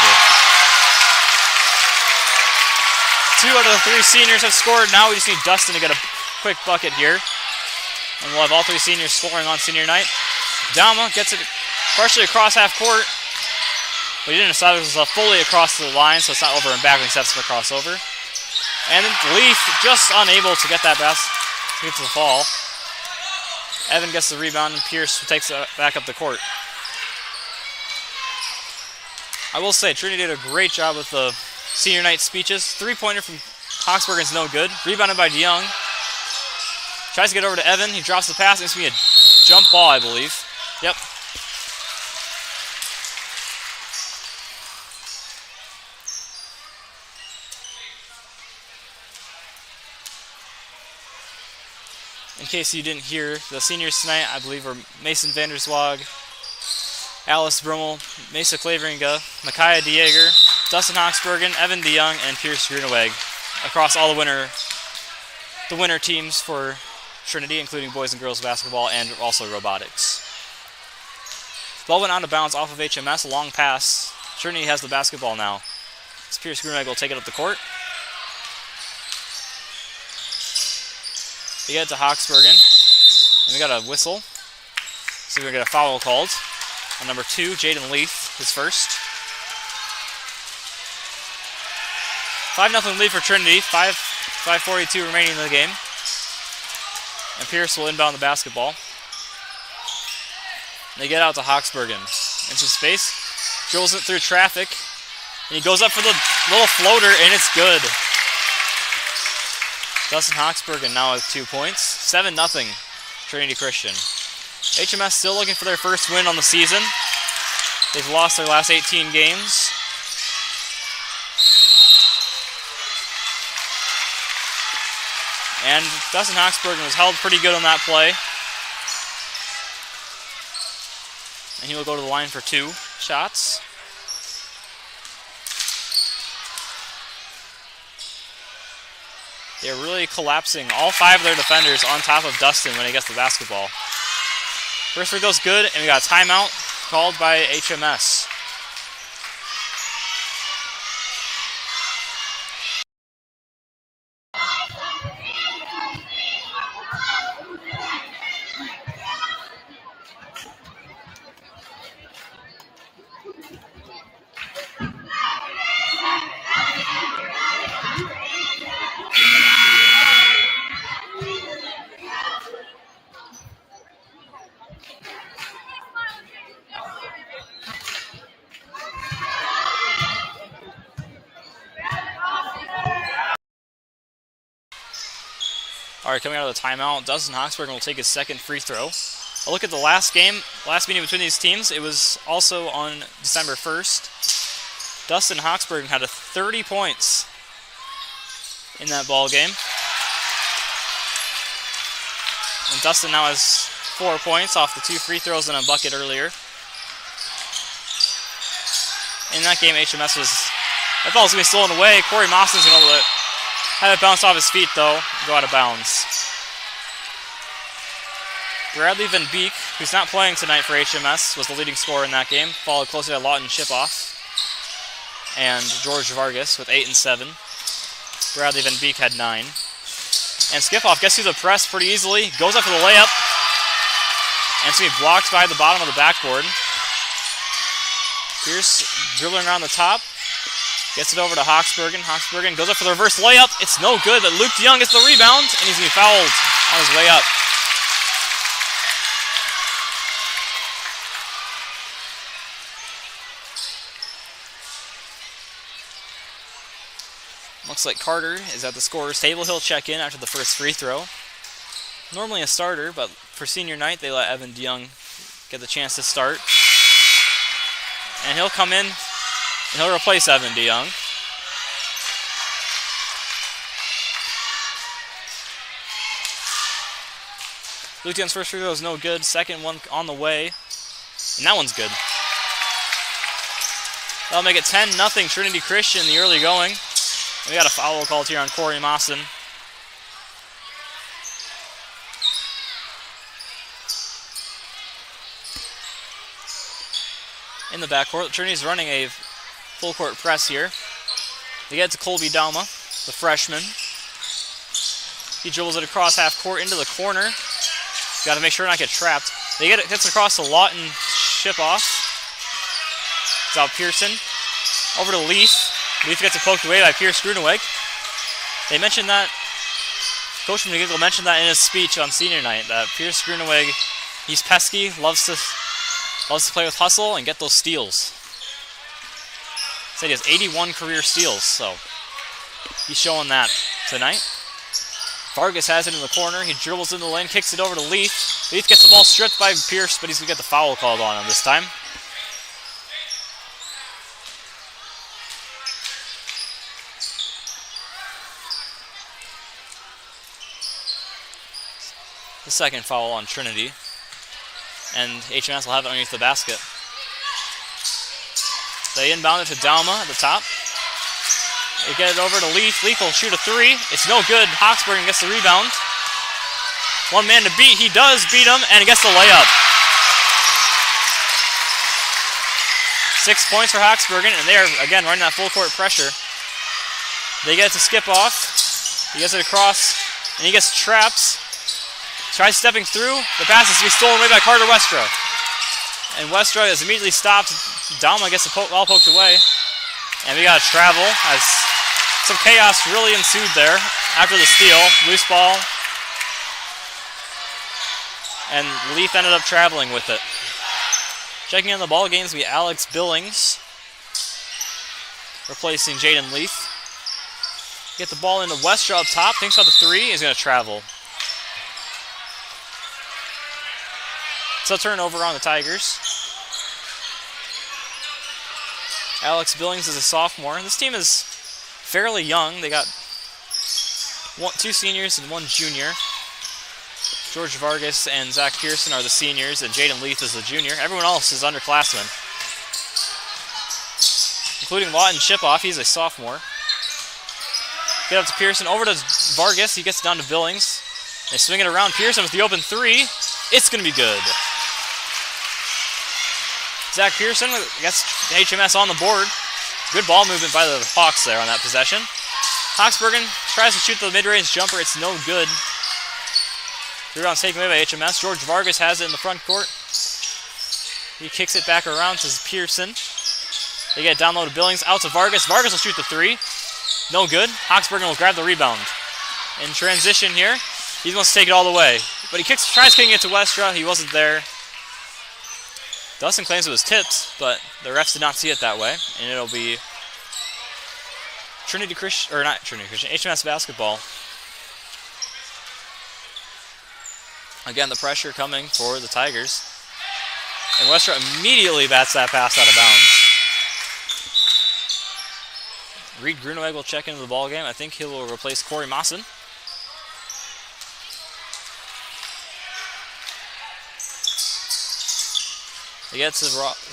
2 out of the 3 seniors have scored. Now we just need Dustin to get a quick bucket here. And we'll have all three seniors scoring on senior night. Dama gets it partially across half court. But he didn't decide it was fully across the line, so it's not over and back when he steps for a crossover. And then Leaf just unable to get that to get to the fall. Evan gets the rebound, and Pierce takes it back up the court. I will say, Trinity did a great job with the senior night speeches. Three-pointer from Hawksburg is no good. Rebounded by DeYoung. Tries to get over to Evan. He drops the pass. It's going to be a jump ball, I believe. Yep. In case you didn't hear, the seniors tonight, I believe, were Mason Vanderswag, Alice Brummel, Mesa Claveringa, Micaiah DeJager, Dustin Hawksbergen, Evan DeYoung, and Pierce Gruneweg across all the winter teams for Trinity, including boys and girls basketball and also robotics. Ball went out of bounds off of HMS, a long pass. Trinity has the basketball now. As Pierce Gruneweg will take it up the court. They get it to Hawksbergen, and we got a whistle. So we're going to get a foul called on number 2, Jaden Leaf, his first. 5-0 lead for Trinity, 5:42 remaining in the game. And Pierce will inbound the basketball. They get out to Hawksbergen. Into space, dribbles it through traffic, and he goes up for the little floater, and it's good. Dustin Hawksbergen now with 2 points. 7-0 Trinity Christian. HMS still looking for their first win on the season. They've lost their last 18 games. And Dustin Hawksbergen was held pretty good on that play. And he will go to the line for 2 shots. They're really collapsing all 5 of their defenders on top of Dustin when he gets the basketball. First free throw's good, and we got a timeout called by HMS. All right, coming out of the timeout, Dustin Hawksbergen will take his second free throw. A look at the last meeting between these teams. It was also on December 1st. Dustin Hawksbergen had 30 points in that ball game. And Dustin now has 4 points off the 2 free throws and a bucket earlier. In that game, HMS that ball was going to be stolen away. Corey Mawson's going to have it bounce off his feet, though, and go out of bounds. Bradley Van Beek, who's not playing tonight for HMS, was the leading scorer in that game, followed closely by Lawton Shipoff and George Vargas with 8 and 7. Bradley Van Beek had 9. And Skipoff gets through the press pretty easily, goes up for the layup, and it's going to be blocked by the bottom of the backboard. Pierce dribbling around the top. Gets it over to Hawksbergen. Hawksbergen goes up for the reverse layup. It's no good, but Luke DeYoung gets the rebound, and he's going to be fouled on his way up. Looks like Carter is at the scorer's table. He'll check in after the first free throw. Normally a starter, but for senior night, they let Evan DeYoung get the chance to start. And he'll come in, and he'll replace Evan DeYoung. Luke DeYoung's first free throw is no good. Second one on the way, and that one's good. That'll make it 10-0 Trinity Christian in the early going. And we got a foul called here on Corey Mawson. In the backcourt, Trinity's running a full court press here. They get to Colby Dauma, the freshman. He dribbles it across half court into the corner. Got to make sure not get trapped. They get it, gets across to Lawton, ship off. It's out Pearson. Over to Leaf. Leaf gets it poked away by Pierce Gruneweg. They mentioned that, Coach McGill mentioned that in his speech on senior night, that Pierce Gruneweg, he's pesky, loves to play with hustle and get those steals. Said he has 81 career steals, so he's showing that tonight. Vargas has it in the corner. He dribbles into the lane, kicks it over to Leaf. Leaf gets the ball stripped by Pierce, but he's going to get the foul called on him this time. The second foul on Trinity. And HMS will have it underneath the basket. They inbound it to Dalma at the top. They get it over to Leaf. Leaf will shoot a three. It's no good. Hawksbergen gets the rebound. One man to beat. He does beat him, and he gets the layup. 6 points for Hawksbergen, and they are, again, running that full court pressure. They get it to skip off. He gets it across, and he gets trapped. Tries stepping through. The pass is to be stolen away by Carter Westra. And Westra is immediately stopped. Dalma gets the ball poked away. And we got to travel as some chaos really ensued there after the steal. Loose ball. And Leaf ended up traveling with it. Checking in the ball games will be Alex Billings, replacing Jaden Leaf. Get the ball into Westra up top. Thinks about the three. He's going to travel. So turnover on the Tigers. Alex Billings is a sophomore. This team is fairly young. They got two seniors and one junior. George Vargas and Zach Pearson are the seniors, and Jaden Leaf is the junior. Everyone else is underclassmen, including Lawton Shipoff. He's a sophomore. Get up to Pearson, over to Vargas. He gets down to Billings. They swing it around. Pearson with the open three. It's going to be good. Zach Pearson gets HMS on the board. Good ball movement by the Hawks there on that possession. Hawksbergen tries to shoot the mid-range jumper. It's no good. Rebound's taken away by HMS. George Vargas has it in the front court. He kicks it back around to Pearson. They get down low to Billings. Out to Vargas. Vargas will shoot the three. No good. Hawksbergen will grab the rebound. In transition here, he wants to take it all the way. But he tries kicking it to Westra. He wasn't there. Dustin claims it was tipped, but the refs did not see it that way. And it'll be Trinity Christian, or not Trinity Christian, HMS basketball. Again, the pressure coming for the Tigers. And Westra immediately bats that pass out of bounds. Reed Gruneweg will check into the ball game. I think he will replace Corey Mawson. He gets to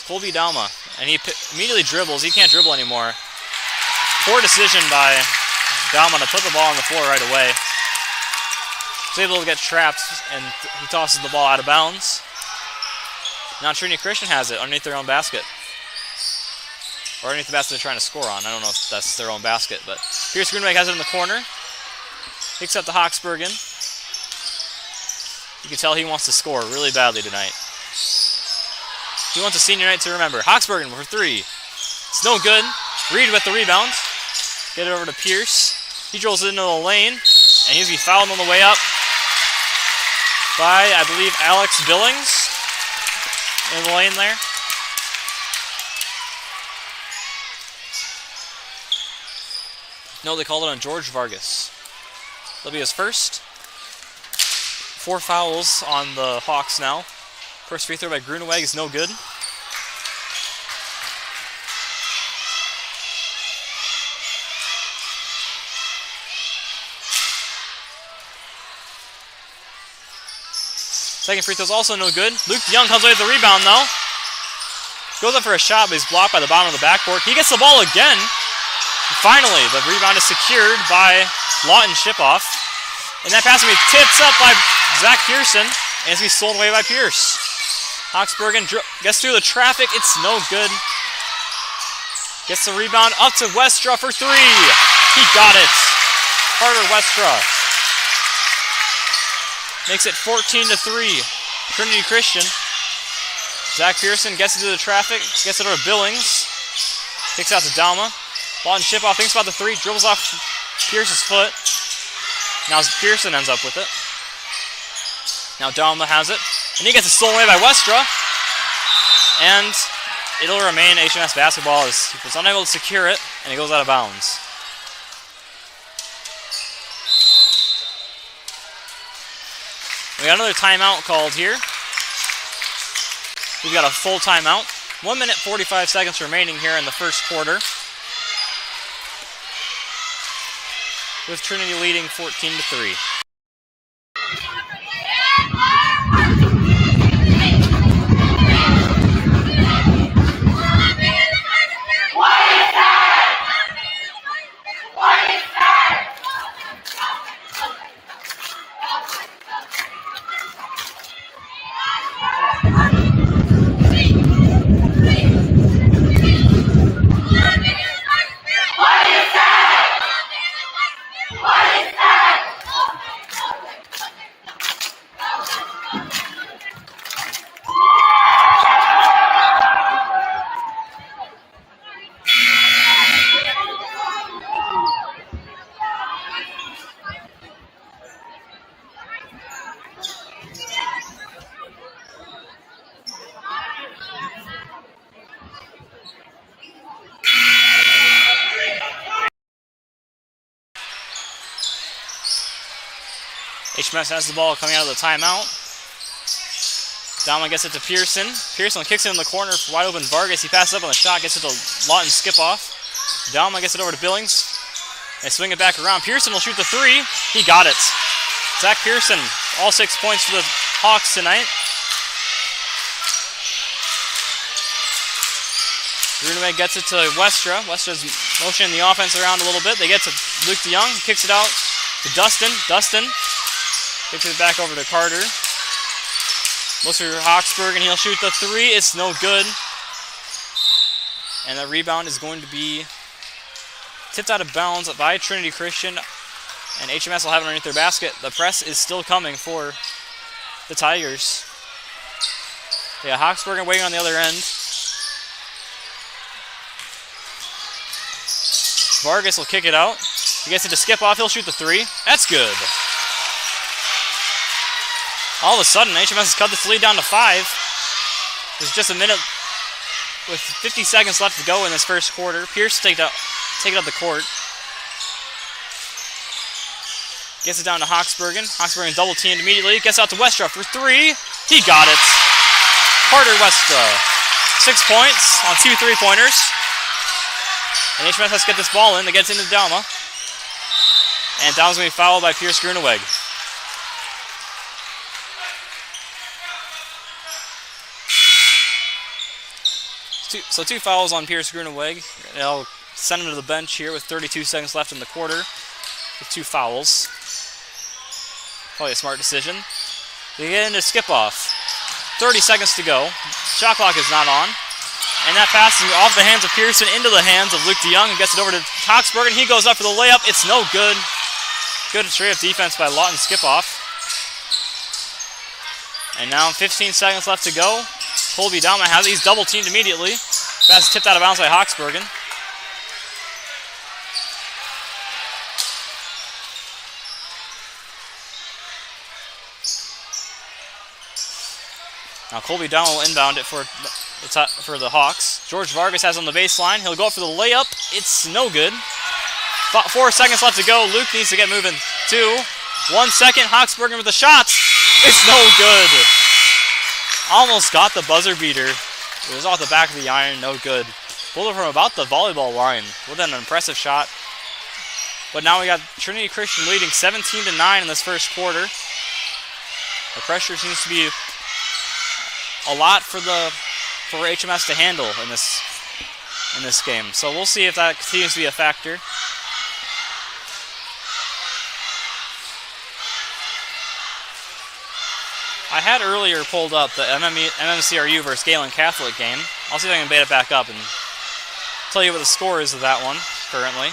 Colby Dalma, and he immediately dribbles. He can't dribble anymore. Poor decision by Dalma to put the ball on the floor right away. He's able to get trapped, and he tosses the ball out of bounds. Now Trinity Christian has it underneath their own basket. Or underneath the basket they're trying to score on. I don't know if that's their own basket, but Pierce Gruneweg has it in the corner. Picks up the Hawksbergen. You can tell he wants to score really badly tonight. He wants a senior night to remember. Hawksbergen for three. It's no good. Reed with the rebound. Get it over to Pierce. He drills it into the lane, and he's going to be fouled on the way up by, I believe, Alex Billings in the lane there. No, they called it on George Vargas. That'll be his first. 4 fouls on the Hawks now. First free throw by Gruneweg is no good. Second free throw is also no good. Luke Young comes away with the rebound though. Goes up for a shot, but he's blocked by the bottom of the backboard. He gets the ball again. And finally, the rebound is secured by Lawton Shipoff. And that pass will be tipped up by Zach Pearson, and it's going to be stolen away by Pierce. Hawksbergen gets through the traffic. It's no good. Gets the rebound up to Westra for three. He got it. Carter Westra. makes it 14-3. Trinity Christian. Zach Pearson gets it to the traffic, gets it over to Billings. Kicks out to Dalma. Lawton Shipoff thinks about the three, dribbles off Pierce's foot. Now Pearson ends up with it. Now Dalma has it. And he gets it stolen away by Westra. And it'll remain HMS basketball as he was unable to secure it, and it goes out of bounds. We got another timeout called here. We've got a full timeout. 1 minute, 45 seconds remaining here in the first quarter. With Trinity leading 14-3. HMS has the ball coming out of the timeout. Dalma gets it to Pearson. Pearson kicks it in the corner for wide open Vargas. He passes up on the shot, gets it to Lawton Skip-off. Dalma gets it over to Billings. They swing it back around. Pearson will shoot the three. He got it. Zach Pearson, all 6 points for the Hawks tonight. Gruneweg gets it to Westra. Westra's motioning the offense around a little bit. They get to Luke DeYoung. He kicks it out to Dustin. Dustin kicks it back over to Carter. Looks for Hawksburg, and he'll shoot the three. It's no good. And the rebound is going to be tipped out of bounds by Trinity Christian. And HMS will have it underneath their basket. The press is still coming for the Tigers. Yeah, Hawksburg waiting on the other end. Vargas will kick it out. He gets it to Skip-off. He'll shoot the three. That's good. All of a sudden, HMS has cut this lead down to 5. There's just a minute with 50 seconds left to go in this first quarter. Pierce take it up the court. Gets it down to Hawksbergen. Hawksbergen double teamed immediately. Gets out to Westra for three. He got it. Carter Westra. 6 points on 2 3-pointers. And HMS has to get this ball in. They get it into Dalma. And Dalma's going to be fouled by Pierce Gruneweg. So 2 fouls on Pierce Gruneweg. They'll send him to the bench here with 32 seconds left in the quarter with 2 fouls. Probably a smart decision. They get into Skip-off. 30 seconds to go. Shot clock is not on. And that pass is off the hands of Pearson into the hands of Luke DeYoung, and gets it over to Hawksburg, and he goes up for the layup. It's no good. Good straight-up defense by Lawton Skip-off. And now 15 seconds left to go. Colby Dalma has it. He's double-teamed immediately. Pass is tipped out of bounds by Hawksburgen. Now Colby Dalma will inbound it for the Hawks. George Vargas has on the baseline. He'll go up for the layup. It's no good. 4 seconds left to go. Luke needs to get moving. 2. 1 second. Hawksburgen with the shots. It's no good. Almost got the buzzer beater. It was off the back of the iron. No good. Pulled it from about the volleyball line. With an impressive shot. But now we got Trinity Christian leading 17-9 in this first quarter. The pressure seems to be a lot for HMS to handle in this game. So we'll see if that continues to be a factor. I had earlier pulled up the MMCRU versus Galen Catholic game. I'll see if I can bait it back up and tell you what the score is of that one currently.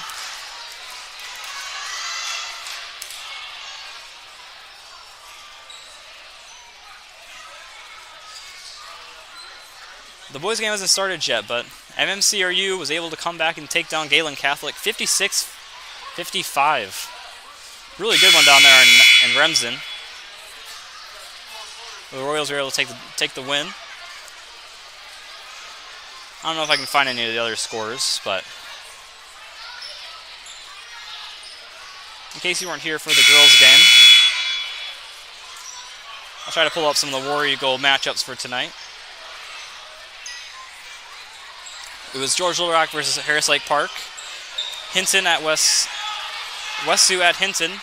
The boys' game hasn't started yet, but MMCRU was able to come back and take down Galen Catholic 56-55. Really good one down there in Remsen. The Royals were able to take the win. I don't know if I can find any of the other scores, but in case you weren't here for the girls' game, I'll try to pull up some of the War Eagle matchups for tonight. It was George Little Rock versus Harris Lake Park. Hinton at Westsu at Hinton.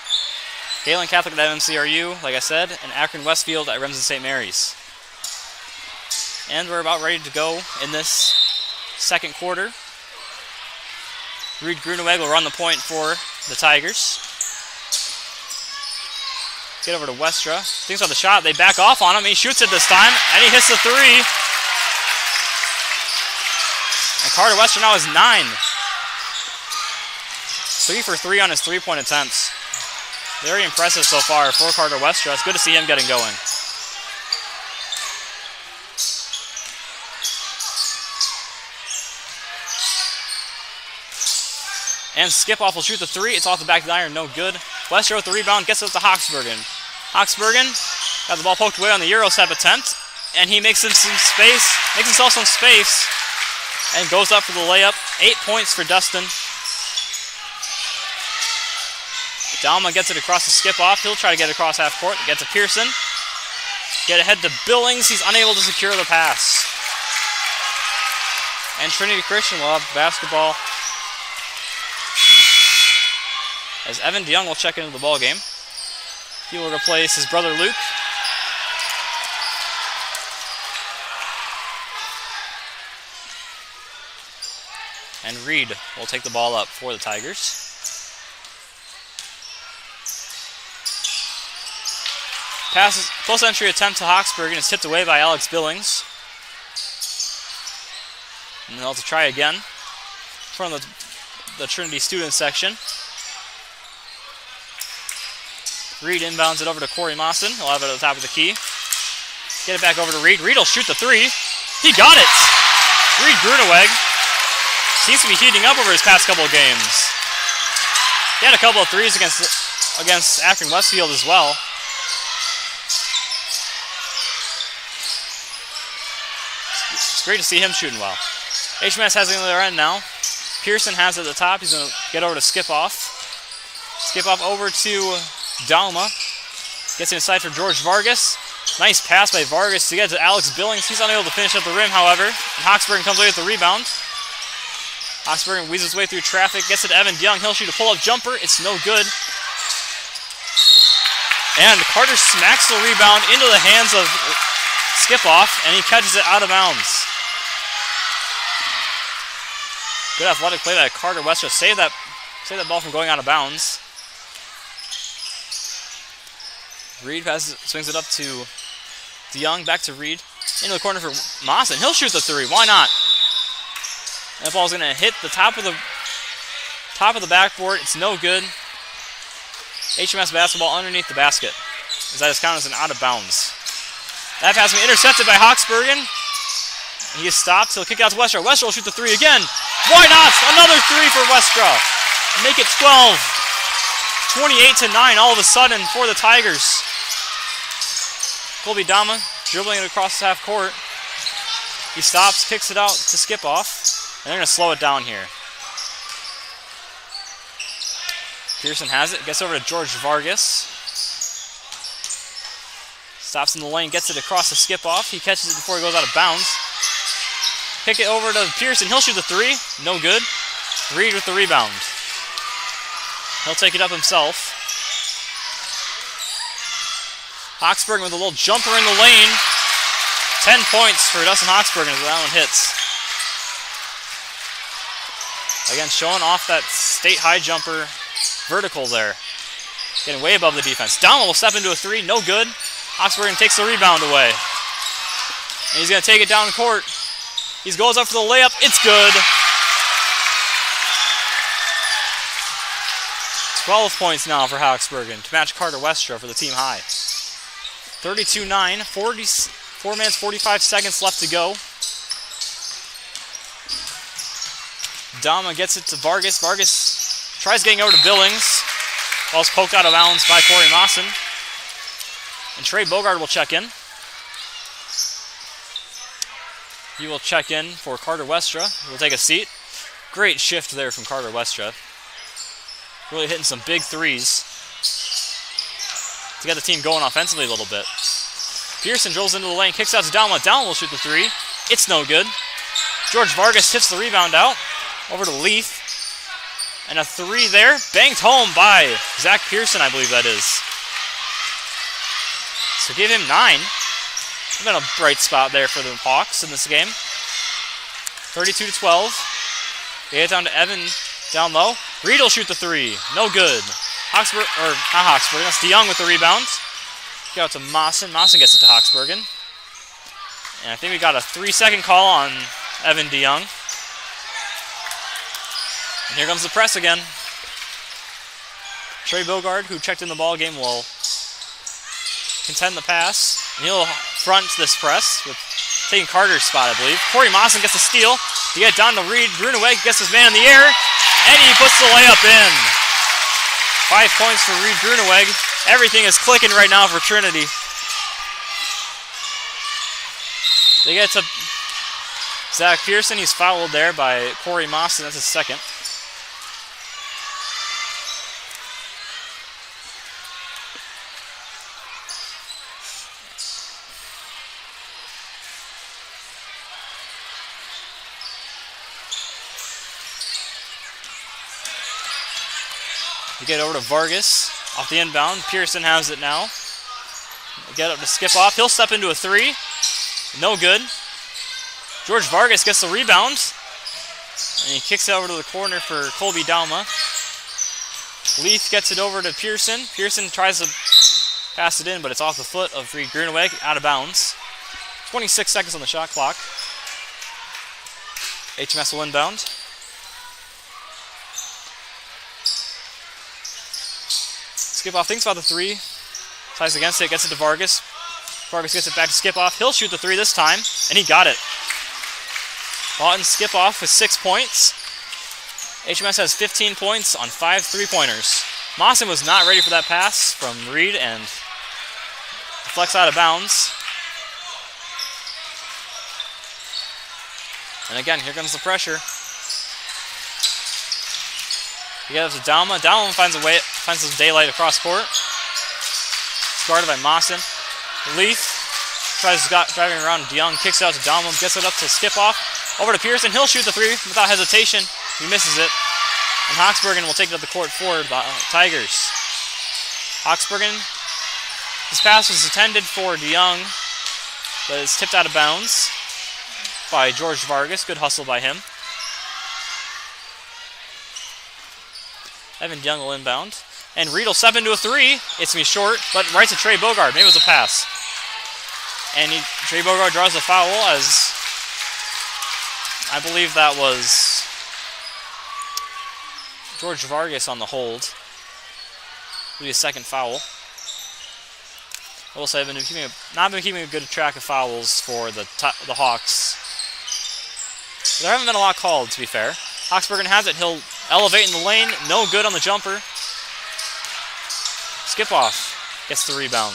Galen Catholic at MMCRU, like I said, and Akron Westfield at Remsen St. Mary's. And we're about ready to go in this second quarter. Reed Gruneweg will run the point for the Tigers. Get over to Westra. Thinks about the shot. They back off on him. He shoots it this time, and he hits the three. And Carter Westra now has 9. 3 for 3 on his three-point attempts. Very impressive so far for Carter Westra. It's good to see him getting going. And Skip-Off will shoot the three. It's off the back of the iron, no good. Westra with the rebound, gets it to Hawksbergen. Hawksbergen got the ball poked away on the Euro step attempt, and he makes himself some space, and goes up for the layup. 8 points for Dustin. Dalma gets it across the Skip-Off. He'll try to get it across half court. Get to Pearson. Get ahead to Billings. He's unable to secure the pass. And Trinity Christian will have basketball as Evan DeYoung will check into the ball game. He will replace his brother Luke. And Reed will take the ball up for the Tigers. Passes, close entry attempt to Hawksbergen is tipped away by Alex Billings. And they'll have to try again from the Trinity student section. Reed inbounds it over to Corey Mawson. He'll have it at the top of the key. Get it back over to Reed. Reed will shoot the three. He got it! Reed Gruneweg seems to be heating up over his past couple of games. He had a couple of threes against Akron Westfield as well. It's great to see him shooting well. HMS has it on the other end now. Pearson has it at the top. He's going to get over to Skip-Off. Skip-Off over to Dalma. Gets inside for George Vargas. Nice pass by Vargas to get to Alex Billings. He's unable to finish at the rim, however. And Hawksbergen comes away with the rebound. Hawksbergen weases his way through traffic. Gets it to Evan DeYoung. He'll shoot a pull-up jumper. It's no good. And Carter smacks the rebound into the hands of Skip-Off, and he catches it out of bounds. Good athletic play by Carter Westra. Save that ball from going out of bounds. Reed swings it up to DeYoung, back to Reed. Into the corner for Mawson. He'll shoot the three. Why not? That ball's going to hit the top of the backboard. It's no good. HMS basketball underneath the basket. As that is counted as an out of bounds. That pass will be intercepted by Hawksbergen. He is stopped. He'll kick out to Westra. Westra will shoot the three again. Why not? Another three for Westra. Make it 12. 28-9 all of a sudden for the Tigers. Colby Dama dribbling it across the half court. He stops, kicks it out to Skip-Off. And they're going to slow it down here. Pearson has it. Gets over to George Vargas. Stops in the lane, gets it across the Skip-Off. He catches it before he goes out of bounds. Pick it over to Pearson. He'll shoot the three. No good. Reed with the rebound. He'll take it up himself. Hawksbergen with a little jumper in the lane. 10 points for Dustin Hawksbergen as that one hits. Again, showing off that state high jumper vertical there. Getting way above the defense. Donald will step into a three. No good. Hawksbergen takes the rebound away. And he's going to take it down court. He goes up for the layup. It's good. 12 points now for Hawksbergen to match Carter Westra for the team high. 32-9, 4 minutes, 45 seconds left to go. Dama gets it to Vargas. Vargas tries getting over to Billings. Ball's poked out of bounds by Corey Mawson. And Trey Bogard will check in. He will check in for Carter Westra. He'll take a seat. Great shift there from Carter Westra. Really hitting some big threes to get the team going offensively a little bit. Pearson drills into the lane, kicks out to Dama. Dama will shoot the three. It's no good. George Vargas tips the rebound out. Over to Leaf. And a three there. Banked home by Zach Pearson, I believe that is. So give him 9. Been a bright spot there for the Hawks in this game. 32-12. They get down to Evan down low. Reed will shoot the three. No good. Hawksbergen. That's DeYoung with the rebound. Get out to Mawson. Mawson gets it to Hawksbergen. And I think we got a 3-second call on Evan DeYoung. And here comes the press again. Trey Bogard, who checked in the ball game, will contend the pass. And he'll front this press with taking Carter's spot, I believe. Corey Mawson gets a steal. To get down to Reed. Gruneweg gets his man in the air. And he puts the layup in. 5 points for Reed Gruneweg. Everything is clicking right now for Trinity. They get to Zach Pearson. He's fouled there by Corey Mawson. That's his second. You get over to Vargas off the inbound. Pearson has it now. Get up to skip off. He'll step into a three. No good. George Vargas gets the rebound. And he kicks it over to the corner for Colby Dalma. Leaf gets it over to Pearson. Pearson tries to pass it in, but it's off the foot of Reed Gruneweg, out of bounds. 26 seconds on the shot clock. HMS will inbound. Skip off thinks about the three. Tries against it, gets it to Vargas. Vargas gets it back to Skip off. He'll shoot the three this time, and he got it. Lawton Skip off with 6 points. HMS has 15 points on 5 3-pointers. Mawson was not ready for that pass from Reed and deflects out of bounds. And again, here comes the pressure. He gets to Dalma. Dalma finds some daylight across court. It's guarded by Mawson. Leaf tries driving around. DeYoung kicks it out to Dalma. Gets it up to Skip off. Over to Pearson. He'll shoot the three without hesitation. He misses it. And Hawksbergen will take it up the court for the Tigers. Hawksbergen. His pass was intended for DeYoung, but it's tipped out of bounds by George Vargas. Good hustle by him. Evan DeYoung will inbound. And Reed will step into a three. It's going to be short, but right to Trey Bogard. Maybe it was a pass. And Trey Bogard draws a foul as I believe that was George Vargas on the hold. It'll be a second foul. I will say I've not been keeping a good track of fouls for the Hawks. There haven't been a lot called, to be fair. Hawksbergen has it. He'll elevate in the lane. No good on the jumper. Skip off. Gets the rebound.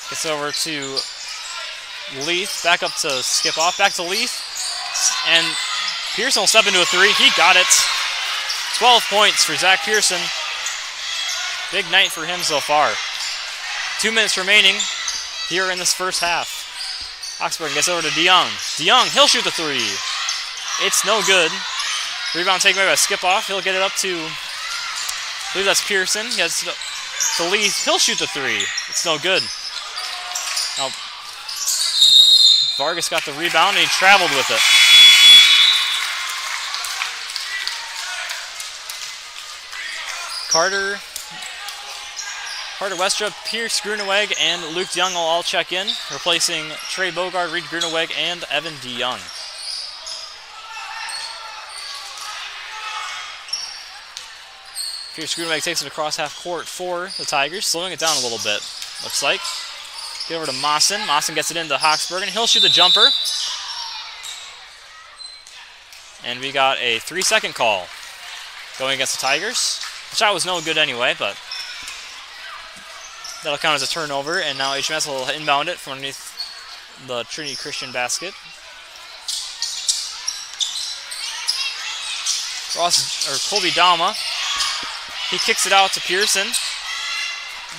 Gets over to Leaf. Back up to Skip off. Back to Leaf. And Pearson will step into a three. He got it. 12 points for Zach Pearson. Big night for him so far. 2 minutes remaining here in this first half. Hawksbergen gets over to DeYoung. DeYoung, he'll shoot the three. It's no good. Rebound taken away by Skip off. He'll get it up to, I believe that's Pearson. He gets it to Leaf. He'll shoot the three. It's no good. Now, Vargas got the rebound and he traveled with it. Carter Westra, Pierce Gruneweg, and Luke DeYoung will all check in, replacing Trey Bogard, Reed Gruneweg, and Evan DeYoung. Pierce Gruneweg takes it across half court for the Tigers, slowing it down a little bit, looks like. Get over to Mawson. Mawson gets it into Hawksbergen. He'll shoot the jumper. And we got a 3-second call going against the Tigers. The shot was no good anyway, but that'll count as a turnover. And now HMS will inbound it from underneath the Trinity Christian basket. Colby Dama, he kicks it out to Pearson.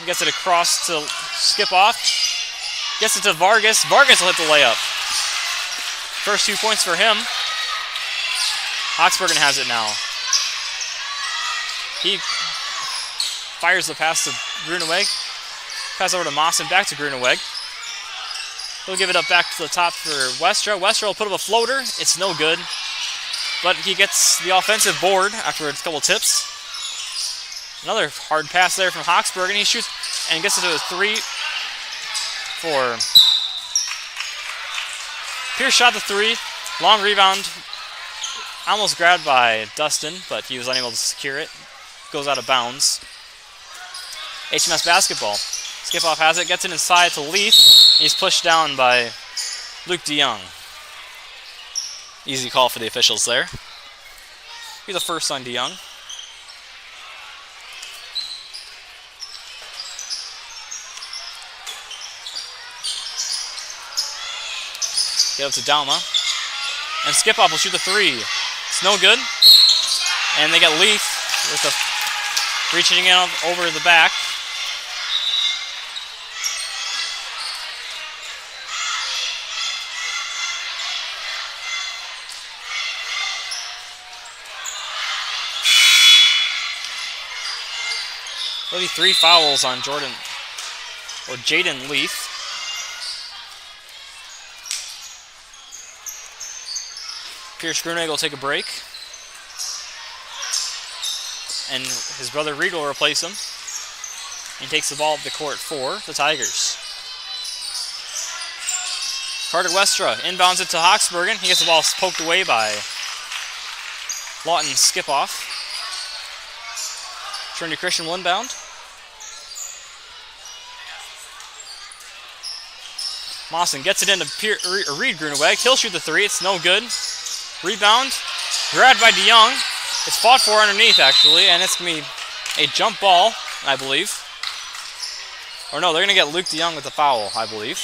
He gets it across to Skip Off. Gets it to Vargas. Vargas will hit the layup. First 2 points for him. Hoxbergen has it now. He fires the pass to Gruneweg. Pass over to Moss and back to Gruneweg. He'll give it up back to the top for Westra. Westra will put up a floater. It's no good. But he gets the offensive board after a couple tips. Another hard pass there from Hoxbergen. He shoots and gets it to a 3 for Pierce. Shot the 3. Long rebound. Almost grabbed by Dustin, but he was unable to secure it. Goes out of bounds. HMS basketball. Skip-off has it, gets it inside to Leith. He's pushed down by Luke DeYoung. Easy call for the officials there. He's the first on DeYoung. Get up to Dalma. And Skip-off will shoot the 3. It's no good. And they get Leith with the reaching in over the back. There'll be 3 fouls on Jaden Leith. Pierce Gruneweg will take a break. And his brother Reed will replace him. He takes the ball up the court for the Tigers. Carter Westra inbounds it to Hoxbergen. He gets the ball poked away by Lawton Skip-off. Trinity Christian will inbound. Mawson gets it into Reed Gruneweg. He'll shoot the 3. It's no good. Rebound. Grabbed by DeYoung. It's fought for underneath, actually, and it's going to be a jump ball, I believe. Or no, they're going to get Luke DeYoung with the foul, I believe.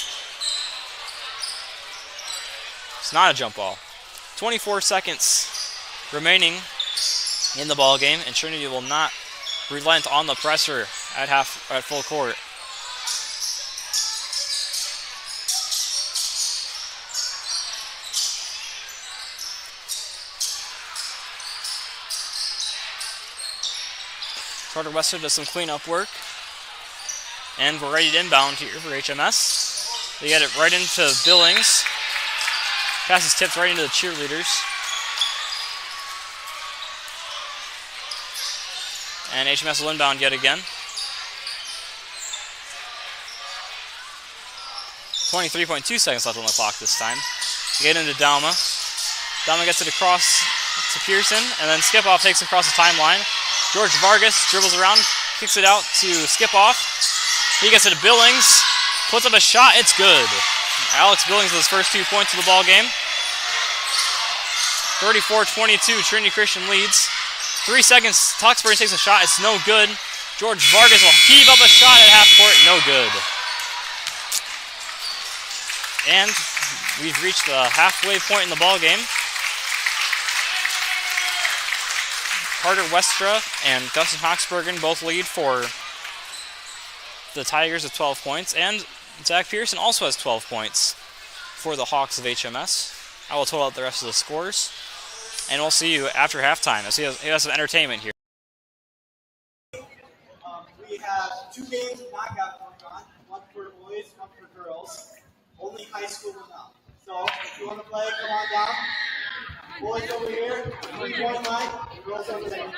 It's not a jump ball. 24 seconds remaining in the ball game, and Trinity will not relent on the pressure at full court. Carter Westra does some cleanup work. And we're ready to inbound here for HMS. They get it right into Billings. Pass is tipped right into the cheerleaders. And HMS will inbound yet again. 23.2 seconds left on the clock this time. They get into Dalma. Dalma gets it across to Pearson, and then Skip-off takes it across the timeline. George Vargas dribbles around, kicks it out to Skip-off. He gets it to Billings, puts up a shot, it's good. Alex Billings with his first 2 points of the ball game. 34-22, Trinity Christian leads. 3 seconds, Hoxbergen takes a shot, it's no good. George Vargas will heave up a shot at half court, no good. And we've reached the halfway point in the ball game. Carter Westra and Dustin Hoxbergen both lead for the Tigers with 12 points, and Zach Pearson also has 12 points for the Hawks of HMS. I will total out the rest of the scores, and we'll see you after halftime as he has some entertainment here. We have 2 games of knockout going on, one for boys, one for girls. Only high school will know. So if you want to play, come on down. Boys over here, one line, girls over there.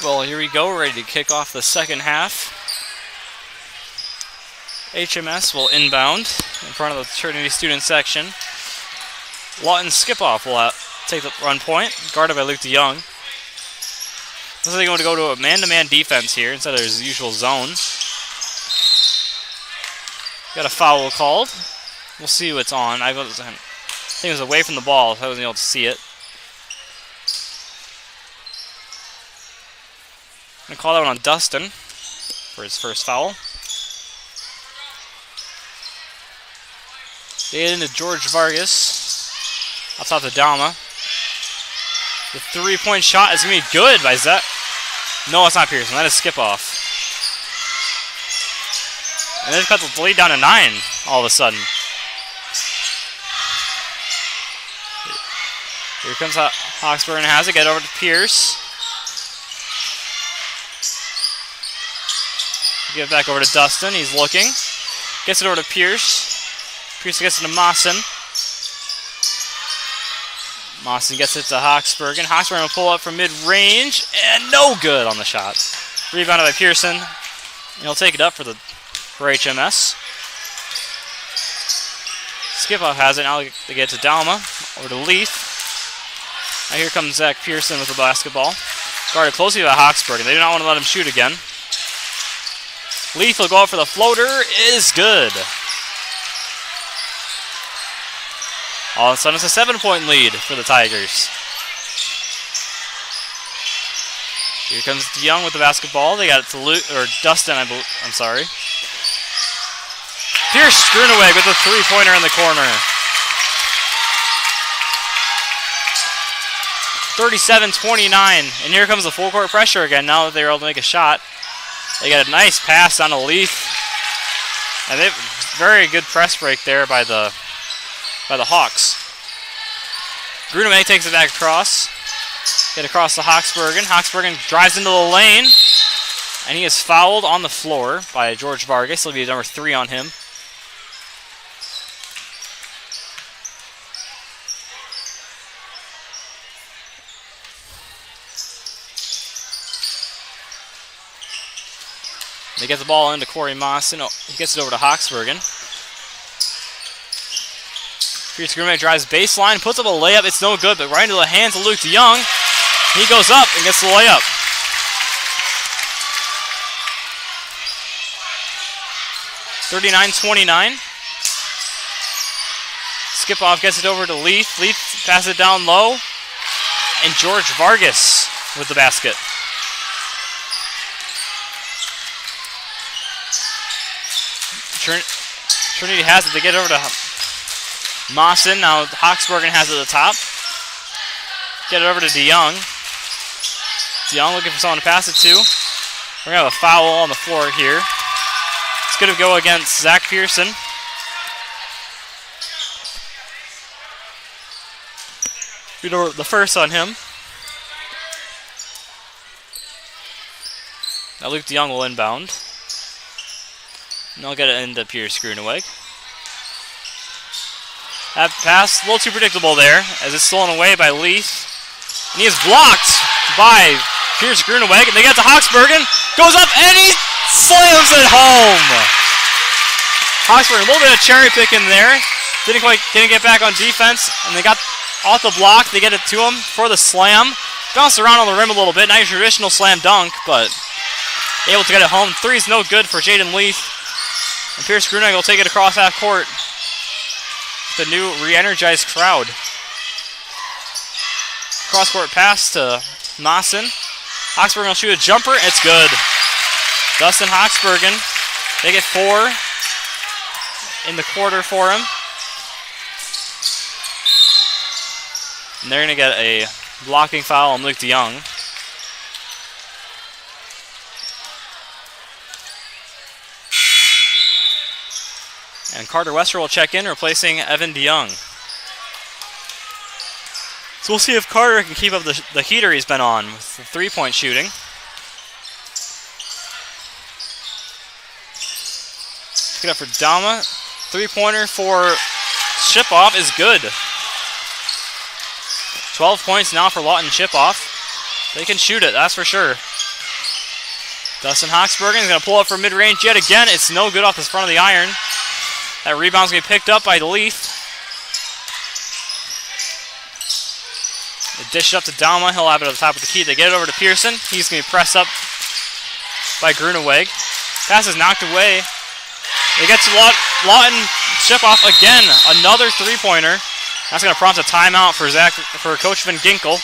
Well, here we go, ready to kick off the second half. HMS will inbound in front of the Trinity student section. Lawton skip-off will take the run point, guarded by Luke DeYoung. Looks like they're going to go to a man-to-man defense here instead of his usual zone. Got a foul called. We'll see what's on. I think it was away from the ball, so I wasn't able to see it. I'm going to call that one on Dustin for his first foul. They get into George Vargas. Up top to Dama. The three-point shot is going to be good by Zach. No, it's not Pearson. That is skip-off. And they've cut the lead down to 9 all of a sudden. Here comes Hawksburg and has it. Get over to Pierce. Give it back over to Dustin. He's looking. Gets it over to Pierce. Pierce gets it to Mawson. Mawson gets it to Hawksburg. And Hawksburg will pull up from mid-range. And no good on the shot. Rebounded by Pearson. And he'll take it up for HMS. Skip-off has it. Now they get to Dalma. Over to Leaf. Now here comes Zach Pearson with the basketball. Guarded closely by Hawksburg. And they do not want to let him shoot again. Leaf will go out for the floater. Is good. All of a sudden, it's a 7-point lead for the Tigers. Here comes DeYoung with the basketball. They got it to Dustin, I'm sorry. Pierce Gruneweg with a three-pointer in the corner. 37-29. And here comes the full-court pressure again now that they're able to make a shot. They got a nice pass on a Leaf. And they very good press break there by the Hawks. Gruneweg takes it back across. Get across to Hawksbergen. Hawksbergen drives into the lane. And he is fouled on the floor by George Vargas. It'll be number 3 on him. They get the ball into Corey Mawson. Oh, he gets it over to Hawksbergen. Pierce Gruneweg drives baseline, puts up a layup. It's no good, but right into the hands of Luke DeYoung. He goes up and gets the layup. (39-29). Skip-off gets it over to Leaf. Leaf passes it down low. And George Vargas with the basket. Trinity has it. They get over to Mawson. Now Hawksbergen has it at the top. Get it over to DeYoung. DeYoung looking for someone to pass it to. We're going to have a foul on the floor here. It's going to go against Zach Pearson. The first on him. Now Luke DeYoung will inbound. And they'll get it into Pierce Gruneweg. That pass, a little too predictable there, as it's stolen away by Leaf. And he is blocked by Pierce Gruneweg. And they get to Hawksbergen. Goes up and he slams it home. Hawksbergen, a little bit of cherry picking there. Didn't get back on defense. And they got off the block. They get it to him for the slam. Bounced around on the rim a little bit. Not your traditional slam dunk, but able to get it home. 3's no good for Jaden Leaf. And Pierce Gruneweg will take it across half court. The new re-energized crowd. Cross-court pass to Mawson. Hawksbergen will shoot a jumper. It's good. Dustin Hawksbergen. They get 4 in the quarter for him. And they're going to get a blocking foul on Luke DeYoung. And Carter Wester will check in, replacing Evan DeYoung. So we'll see if Carter can keep up the heater he's been on with the three-point shooting. Pick it up for Dama. Three-pointer for Shipoff is good. 12 points now for Lawton Shipoff. They can shoot it, that's for sure. Dustin Hoxbergen is going to pull up for mid-range yet again. It's no good off the front of the iron. That rebound's going to be picked up by Leaf. They dish it up to Dalma. He'll have it at the top of the key. They get it over to Pearson. He's going to be pressed up by Gruneweg. Pass is knocked away. They get to Lawton. Chip off again. Another three-pointer. That's going to prompt a timeout for Coach Van Ginkel.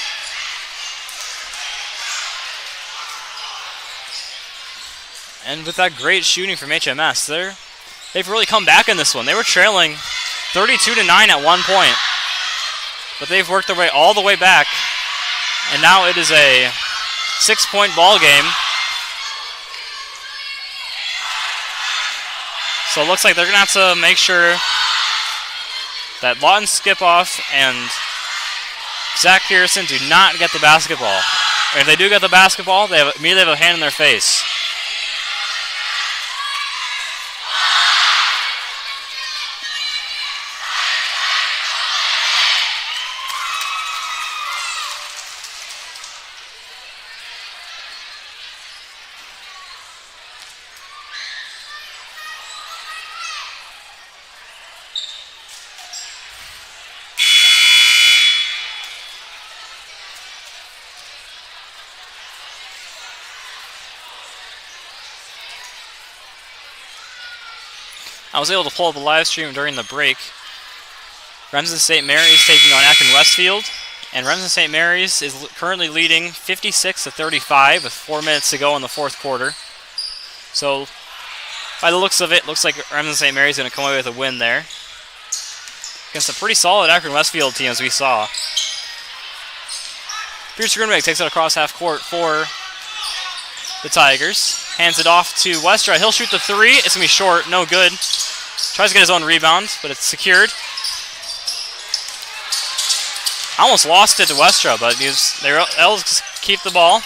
And with that great shooting from HMS, they've really come back in this one. They were trailing 32-9 at one point, but they've worked their way all the way back, and now it is a 6-point ball game. So it looks like they're going to have to make sure that Lawton Skip-Off and Zach Pearson do not get the basketball. And if they do get the basketball, they immediately have a hand in their face. I was able to pull up a live stream during the break. Remsen St. Mary's taking on Akron Westfield, and Remsen St. Mary's is currently leading 56-35 with 4 minutes to go in the fourth quarter. So, by the looks of it, looks like Remsen St. Mary's is going to come away with a win there against a pretty solid Akron Westfield team, as we saw. Pierce Gruneweg takes it across half court for the Tigers. Hands it off to Westra. He'll shoot the three. It's going to be short. No good. Tries to get his own rebound, but it's secured. Almost lost it to Westra, but they were able to keep the ball.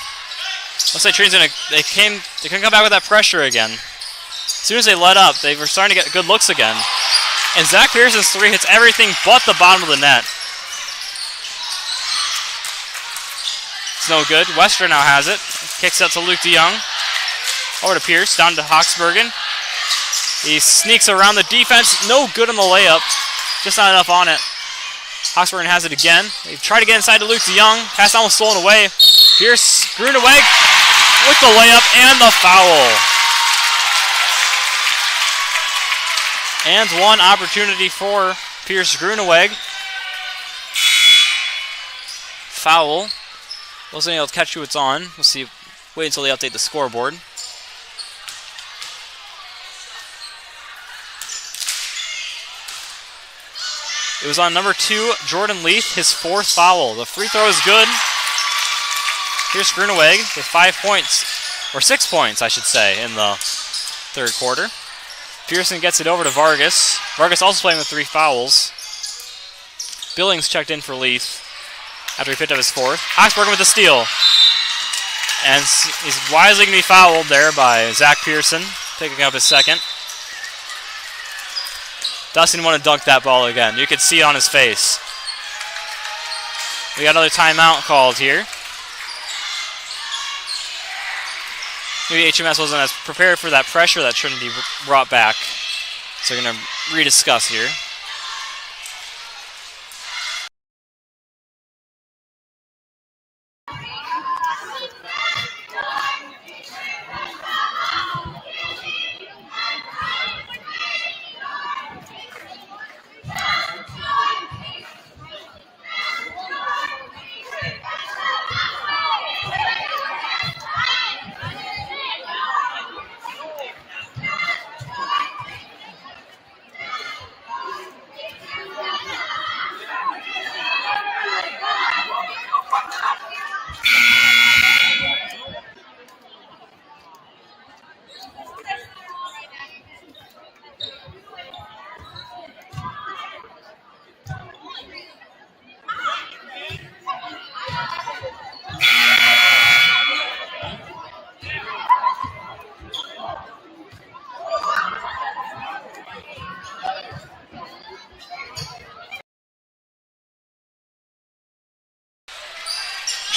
Looks like Trinity's they couldn't come back with that pressure again. As soon as they let up, they were starting to get good looks again. And Zach Pearson's three hits everything but the bottom of the net. It's no good. Westra now has it. Kicks out to Luke DeYoung. Over to Pierce, down to Hoxbergen. He sneaks around the defense. No good on the layup. Just not enough on it. Hoxbergen has it again. They try to get inside to Luke DeYoung. Pass almost stolen away. Pierce, Gruneweg with the layup and the foul. And one opportunity for Pierce Gruneweg. Foul. Wasn't able to catch who it's on. We'll see. Wait until they update the scoreboard. It was on number 2, Jordan Leaf, his 4th foul. The free throw is good. Here's Gruneweg with 5 points, or 6 points, I should say, in the third quarter. Pearson gets it over to Vargas. Vargas also playing with 3 fouls. Billings checked in for Leaf after he picked up his 4th. Hoxbergen with the steal. And he's wisely going to be fouled there by Zach Pearson, picking up his 2nd. Dustin wanted to dunk that ball again. You could see it on his face. We got another timeout called here. Maybe HMS wasn't as prepared for that pressure that Trinity brought back. So we're going to rediscuss here.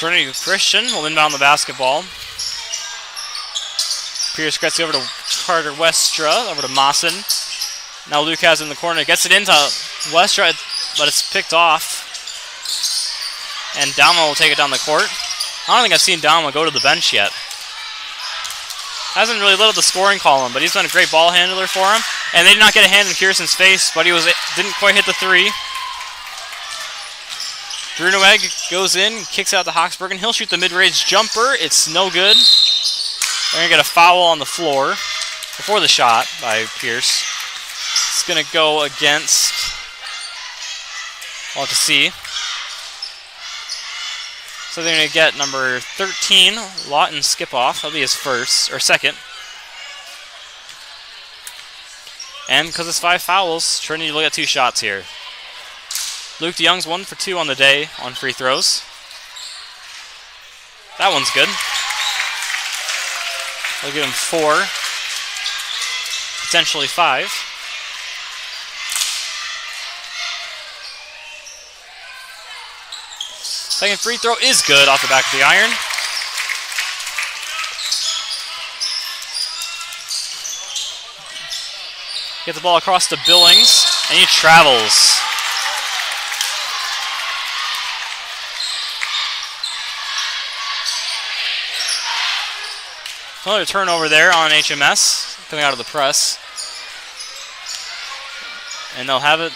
Trinity Christian will inbound the basketball. Pierce gets it over to Carter Westra, over to Mawson. Now Luke has it in the corner, gets it into Westra, but it's picked off. And Dalma will take it down the court. I don't think I've seen Dalma go to the bench yet. Hasn't really lit up the scoring column, but he's been a great ball handler for him. And they did not get a hand in Pearson's face, but he didn't quite hit the three. Gruneweg goes in, kicks out to Hawksburg, and he'll shoot the mid-range jumper. It's no good. They're going to get a foul on the floor before the shot by Pierce. It's going to go against, we'll have to see. So they're going to get number 13, Lawton Skipoff. That'll be his first, or second. And because it's 5 fouls, Trinity will get 2 shots here. Luke DeYoung's 1 for 2 on the day on free throws. That one's good. They'll give him 4, potentially 5. Second free throw is good off the back of the iron. Get the ball across to Billings, and he travels. Another turnover there on HMS, coming out of the press. And they'll have it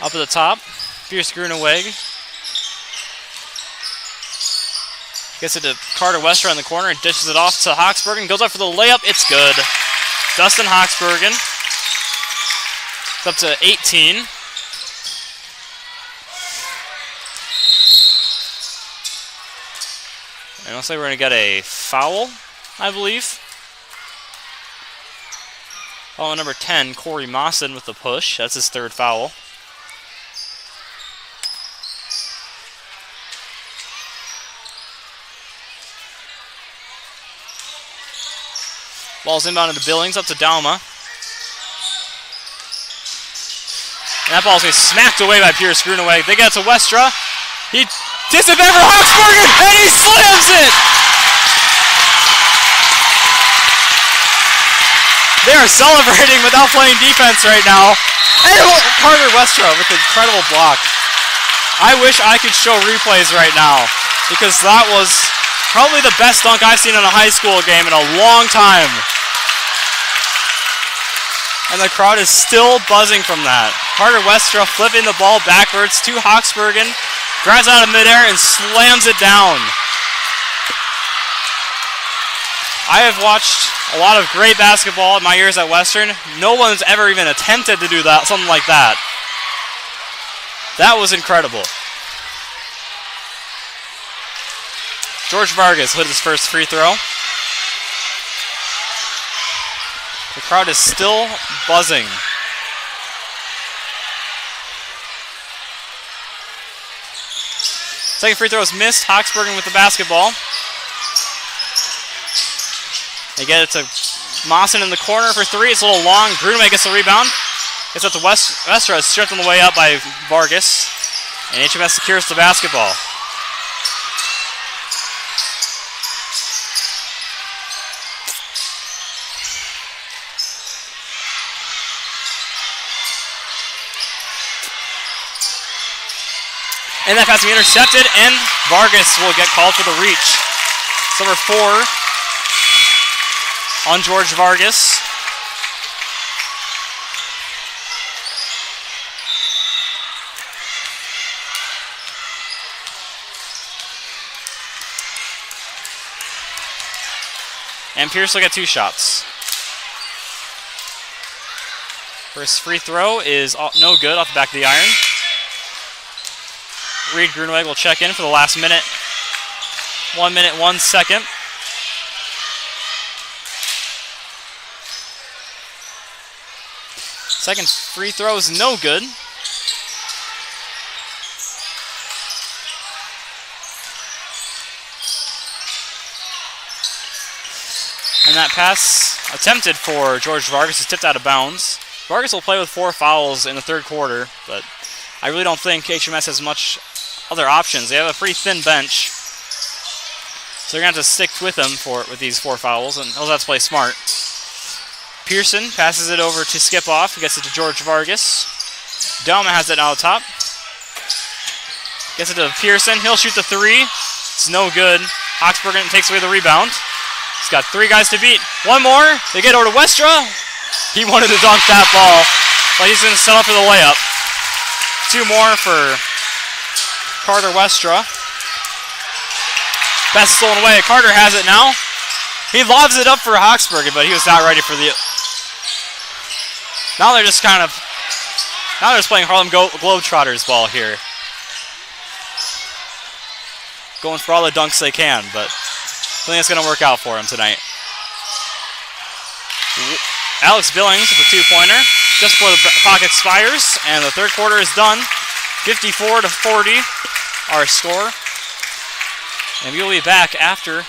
up at the top. Pierce Gruneweg gets it to Carter Westra in the corner and dishes it off to Hawksbergen. Goes up for the layup. It's good. Dustin Hawksbergen. It's up to 18. And looks like we're going to get a foul, I believe. Foul number 10, Corey Mawson with the push. That's his 3rd foul. Ball's inbounded to Billings, up to Dalma. And that ball's going to be smacked away by Pierce Gruneweg. They get it to Westra. He takes it back for Hawksbergen, and he slams it! They are celebrating without playing defense right now. And Carter Westra with an incredible block. I wish I could show replays right now, because that was probably the best dunk I've seen in a high school game in a long time. And the crowd is still buzzing from that. Carter Westra flipping the ball backwards to Hawksbergen, grabs out of midair and slams it down. I have watched a lot of great basketball in my years at Western. No one's ever even attempted to do that, something like that. That was incredible. George Vargas hit his first free throw. The crowd is still buzzing. Second free throw is missed. Hawksbergen with the basketball. They get it to Mawson in the corner for 3. It's a little long. Gruneweg gets the rebound. Gets up to Westra. It's stripped on the way up by Vargas. And HMS secures the basketball. And that pass will be intercepted, and Vargas will get called for the reach. It's number 4 on George Vargas. And Pierce will get 2 shots. First free throw is no good off the back of the iron. Reed Gruneweg will check in for the last minute. 1 minute, 1 second. Second free throw is no good. And that pass attempted for George Vargas is tipped out of bounds. Vargas will play with 4 fouls in the 3rd quarter, but I really don't think HMS has much other options. They have a pretty thin bench. So they're going to have to stick with them with these 4 fouls, and they'll have to play smart. Pearson passes it over to Skip Off. He gets it to George Vargas. Delma has it out top. Gets it to Pearson. He'll shoot the 3. It's no good. Hawksbergen takes away the rebound. He's got 3 guys to beat. One more. They get over to Westra. He wanted to dunk that ball, but he's going to settle for the layup. 2 more for Carter Westra. Pass stolen away. Carter has it now. He lobs it up for Hawksbergen, but he was not ready for the... Now they're just playing Harlem Globetrotters ball here. Going for all the dunks they can, but I think it's going to work out for him tonight. Alex Billings with a 2-pointer just before the clock expires, and the third quarter is done. 54-40, our score. And we'll be back after.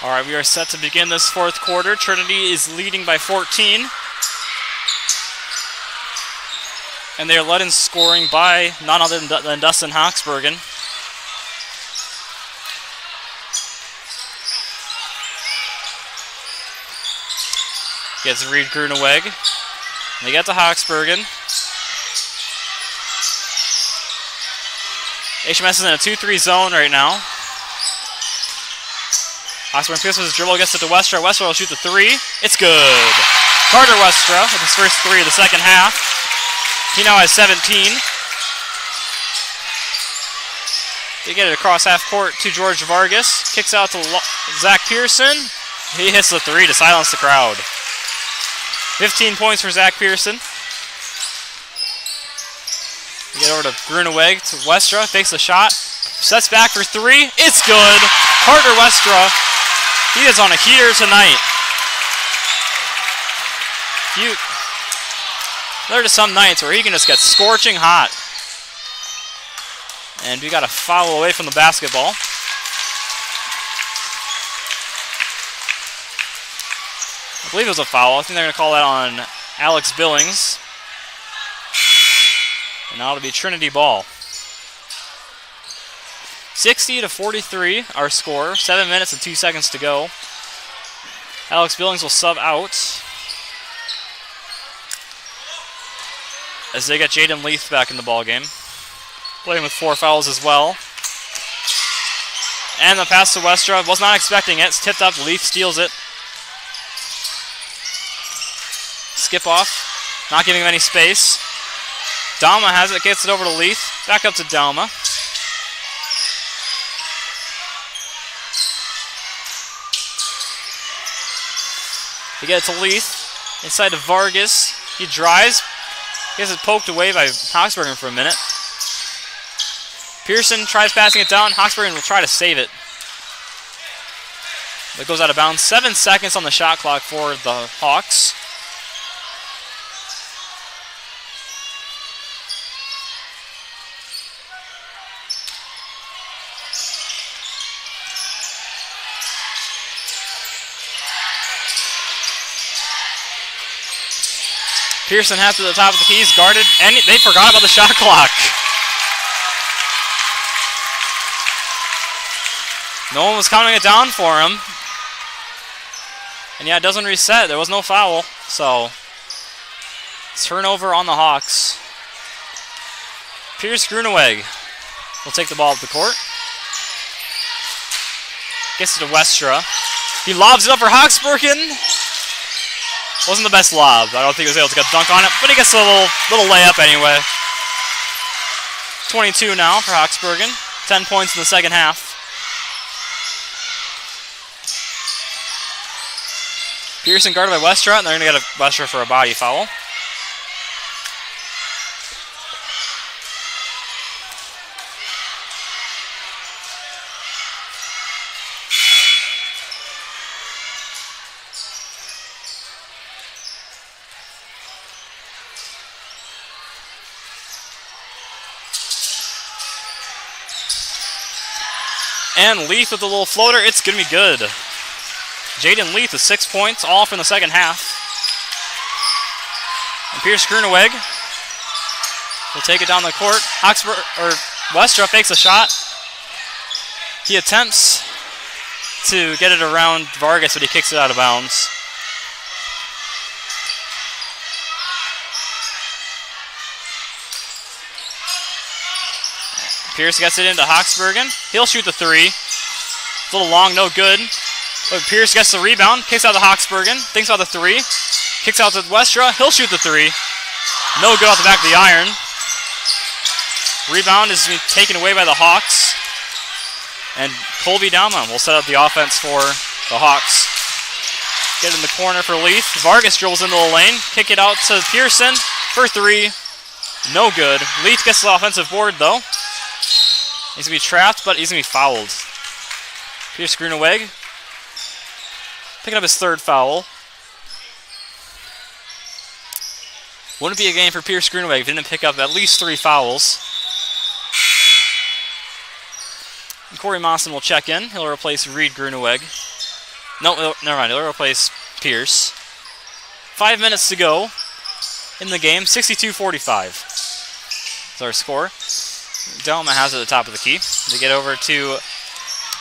All right, we are set to begin this fourth quarter. Trinity is leading by 14. And they are led in scoring by none other than Dustin Hawksbergen. Gets Reed Gruneweg. And they get to Hawksbergen. HMS is in a 2-3 zone right now. Hawksbergen picks with his dribble, gets it to Westra. Westra will shoot the 3. It's good. Carter Westra with his first 3 of the second half. He now has 17. They get it across half court to George Vargas. Kicks out to Zach Pearson. He hits the 3 to silence the crowd. 15 points for Zach Pearson. We get over to Gruneweg to Westra. Fakes the shot. Sets back for 3. It's good. Carter Westra. He is on a heater tonight. There are just some nights where he can just get scorching hot. And we got a foul away from the basketball. I believe it was a foul. I think they're going to call that on Alex Billings. And now it'll be Trinity ball. 60-43, our score. 7 minutes and 2 seconds to go. Alex Billings will sub out as they get Jaden Leith back in the ballgame. Playing with 4 fouls as well. And the pass to Westra. Was not expecting it. It's tipped up. Leith steals it. Skip off. Not giving him any space. Dalma has it. Gets it over to Leith. Back up to Dalma. They get it to Leith. Inside to Vargas. He drives. Gets it poked away by Hawksbergen for a minute. Pearson tries passing it down. Hawksbergen will try to save it. But it goes out of bounds. 7 seconds on the shot clock for the Hawks. Pearson has to the top of the keys, guarded, and they forgot about the shot clock. No one was counting it down for him. And yeah, it doesn't reset. There was no foul. So, turnover on the Hawks. Pierce Gruneweg will take the ball up the court. Gets it to Westra. He lobs it up for Hawksbergen. Wasn't the best lob. I don't think he was able to get a dunk on it, but he gets a little layup anyway. 22 now for Hawksbergen. 10 points in the second half. Pearson guarded by Westra, and they're going to get a Westra for a body foul. And Leith with a little floater. It's going to be good. Jaden Leith with 6 points, all from the second half. And Pierce Gruneweg will take it down the court. Westra fakes a shot. He attempts to get it around Vargas, but he kicks it out of bounds. Pierce gets it into Hawksbergen. He'll shoot the three. It's a little long, no good. But Pierce gets the rebound, kicks out to Hawksbergen, thinks about the three, kicks out to Westra. He'll shoot the three. No good off the back of the iron. Rebound is taken away by the Hawks. And Colby Dowma will set up the offense for the Hawks. Get in the corner for Leith. Vargas dribbles into the lane, kick it out to Pearson for three. No good. Leith gets the offensive board though. He's going to be trapped, but he's going to be fouled. Pierce Gruneweg picking up his third foul. Wouldn't be a game for Pierce Gruneweg if he didn't pick up at least 3 fouls. And Corey Mawson will check in. He'll replace Reed Gruneweg. No, never mind. He'll replace Pierce. 5 minutes to go in the game. 62-45 is our score. Delma has it at the top of the key. They get over to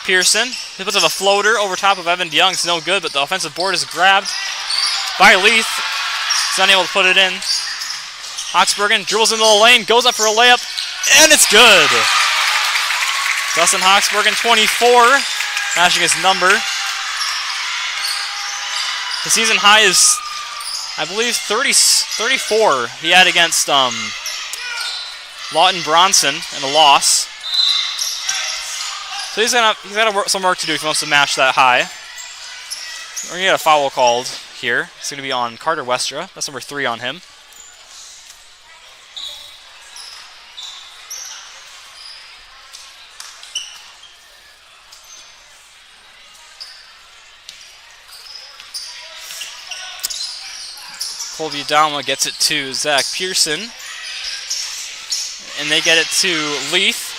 Pearson. He puts up a floater over top of Evan DeYoung. It's no good, but the offensive board is grabbed by Leith. He's unable to put it in. Hawksbergen dribbles into the lane, goes up for a layup, and it's good. Dustin Hawksbergen, 24, matching his number. His season high is, I believe, 34. He had against Lawton Bronson in a loss. So he's got some work to do if he wants to match that high. We're going to get a foul called here. It's going to be on Carter Westra. That's number 3 on him. Colby Dowma gets it to Zach Pearson. And they get it to Leith.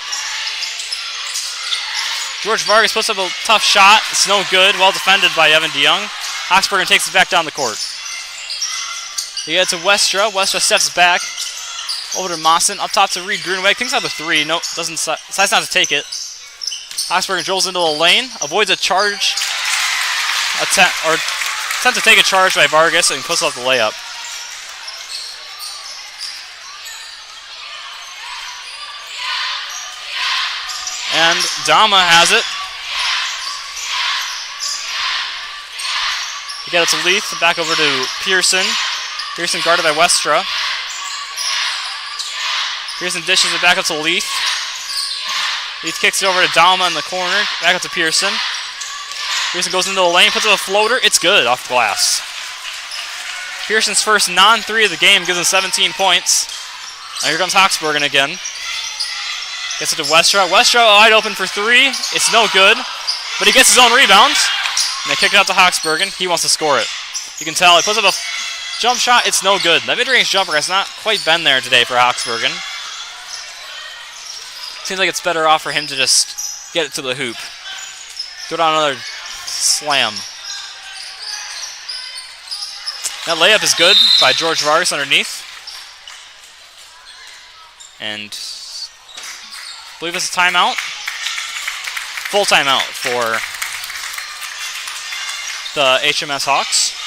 George Vargas puts up a tough shot. It's no good. Well defended by Evan DeYoung. Hawksbergen takes it back down the court. They get it to Westra. Westra steps back. Over to Mawson. Up top to Reed Gruneweg. Thinks out the 3. No, decides not to take it. Hawksbergen dribbles into the lane. Avoids a charge. Attempt to take a charge by Vargas and puts up the layup. And Dama has it. We get it to Leith, back over to Pearson. Pearson guarded by Westra. Pearson dishes it back up to Leith. Leith kicks it over to Dama in the corner, back up to Pearson. Pearson goes into the lane, puts up a floater. It's good off glass. Pearson's first non-3 of the game gives him 17 points. Now here comes Hawksbergen again. Gets it to Westra. Westra wide open for 3. It's no good, but he gets his own rebound. And they kick it out to Hawksbergen. He wants to score it. You can tell he puts up a jump shot. It's no good. That mid-range jumper has not quite been there today for Hawksbergen. Seems like it's better off for him to just get it to the hoop. Throw down another slam. That layup is good by George Vargas underneath. And I believe it's a timeout. Full timeout for the HMS Hawks.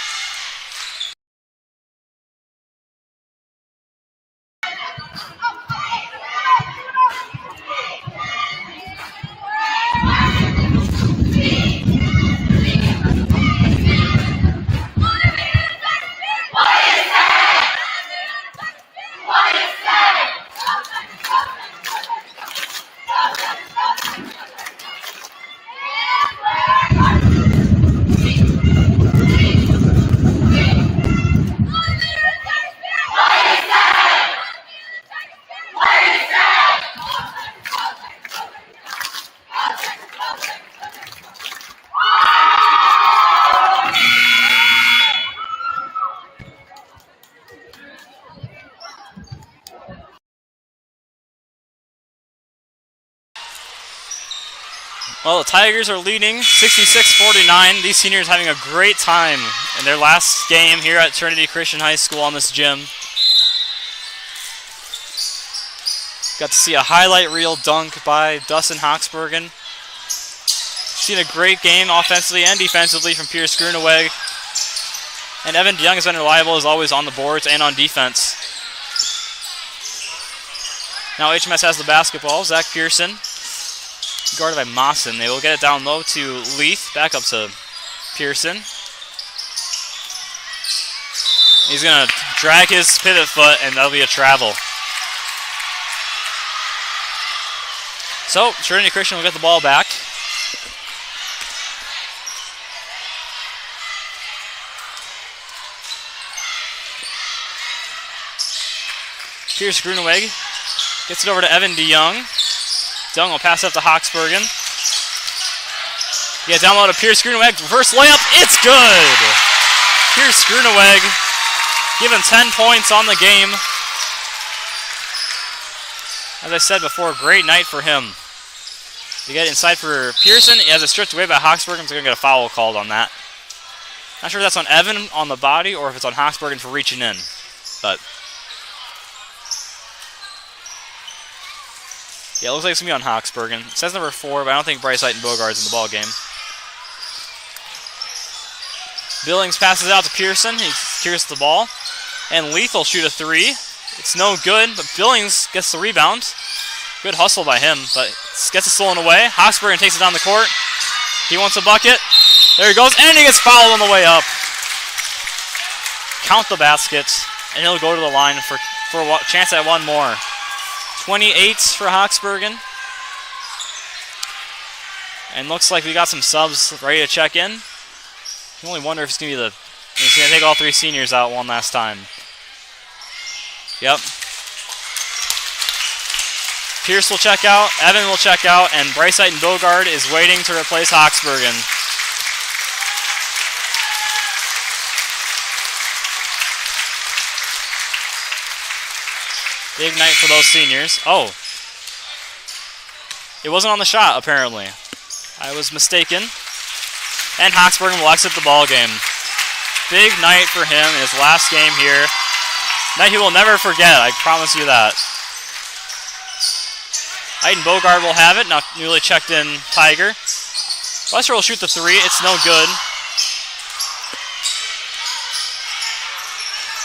Well, the Tigers are leading 66-49. These seniors having a great time in their last game here at Trinity Christian High School on this gym. Got to see a highlight reel dunk by Dustin Hoxbergen. Seen a great game offensively and defensively from Pierce Gruneweg. And Evan DeYoung has been reliable as always on the boards and on defense. Now HMS has the basketball. Zach Pearson, guarded by Mawson. They will get it down low to Leith. Back up to Pearson. He's going to drag his pivot foot, and that'll be a travel. So, Trinity Christian will get the ball back. Pierce Gruneweg gets it over to Evan DeYoung. DeYoung will pass up to Hoxbergen. Yeah, down low to Pierce Gruneweg. Reverse layup. It's good. Pierce Gruneweg given 10 points on the game. As I said before, great night for him. They get inside for Pearson. He has it stripped away by Hoxbergen, so they're going to get a foul called on that. Not sure if that's on Evan on the body or if it's on Hoxbergen for reaching in. But yeah, it looks like it's going to be on Hoxbergen. It says number 4, but I don't think Bryce Height and Bogart's in the ball game. Billings passes out to Pearson. He secures the ball. And Leith will shoot a 3. It's no good, but Billings gets the rebound. Good hustle by him, but gets it stolen away. Hoxbergen takes it down the court. He wants a bucket. There he goes, and he gets fouled on the way up. Count the baskets, and he'll go to the line for a chance at one more. 28 for Hoxbergen. And looks like we got some subs ready to check in. You can only wonder if it's going to be he's going to take all 3 seniors out one last time. Yep. Pierce will check out, Evan will check out, and Bryce Height and Bogart is waiting to replace Hoxbergen. Big night for those seniors. Oh. It wasn't on the shot, apparently. I was mistaken. And Hoxbergen will exit the ball game. Big night for him in his last game here. Night he will never forget, I promise you that. Height and Bogart will have it, now newly checked in Tiger. Lester will shoot the 3, it's no good.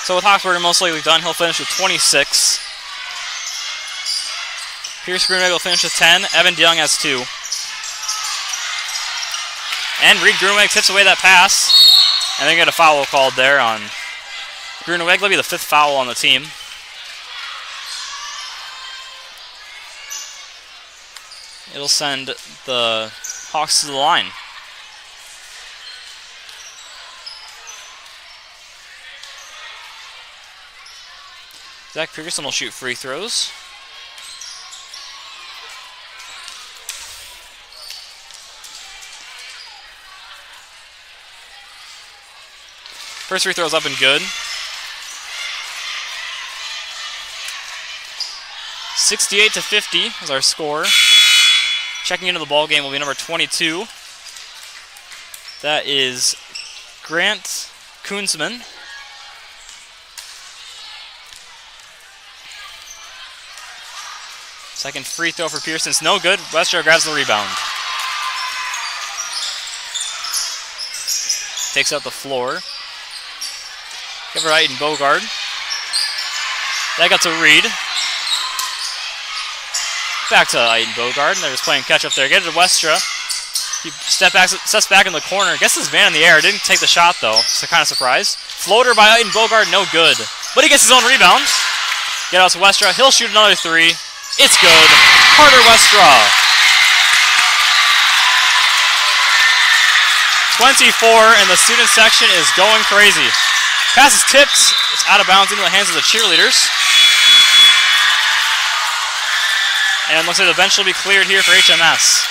So with Hoxbergen most likely done, he'll finish with 26. Pierce Gruneweg will finish with 10. Evan DeYoung has 2. And Reed Gruneweg tips away that pass. And they get a foul called there on Gruneweg. That'll be the 5th foul on the team. It'll send the Hawks to the line. Zach Pearson will shoot free throws. First free throw's up and good. 68-50 is our score. Checking into the ball game will be number 22. That is Grant Koonsman. Second free throw for Pearson. It's no good. Westra grabs the rebound. Takes out the floor. Give her Aiton Bogard. That got to Reed. Back to Aiton Bogard, and they're just playing catch up there. Get it to Westra. He steps back in the corner. Gets his man in the air. Didn't take the shot though, so kind of surprised. Floater by Aiton Bogard, no good. But he gets his own rebound. Get out to Westra. He'll shoot another three. It's good. Carter Westra. 24, and the student section is going crazy. Pass is tipped. It's out of bounds into the hands of the cheerleaders. And it looks like the bench will be cleared here for HMS.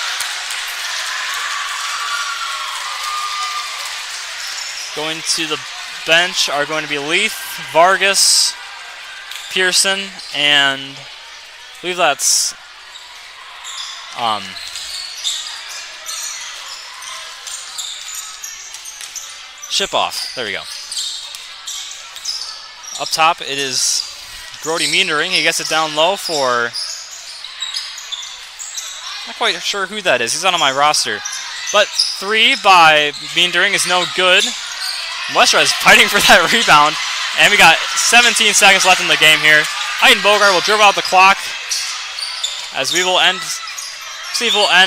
Going to the bench are going to be Leith, Vargas, Pearson, and I believe that's Shipoff. There we go. Up top, it is Grody Meendering. He gets it down low for... Not quite sure who that is. He's not on my roster. But three by Meendering is no good. Westra is fighting for that rebound. And we got 17 seconds left in the game here. Aiton Bogard will dribble out the clock as we will end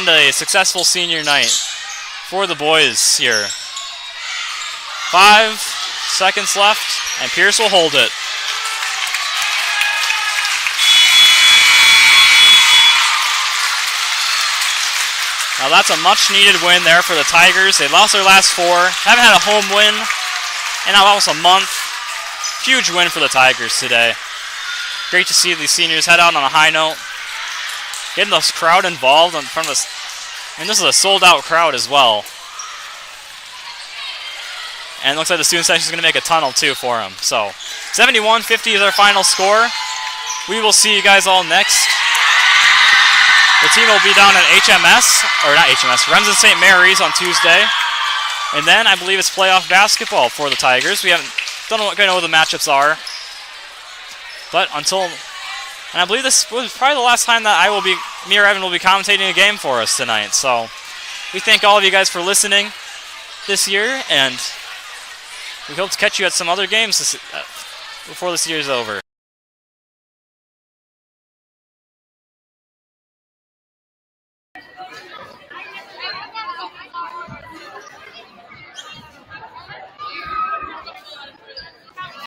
a successful senior night for the boys here. 5 seconds left, and Pierce will hold it. Now that's a much-needed win there for the Tigers. They lost their last 4. Haven't had a home win in almost a month. Huge win for the Tigers today. Great to see these seniors head out on a high note. Getting the crowd involved in front of us. And this is a sold-out crowd as well. And it looks like the student section is going to make a tunnel, too, for them. So, 71-50 is our final score. We will see you guys all next. The team will be down at HMS, or not HMS, Remsen St. Mary's on Tuesday. And then I believe it's playoff basketball for the Tigers. We don't know what the matchups are. But until, and I believe this was probably the last time that me or Evan will be commentating a game for us tonight. So we thank all of you guys for listening this year, and we hope to catch you at some other games before this year is over.